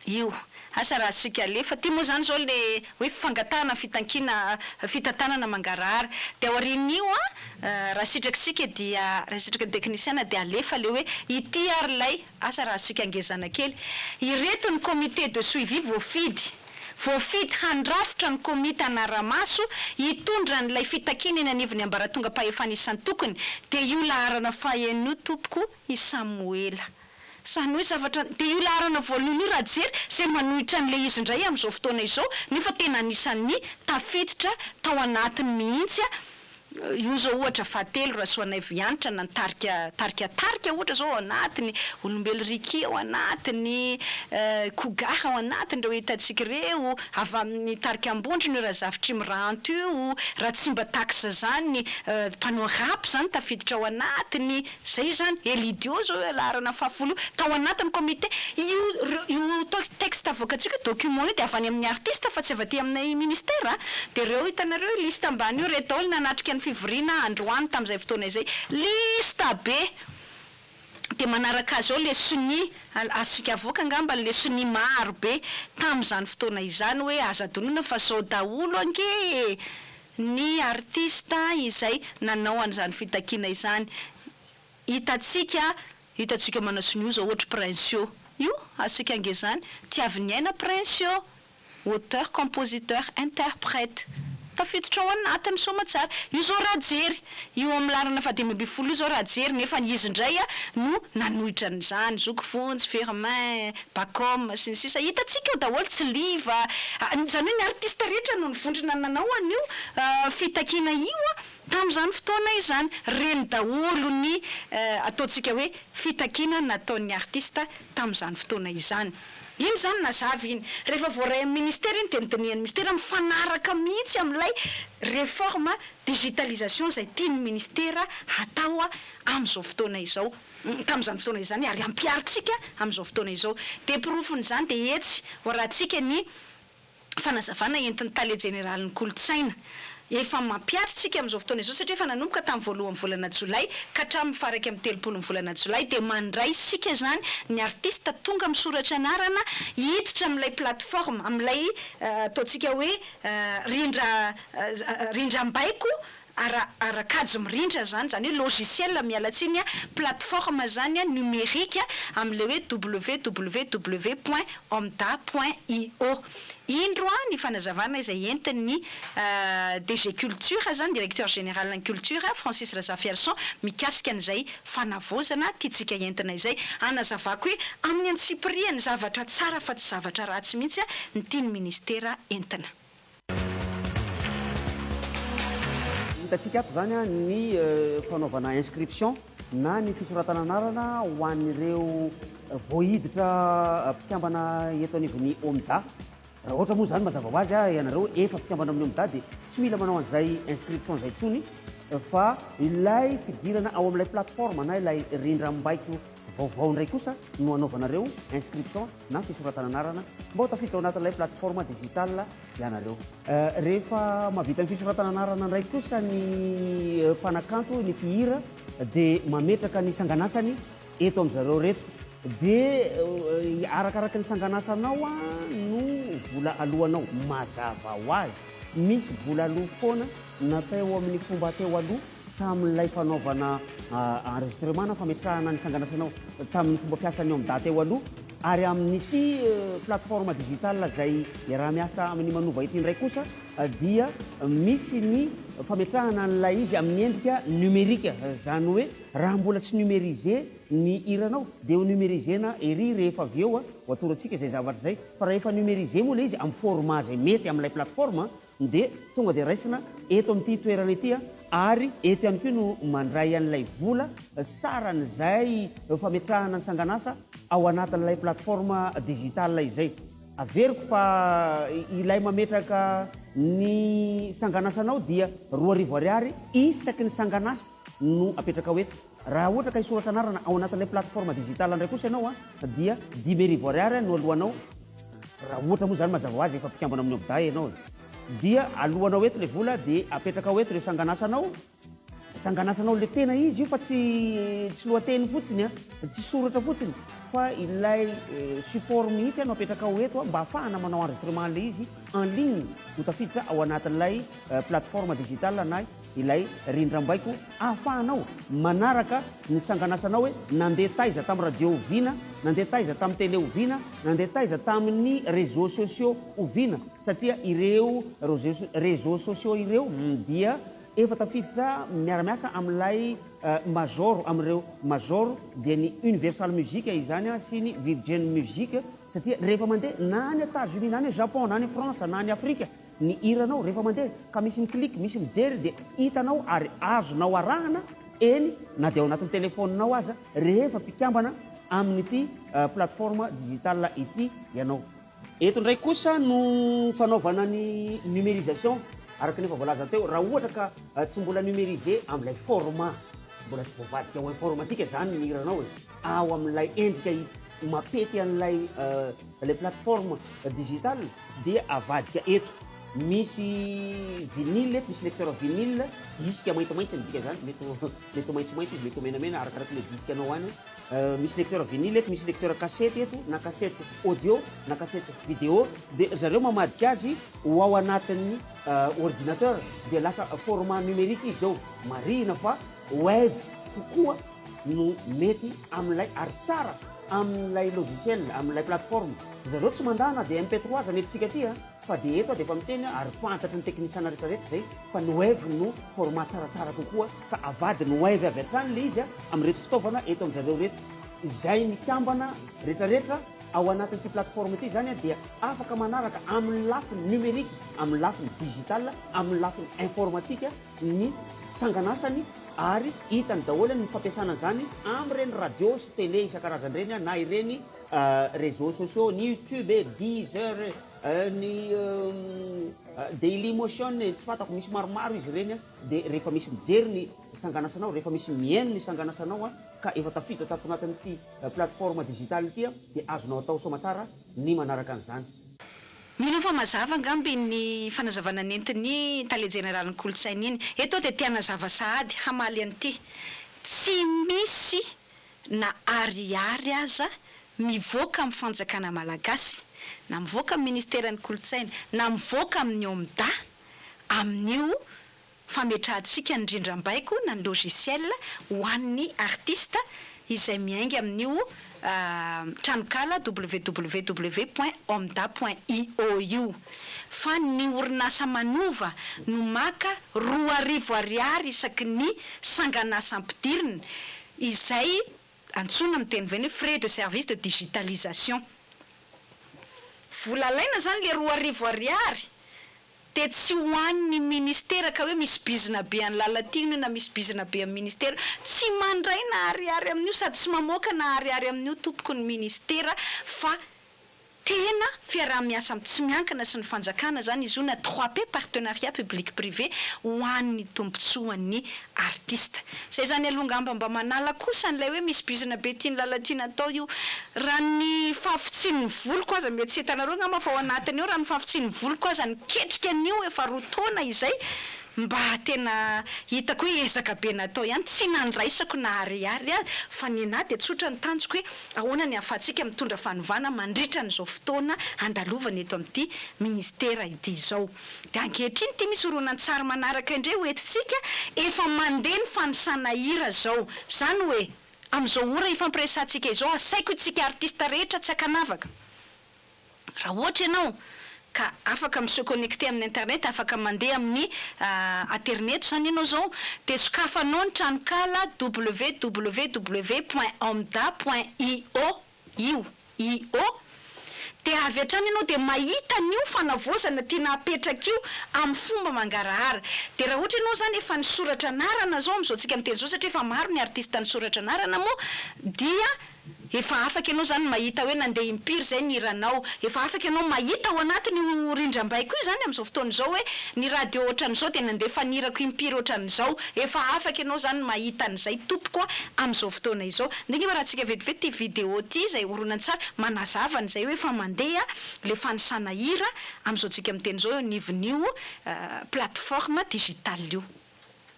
io asa raha sika lefa ty moa zany zao le hoe fangatana fitantanana mangarahara de ao arin'io raha sitrakisika dia raha sitraka technicienne de alefa le hoe ity ary lay asa raha sika angezana kely ireto ny comité de suivi voafidy handrafitra ny komita anaramaso hitondra n'ilay fitakina eny anivony ambaratonga mpahefana isan'ny tokony de io laharana fahen'io tompoko i Samuela zany hoe zavatra de io laharana voalohany io raha jery zay manohitra n'le izy indray amin'izao fotoana izao nefa tena anisan'ny tafiditra tao anatiny mihitsy io zao ohatra fahatelo raha soanay vianitra na tarika ohatra zao ao anatiny olombelo riki ao anatiny Cougar ao anatiny reo hitatsika reo avy amin'ny tarika ambondriny io raha zavitry miranto io raha tsy mba taxe zany mpanao rap zany tafiditra ao anatiny zay zany Elidio zao laharana fahafolo tao anatiny comité io texte avoakatsika document io de avy any amin'ny artiste fa tsy avy aty amin'ny ministera de reo hitanareo liste ambany io reto daholo nanatrika ny fivorina androany tamin'izay fotoana izay lista be de manaraka azy ao le soni asika avoaka angamba le soni maro be tamin'izany fotoana izany hoe azadonona fa zao daholo ange ny artista izay nanao an'izany fitakina izany hitatsika manao soni io zao ohatra Princio io asika ange zany tiaviny aina Princio auteur compositeur interprète tafiditra ao anatiny soma tsara io zao rajery io amin'ny larana fa 2010 io zao rajery nefa izy indray no nanohitra n'izany zokovonjy Firmin Bacom sy ny sisa hitatsika eo daholo tsy liva zany hoe ny artiste rehetra no nivondrina nanao an'io fitakina io tamin'izany fotoana izany reny daholo ny ataotsika hoe fitakina nataon'ny artiste tamin'izany fotoana izany iny zany nazavy iny rehefa voaray amin'ny ministera iny de nidinihan'ny ministera mifanaraka mihitsy amin'ilay réforme digitalisation zay tiany ministera atao amin'izao fotoana izao tamin'izany fotoana izany ary ampiaritsika amin'izao fotoana izao de pirofony zany de etsy horatsika ny fanazavana entin'ny tale général'ny kolotsaina efa mampiaritsika amin'izao fotoana izao satria efa nanomboka tamin'ny voalohan'ny volana Jolay ka hatramin'ny faraka amin'ny 30 volana Jolay de mandray sika zany ny artiste tonga misoratra anarana hiditra amin'ilay plateforme amin'ilay ataotsika hoe rindram-baiko arakajy mirindra zany hoe logiciel mialatsiny plateforme zany numérique am'le hoe www.omda.io indro ny fanazavana izay entin'ny DG culture zany directeur général ny culture Francis Razafiarson mikasika an'izay fanavaozana titsika entina izay anazavako hoe amin'ny antsipriany zavatra tsara fa tsy zavatra ratsy mihitsy ny tiany ministera entina. Hitatsika ato zany ny fanaovana inscription na ny fisoratana anarana ho an'ireo voahiditra mpikambana eto anivon'ny OMDA. Raha ohatra moa zany mazava ho azy ianareo efa mpikambana amin'ny OMDA dia tsy mila manao an'izay inscription zay tsony fa ilay fidirana ao amin'ilay plateforme na ilay rindra mbaiko vaovao ndray kosa no anaovanareo inscription na fisoratana anarana mba ho tafiditra ao anatin'ilay plateforme digital ianareo. Rehefa mavita ny fisoratana anarana ndray kosa ny mpanakanto ny mpihira dia mametraka ny sanganasany eto amin'izareo reto dia arakaraka ny sanganasanao no vola alohanao mazava ho azy. Misy vola aloha foana natao amin'ny fomba teo aloha tamin'ilay fanaovana enregistrement na fametrahana ny sanganasanao tamin'ny fomba fiasany OMDA teo aloha ary amin'ity plateforme digital zay raha miasa amin'ny manova ity ndray kosa dia misy ny fametrahana an'ilay izy amin'ny endrika numérika zany hoe raha mbola tsy numérisé ny iranao dia ho numérisena ery rehefa avy eo ho atorantsika zay zavatra zay fa rehefa numérisé moa le izy amin'ny format zay mety amin'ilay plateforme dia tonga dia raisina eto amin'ity toerana ity ary eto ihany koa no mandray an'ilay vola saran'izay fametrahana ny sanganasa ao anatin'ilay plateforme digital izay. Averiko fa ilay mametraka ny sanganasanao dia 2,000 ariary isaky ny sanganasa no apetraka hoeto. Raha ohatra ka isoratra anarana ao anatin'ilay plateforme digital ndray kosa ianao dia 10,000 ariary no alohanao. Raha ohatra moa zany mazava ho azy efa mpikambana amin'ny OMDA ianao dia alohanao eto le vola dia apetraka hoeto le sanganasanao le tena izy io fa tsy lohateny fotsiny tsy soratra fotsiny fa ilay support mihitsy no apetraka ao eto mba ahafahana manao enregistrement le izy en ligne ho tafiditra ao anatin'ilay plateforme digital na ilay rindram-baiko ahafahanao manaraka ny sanganasanao hoe nandeha taiza tamin'ny radio oviana, nandeha taiza tamin'ny télé oviana, nandeha taiza tamin'ny réseaux sociaux oviana satria ireo réseaux sociaux ireo dia efa tafiditra miara-miasa amin'ilay major amin'ireo major dia ny universal musique izany sy ny virgin musique satria rehefa mandeha na ny États-Unis na ny Japon na ny France na ny Afrika ny iranao rehefa mandeha ka misy miklik misy mijery dia hitanao ary azonao arahana eny na dia ao anatin'ny telefoninao aza rehefa mpikambana amin'ity plateforme digital ity ianao. Eto ndray kosa no fanaovana ny numérisation araka nefa voalaza teo raha ohatra ka tsy mbola numérisé amin'ilay format mbola tsy voavadika ao informatika zany ny iranao ao amin'ilay endrika mapety an'ilay le plateforme digital dia avadika eto misy vinyle eto misy lecteur vinyle disque maintimainty ny dika zany mety maitsomaitso izy mety menamena arakaraka le disque anao any misy lecteur vinyle eto misy lecteur cassette eto na cassette audio na cassette vidéo dia zareo mamadika azy ho ao anatin'ny ordinateur dia lasa format numérique izy zao marina fa web kokoa no mety amin'ilay ary tsara amin'ilay logiciel amin'ilay plateforme zareo tsy mandana dia MP3 zany etontsika aty fa dia eto dia efa miteny ary fantatry ny teknisiana rehetrarehetra zay fa ny web no format tsaratsara kokoa ka avady ny web avy hatrany le izy amin'reto fitaovana eto amin'zareo reto izay mikambana rehetrarehetra ao anatin'ity plateforme ity zany dia afaka manaraka amin'ny lafiny numérique amin'ny lafiny digital amin'ny lafiny informatique ny sanganasany ary hitany daholo ny fampiasana zany amin'ireny radio sy télé isan-karazany reny na ireny réseaux sociaux ny YouTube, Deezer, ny Daily Motion tsy fatako misy maromaro izy reny dia rehefa misy mijery ny sanganasanao rehefa misy mihaino ny sanganasanao ka efa tafiditra tato anatin'ity plateforme digital ity dia azonao atao somatsara ny manaraka an'izany. Mino fa mazava ngamby ny fanazavana nentin'ny tale général kolotsaina iny eto dia tiana zava sahady hamaly an'ity tsy misy na ariary aza mivoaka amin'ny fanjakana malagasy na mivoaka amin'ny ministeran'ny kolotsaina na mivoaka amin'ny OMDA amin'io fametrantsika ny rindram-baiko na ny logiciel ho an'ny artista izay miainga amin'io tranokala www.omda.io fa ny orinasa manova no maka 2 ariary isaky ny sanganasa ampidiriny izay antsona amin'ny teny veny frais de service de digitalisation volalaina zany le 2 ariary de tsy ho an'ny ministera ka hoe misy bizina be any Lalatiana na misy bizina be amin'ny ministera tsy mandray na ariary amin'io sady tsy mamoaka na ariary amin'io tompoko ny ministera fa tena fiaraha-miasa tsy miankina sy ny fanjakana zany izy io na 3P partenariat public privé ho an'ny tompontsoan'ny artista zay zany alongamba mba manala kosa n'ilay hoe misy bizina be tiany Lalatiana atao io raha ny fahafotsian'ny voloko aza mety tsy hitanareo ngamba fa ao anatiny eo raha ny fahafotsian'ny voloko aza niketrika an'io efa 2 taona izay mba tena hitako hoe ezaka be natao ihany tsy nandraisako na ariary fa ny anahy de tsotra ny tanjoko hoe ahoana ny ahafahantsika mitondra fanovana mandritra n'izao fotoana andalovana eto amin'ity ministera ity izao de ankehitriny ty misy horonan-tsary manaraka indray hoentitsika efa mandeha ny fanosana hira zao zany hoe amin'izao ora ifampiresantsika izao asaiko itsika artista rehetra tsy akanavaka raha ohatra ianao ka afaka se connecter amin'ny internet afaka mandeha amin'ny internet zany ianao zao de sokafanao ny tranokala www.omda.io de avy hatrany ianao de mahita an'io fanavaozana tiana apetraka io amin'ny fomba mangarahara de raha ohatra ianao zany efa nisoratra anarana zao am'izao tsika miteny zao satria efa maro ny artista nisoratra anarana moa dia efa afaka ianao zany mahita hoe nandeha impiry zay ny hiranao efa afaka ianao mahita ao anatiny rindram-baiko io zany amin'izao fotoan'izao hoe ny radio ohatran'izao de nandeha fanirako impiry ohatran'izao efa afaka ianao zany mahita an'izay tompoko amin'izao fotoana izao ndenge raha tsika vetivety ty vidéo ty zay horonan-tsara manazava n'izay hoe efa mandeha le fanisana hira amin'izao tsika miteny zao nivin'io plateforme digitale io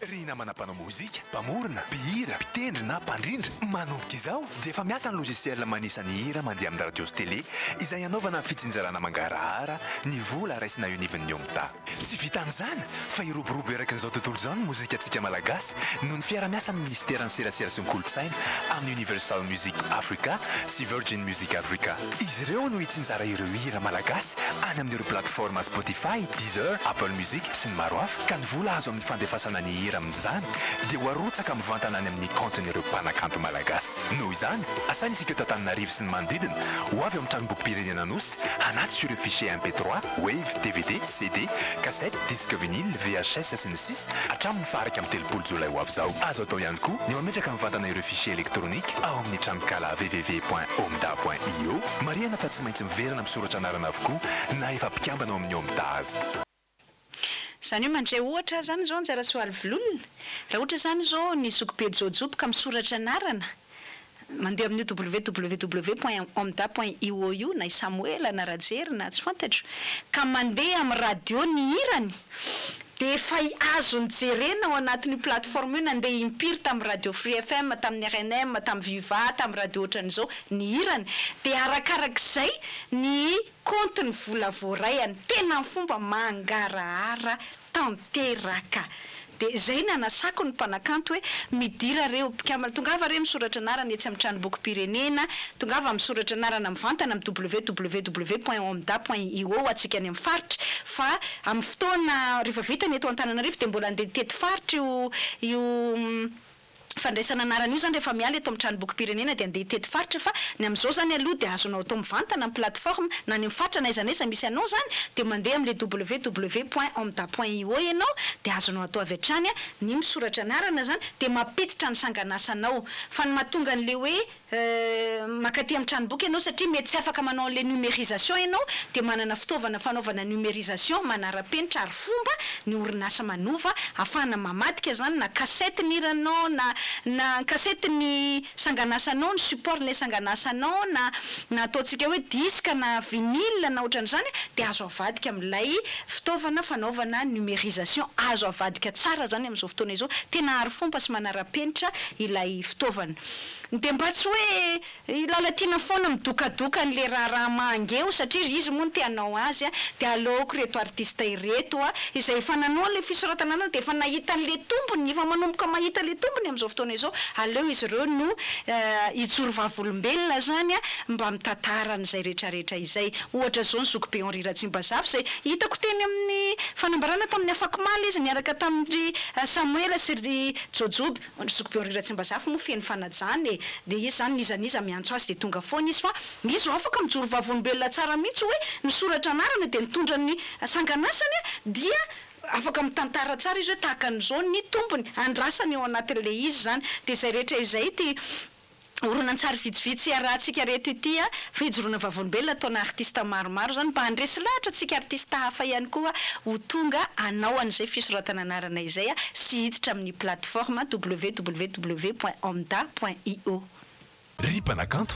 ry namana mpanao mozika mpamorona mpihira mpitendry na mpandrindra manomboka izao dia efa miasa ny logiciel manisany hira mandeha amin'ny radio sy télé izay anaovana fitsinjarana mangarahara ny vola raisina ionivon'ny OMDA tsy vitan'izany fa iroborobo erakin'izao tontolo izao ny mozika antsika malagasy noho ny fiara-miasan'ny ministeran'ny serasera sy ny kolotsaina amin'ny Universal Music Africa sy Virgin Music Africa izy ireo no hitsinjara ireo hira malagasy any amin'ireo plateforme Spotify, Deezer, Apple Music sy ny maro hafa ka ny vola azo amin'ny fandefasana ny hira amin'izany dia hoarotsaka mivantana any amin'ny compten'ireo mpanakanto malagasy noho izany asaina isika eto Antananarivo sy ny manodidina ho avy amin'ny tranom-bokim-pirenena nosy anaty sur le fichier MP3, Wave, DVD, CD, cassette, disque vinyle, VHS sy ny sisa hatramin'ny faharaka amin'ny 3 jolay ho avy izao azo atao ihany koa ny mametraka mivantana ireo fichier électronique ao amin'ny tranokala www.omda.io mariana fa tsy maintsy miverina misoratra anarana avokoa na efa mpikambana ao amin'ny OMDA azy zany hoe mandray ohatra zany zao anjara soaly vololona raha ohatra zany zao ny zokobe jojoboka misoratra anarana mandeha amin'ny www.omda.io io na Samuel na Rajery na tsy fantatro ka mandeha amin'ny radio ny hirany de efa azony jerena ao anatin'ny plateforme io nandeha impiry tamin'ny radio Free FM tamin'ny RNM tamin'ny Viva tamin'ny radio ohatran'izao ny hirany de arakarak'izay ny compte ny vola voarayany tena ny fomba mangarahara tanteraka de zay nanasako ny mpanakanto hoe midira reo mpikambana tongava reo misoratra anarana etsy amin'ny tranomboky pirenena tongava misoratra anarana mivantana amin'ny www.omda.io atsika any amin'ny faritra fa amin'ny fotoana rehefa vitany eto Antananarivo de mbola andeha tety faritra io fandraisana anarana io zany rehefa miala eto amin'ny tranomboky pirenena de andeha tety faritra fa ny amin'izao zany aloha de azonao atao mivantana amin'ny plateforme na ny faritra na izanaiza misy anao zany de mandeha amin'le www.omda.io ianao de azonao atao avy hatrany ny misoratra anarana zany de mampiditra ny sanganasanao fa ny mahatonga an'le hoe makaty amin'ny tranomboky ianao satria mety tsy afaka manao an'le numérisation ianao de manana fitaovana fanaovana numérisation manara-penitra ary fomba ny orinasa manova afahana mamadika zany na cassette niranao na na kasety ny sanganasanao, ny support le sanganasanao na ataontsika hoe diska na vinyle na ohatran'izany dia azo avadika amin'ilay fitaovana fanaovana numérisation, azo avadika tsara zany amin'izao fotoana izao, tena ary fomba sy manara-penitra ilay fitaovana. Dia mba tsy hoe lalatiana foana midokadoka n'le raha mangeo satria izy moa no tianao azy dia aleoko reto artiste ireto izay efa nanao le fisoratana dia efa nahita an'le tompony, efa manomboka mahita le tompony amin'izao fotoana izao, aleo izy ireo no ijoro vavolombelona zany mba mitantara an'izay rehetrarehetra izay. Ohatra zao ny zokobe Henri Ratsimbazafy izay hitako teny amin'ny fanambarana tamin'ny Afakimala izy niaraka tamin'ny Samuel sy Jojoby, ny zokobe Henri Ratsimbazafy moa feno fanajany dia izy zany nizaniza miantso azy dia tonga foana izy fa izy afaka mijoro vavolombelona tsara mihitsy hoe ny soratra anarana dia nitondra ny sanganasany dia afaka mitantara tsara izy hoe tahaka an'izao ny tompony andrasany eo anatin'le izy zany. Dia izay rehetra izay ty horonan-tsary vitsivitsy arahantsika reto ity fijoroana vavolombelona ataona artiste maromaro zany mba handresy lahatra antsika artiste hafa ihany koa ho tonga anao an'izay fisoratana anarana izay sy hiditra amin'ny plateforme www.omda.io. Ripanakanto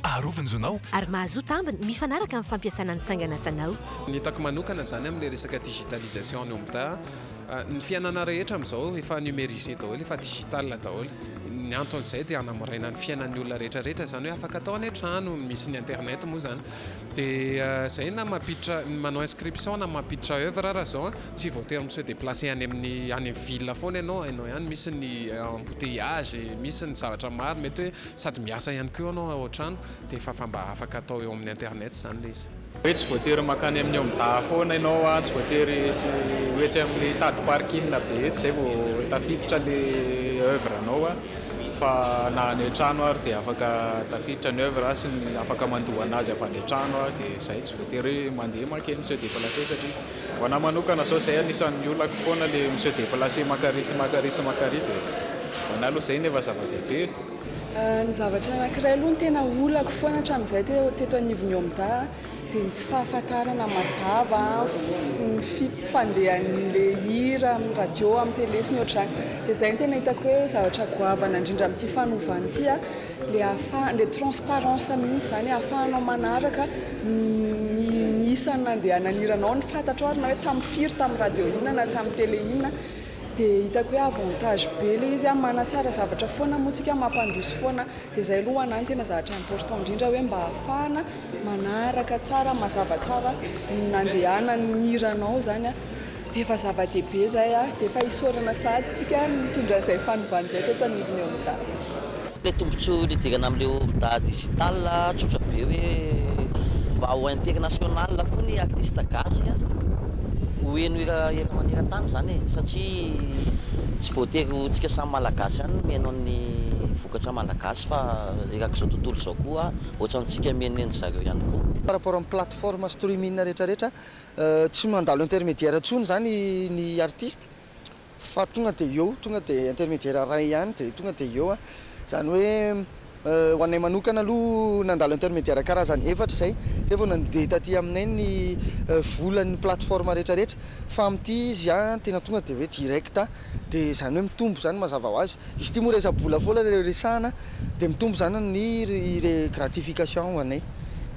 arovinjonao ary mahazoto ambiny mifanaraka amin'ny fampiasana ny sanganasanao. Ny hitako manokana zany amin'le resaka digitalisation ny OMDA, ny fiainana rehetra amin'izao efa numérisé daholo, efa digital daholo. Ny anton'izay dia hanamorena ny fiainan'ny olona rehetrarehetra zany hoe afaka atao any an-trano, misy ny internet moa zany. Dia zay na mampiditra manao inscription na mampiditra œuvre raha zao tsy voatery monsieur déplacé any amin'ny ville foana ianao ihany, misy ny embouteillage, misy ny zavatra maro mety hoe sady miasa ihany koa ianao ao an-trano dia efa mba afaka atao eo amin'ny internet zany le izy. Hoe tsy voatery makany amin'ny OMDA foana ianao, tsy voatery hoe tsy amin'ny tady parking be zay vao tafiditra le œuvre anao fa na any an-trano ary dia afaka tafiditra ny œuvre sy afaka mandoa anazy avy any an-trano dia zay tsy voatery mandeha makeny monsieur déplacé satria ho anahy manokana zao zay anisan'ny olako foana le monsieur déplacé makary dia ho anahy aloha zay nefa zava-dehibe. Ny zavatra anankiray aloha ny tena olako foana hatramin'izay teto anivon'ny OMDA dia ny tsy fahafantarana mazava ny fampandehan'le hira amin'ny radio, amin'ny télé sy ny ohatrany. Dia izay ny tena hitako hoe zavatra goavana indrindra amin'ity fanovana ity le transparence mihitsy zany ahafahanao manaraka ny isany nandehanana hiranao, ny fantatrao ary na hoe tamin'ny firy, tamin'ny radio inona na tamin'ny télé inona. Dia hitako hoe avantage be le izy manatsara zavatra foana moa tsika mampandroso foana. Dia izay aloha anany tena zavatra important indrindra hoe mba ahafahana manaraka tsara, mazava tsara ny nandehanany ny hiranao zany dia efa zava-dehibe zay dia efa hisorana sady tsika mitondra izay fanovana izay teto anivon'ny OMDA. Le tombontsoa nidirana amin'le OMDA digital tsotra be hoe mba ho international koa ny artiste gasy hoeno era-maneran-tany zany satria tsy voatery tsika samy malagasy ihany mihaino ny vokatra malagasy fa eraka izao tontolo izao koa ohatrantsika mihaineny zareo ihany koa. Par rapport amin'ny plateforme streaming rehetrarehetra tsy mandalo intermédiaire intsony zany ny artiste fa tonga dia intermédiaire ray ihany dia tonga dia eo zany hoe ho anay manokana aloha nandalo intermédiaire karazany efatra zay dia vao nandeha taty aminay ny volan'ny plateforme rehetrarehetra fa amin'ity izy tena tonga dia hoe direct dia zany hoe mitombo zany mazava ho azy. Izy ity moa resa-bola foana resahana dia mitombo zany ny gratification ho anay.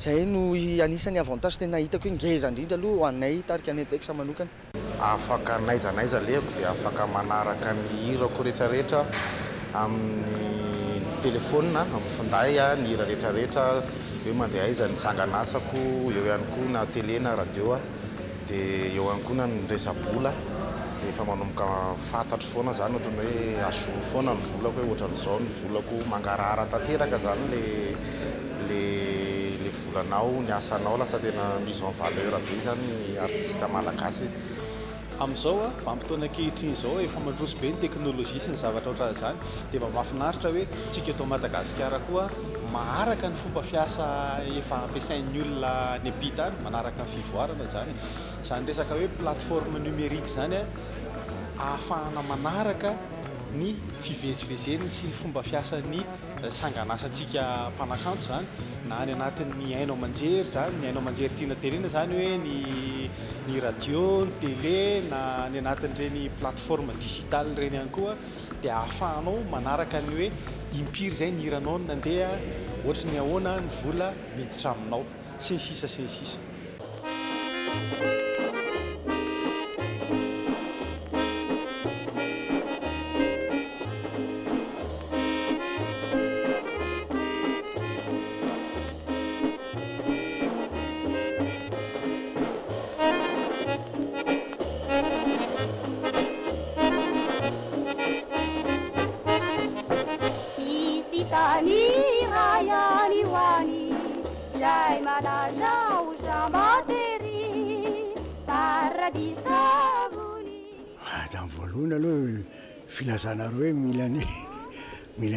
Zay no anisan'ny avantage tena hitako hoe ngeza indrindra aloha ho anay tarika anay teksa manokana. Afaka naizanaiza leko dia afaka manaraka ny hirako rehetrarehetra amin'ny telefônina amin'ny finday ny hira rehetrarehetra hoe mandeha aiza ny sanganasako eo ihany koa na télé na radio dia eo ihany koa na ny resa-bola dia efa manomboka fantatro foana zany ohatrany hoe asolo foana ny volako hoe ohatran'izao ny volako mangarahara tanteraka zany le volanao ny asanao lasa tena mise en valeur be zany ny artiste malagasy. Amin'izao vanim-potoana ankehitriny izao efa mandroso be ny teknôlôjia sy ny zavatra ohatran'izany dia mba mahafinaritra hoe tsika eto Madagasikara koa maharaka ny fomba fiasa efa ampiasain'ny olona ny ampita any, manaraka ny fivoarana zany resaka hoe plateforme numérique zany ahafahana manaraka ny fivezivezeny sy ny fomba fiasan'ny sanganasantsika mpanakanto zany na any anatin'ny haino aman-jery zany, ny haino aman-jery tiana tenena zany hoe ny radio, ny télé na ny anatin'ireny plateforme digital reny ihany koa dia ahafahanao manaraka ny hoe impiry izay ny hiranao nandeha ohatra ny ahoana ny vola miditra aminao sy ny sisa sy ny sisa. Voalohany aloha filazanareo hoe mila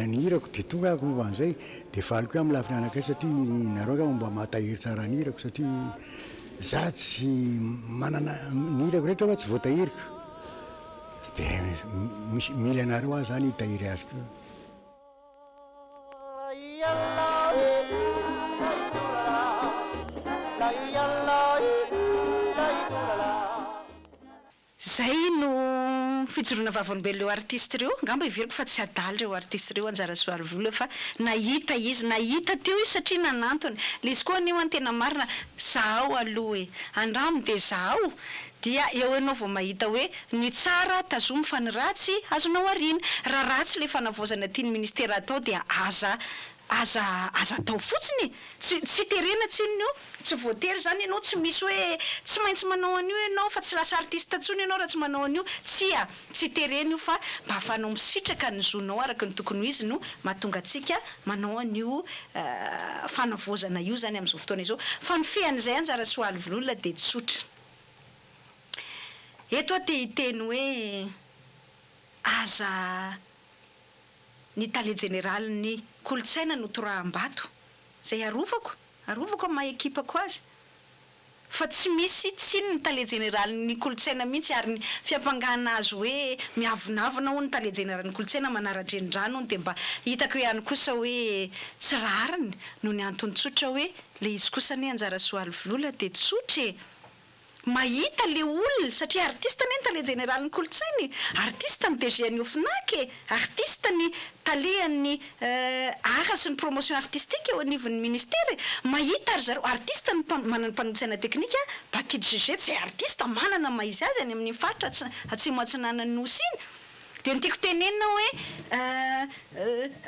ny hirako dia tonga ako momba an'izay dia valiko amin'ny lafiny anakay satria nareo ka mba mahatahiry tsara ny hirako satria za tsy manana ny hirako rehetra fa tsy voatahiriko dia mila nareo ahy zany hitahiry azoko. Zay no fijoroana vavolombelo ireo artiste ireo ngamba iveriko fa tsy adaly ireo artiste ireo anjara soary vola fa nahita izy nahita teo izy satria nanantony le izy koa anio antena marina zaho aloha e andramo dia zaho dia eo anao vao mahita hoe ny tsara tazomy fa ny ratsy azonao arina raha ratsy le fanavaozana tiany ministera atao dia aza atao fotsiny tsy terena tsinony io tsy voatery zany ianao tsy misy hoe tsy maintsy manao an'io ianao fa tsy lasa artiste tsony ianao raha tsy manao an'io tsy terena io fa mba hafanao misitraka ny zonao araka ny tokony izy no mahatonga atsika manao an'io fanavaozana io zany amin'izao fotoana izao fa ny fean'izay anjara soaly vololona dia tsotra eto te hiteny hoe aza ny tale général ny kolotsaina no toraam-bato zay arovako amin'ny maha-ekipako azy fa tsy misy tsiny ny tale général ny kolotsaina mihitsy ary ny fiampangana azy hoe miavonavona ho ny tale général ny kolotsaina manara-drendrano dia mba hitako ihany kosa hoe tsy rariny no ny antony tsotra hoe le izy kosa ny anjara soaly volola dia tsotra mahita le olona satria artiste ny tale général ny kolotsainy artiste ny DG ny ofinaky artiste ny talean'ny ara sy ny promotion artistique eo anivon'ny ministera mahita ary zareo artiste ny manana mpanolotsaina teknika bakid GG tsy artiste manana maizy azy any amin'ny faritra atsimo atsinanany nosy iny dia nytiako tenenina hoe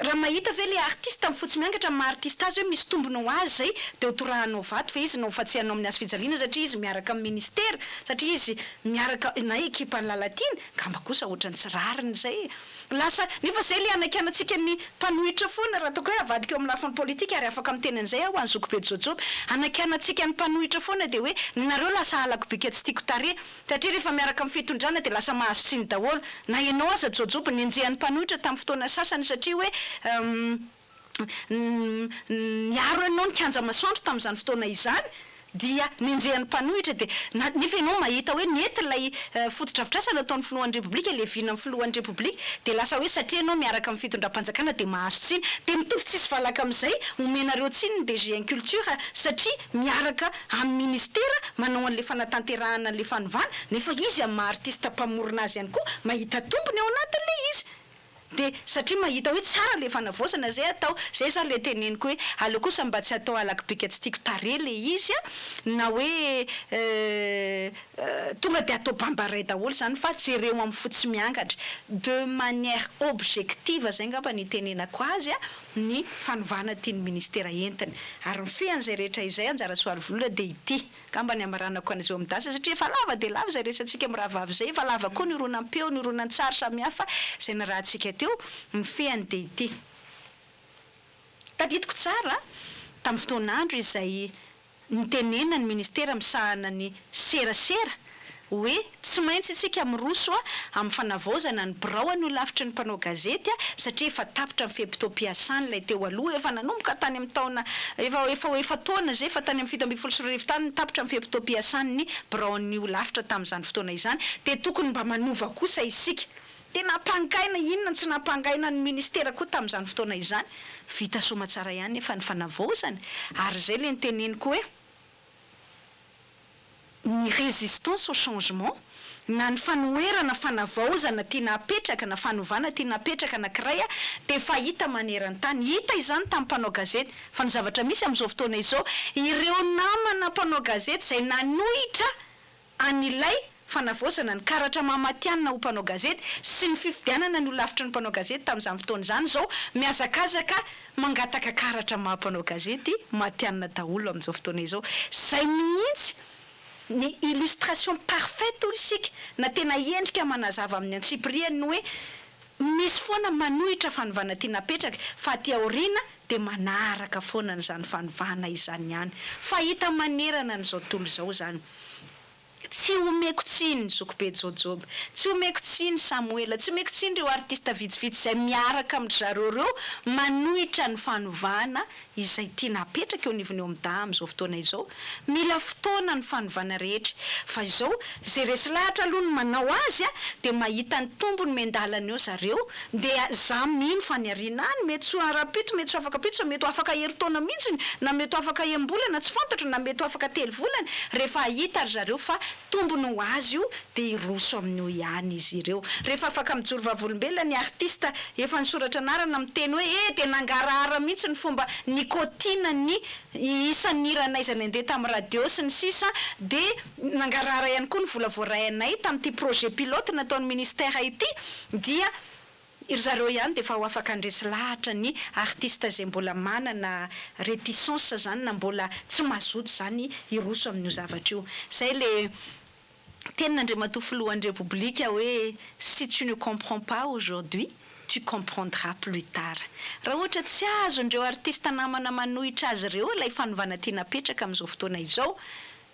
raha mahita ve le artiste amin'ny fotsy miangatra amin'ny maha-artiste azy hoe misy tombonao azy zay dia hotorahanao vato fa izy no fatsihanao amin'ny azy fijaliana satria izy miaraka amin'ny ministera satria izy miaraka na ekipa ny Lalatiana ngamba kosa ohatrany tsy rariny zay lasa nefa zay le anakianantsika ny mpanohitra foana raha toko hoe avadika eo amin'ny lafiny politika ary afaka miteny an'izay aho any zokobe jojoby anakianantsika ny mpanohitra foana dia hoe nareo lasa halako bika tsy tiako tare satria rehefa miaraka amin'ny fitondrana dia lasa mahazo tsiny daholo na ianao aza jojoby nenjehan'ny mpanohitra tamin'ny fotoana sasany satria hoe niaro ianao ny kanja masoandro tamin'izany fotoana izany dia nenjehan'ny mpanohitra dia nefa ianao mahita hoe nety lay fotodrafitrasa nataon'ny filohan'ny repoblika leviana amin'ny filohan'ny repoblika dia lasa hoe satria ianao miaraka amin'ny fitondram-panjakana dia mahazo tsiny dia mitovy tsisy valaka amin'izay omenareo tsiny ny DG en culture satria miaraka amin'ny ministera manao an'le fanatanterahana an'le fanovana nefa izy amin'ny maha-artiste mpamorona azy ihany koa mahita tombony ao anatin'le izy dia satria mahita hoe tsara le fanavaozana zay atao zay zany le teneniko hoe aleo kosa mba tsy atao alakobika tsy tiako tare le izy na hoe tonga dia atao bambaray daholo zany fa jereo amin'ny fotsy miangatra de manière objective zay ngamba ny tenenako azy ny fanovana tiany ministera entiny ary ny fean'izay rehetra izay anjara soaly volona dia ity ngamba ny amaranako an'izay amin'ny dasa satria efa lava dia lava zay resantsika amin'ny raha vavy zay efa lava koa ny ronan-peo ny ronan-tsary samihafa zay na rahantsika teo ny feany dia ity taditiko tsara tamin'ny fotoanandro izay nitenena ny ministera misahana ny serasera hoe tsy maintsy isika miroso amin'ny fanavaozana ny birao ny lavitry ny mpanao gazety satria efa tapitra amin'ny fiapitao-piasany lay teo aloha efa nanomboka tany amin'ny taona efa taona zay efa tany amin'ny 7 tany tapitra amin'ny fiapitao-piasany ny birao ny lavitra tamin'izany fotoana izany dia tokony mba manova kosa isika dia nampangaina inona tsy nampangaina ny ministera koa tamin'izany fotoana izany vita somatsara ihany efa ny fanavaozana ary zay le niteneniko hoe ny résistance au changement na ny fanoerana fanavaozana tiana apetraka na fanovana tiana apetraka anankiray a dia efa hita maneran-tany. Hita izany tamin'ny mpanao gazety fa ny zavatra misy amin'izao fotoana izao, ireo namana mpanao gazety izay nanohitra an'ilay fanavaozana ny karatra mamatianina ho mpanao gazety sy ny fifidianana ny olafitra ny mpanao gazety tamin'izany fotoana izany zao miazakazaka mangataka karatra mampanao gazety matianina daholo amin'izao fotoana izao. Zay mihitsy ny illustration parfaite olo isika na tena endrika manazava amin'ny antsipiriany hoe misy foana manohitra fanovana tiana apetraka fa aty aoriana dia manaraka foana n'izany fanovana izany ihany. Fa hita manerana n'izao tontolo izao zany. Tsy omeko tsiny Zokobe Jojoba, tsy omeko tsiny Samuela, tsy omeko tsiny ireo artista vitsivitsy izay miaraka amin'ny zareo reo manohitra ny fanovana izay tiana apetraka eo anivon'ny OMDA amin'izao fotoana izao. Mila fotoana ny fanovana rehetra fa izao zay resy lahatra aloha ny manao azy a dia mahita ny tombony mendalana eo zareo dia za mino faniariana any mety tsy ara-pito, mety tsy afaka pito, mety afaka herintaona mihitsiny na mety afaka embolana tsy fantatro na mety afaka 3 volana rehefa ahita ry zareo fa tombony ho azy io dia iroso amin'io ihany izy ireo. Rehefa afaka mijoro vavolombelona ny artista efa nisoratra anarana miteny hoe dia nangarahara mihitsy ny fomba nikotina ny isan'ny iranaizany andeha tamin'ny radio sy ny sisa dia nangarahara ihany koa ny vola voarainay tamin'ity projet pilote nataon'ny ministera ity dia iry zareo ihany dia efa ho afaka andresy lahatra ny artista izay mbola manana réticence zany na mbola tsy mazoto zany iroso amin'io zavatra io. Zay le tenin'Andriamatoa filohan'ny République hoe si tu ne comprends pas aujourd'hui tu comprendras plus tard. Raha ohatra tsy azon'ireo artista namana manohitra azy ireo ilay fanovana tiana apetraka amin'izao fotoana izao,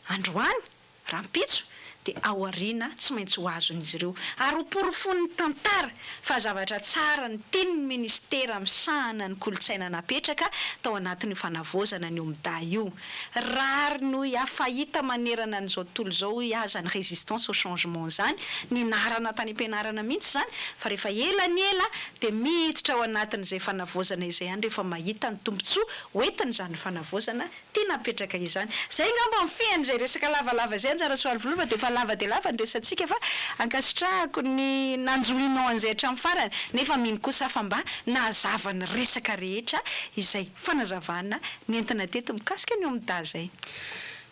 androany rampitso dia ao aoriana tsy maintsy ho azon'izy ireo. Ary ho porofony tantara fa zavatra tsara ny tian'ny ministera misahana ny kolotsaina napetraka tao anatin'ny fanavaozana ny OMDA io. Rary no afahita manerana an'izao tontolo izao ihazany résistance au changement zany, ny narana tany am-pianarana mihitsy zany, fa rehefa ela ny ela dia miditra ao anatin'izay fanavaozana izay ihany rehefa mahita ny tombontsoa hoentin'izany fanavaozana tiana apetraka izany. Zay ngamba mifehany zay resaka lavalava zay anjara soalovolova dia lava dia lava ndresantsika fa ankasitrahako ny nanjoinao an'izay hatramin'ny farany nefa mino kosa fa mba nahazava ny resaka rehetra izay fanazavana nentina teto mikasika ny OMDA zay.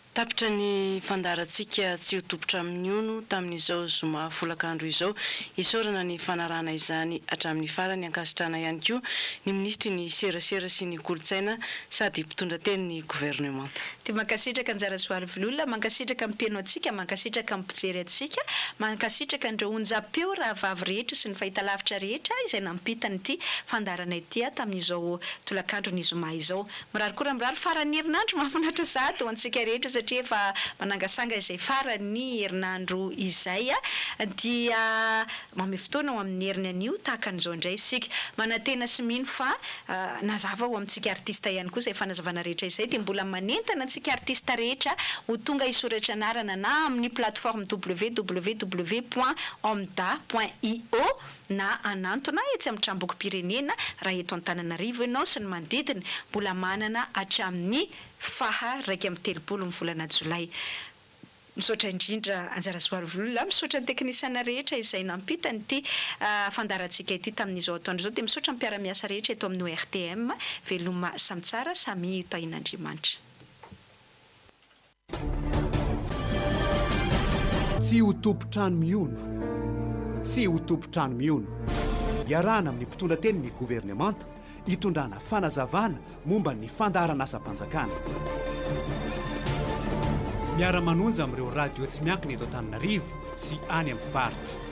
Tapitra ny fandaharantsika Tsy Ho Tompon-Trano Mihono tamin'izao zoma folakandro izao isorana ny fanarahana izany hatramin'ny farany ankasitrahana ihany koa ny ministra ny serasera sy ny kolotsaina sady mpitondra teny ny gouvernement. Dia mankasitraka anjara soalovolola, mankasitraka mpieno atsika, mankasitraka mpijery atsika, mankasitraka andreo onjam-peo raha vavy rehetra sy ny fahitalavitra rehetra izay nampitany ity fandarana ity tamin'izao tolakandro ny zoma izao. Mirary koa mirary farany herinandro mahafinaritra zato ho antsika rehetra satria efa manangasanga izay farany herinandro izay dia mame fotoana ho amin'ny heriny an'io tahaka an'izao indray isika. Manantena sy mino fa nazava ho amintsika artista ihany koa izay fanazavana rehetra izay dia mbola manentana antsika artista rehetra ho tonga isoratra anarana na amin'ny plateforme www.omda.io na anantona etsy amin'ny tramboky pirenena raha eto Antananarivo ianao sy ny manodidina mbola manana hatramin'ny faha 1 ny volana Jolay. Misaotra indrindra anjara soalovolola, misaotra ny teknisiana rehetra izay nampita nyity fandarantsika ity tamin'izao atoandro izao dia misaotra ny mpiara-miasa rehetra eto amin'ny RTM veloma samy tsara samy tahin'Andriamanitra. Tsy Ho Tompon-Trano Mihono. Tsy Ho Tompon-Trano Mihono. Iarahana amin'ny mpitondra teny ny gouvernemanta hitondrana fanazavana momba ny fandaharana asa-panjakana. Miara-manonja amin'ireo radio tsy miankina eto Antananarivo sy any amin'ny faritra.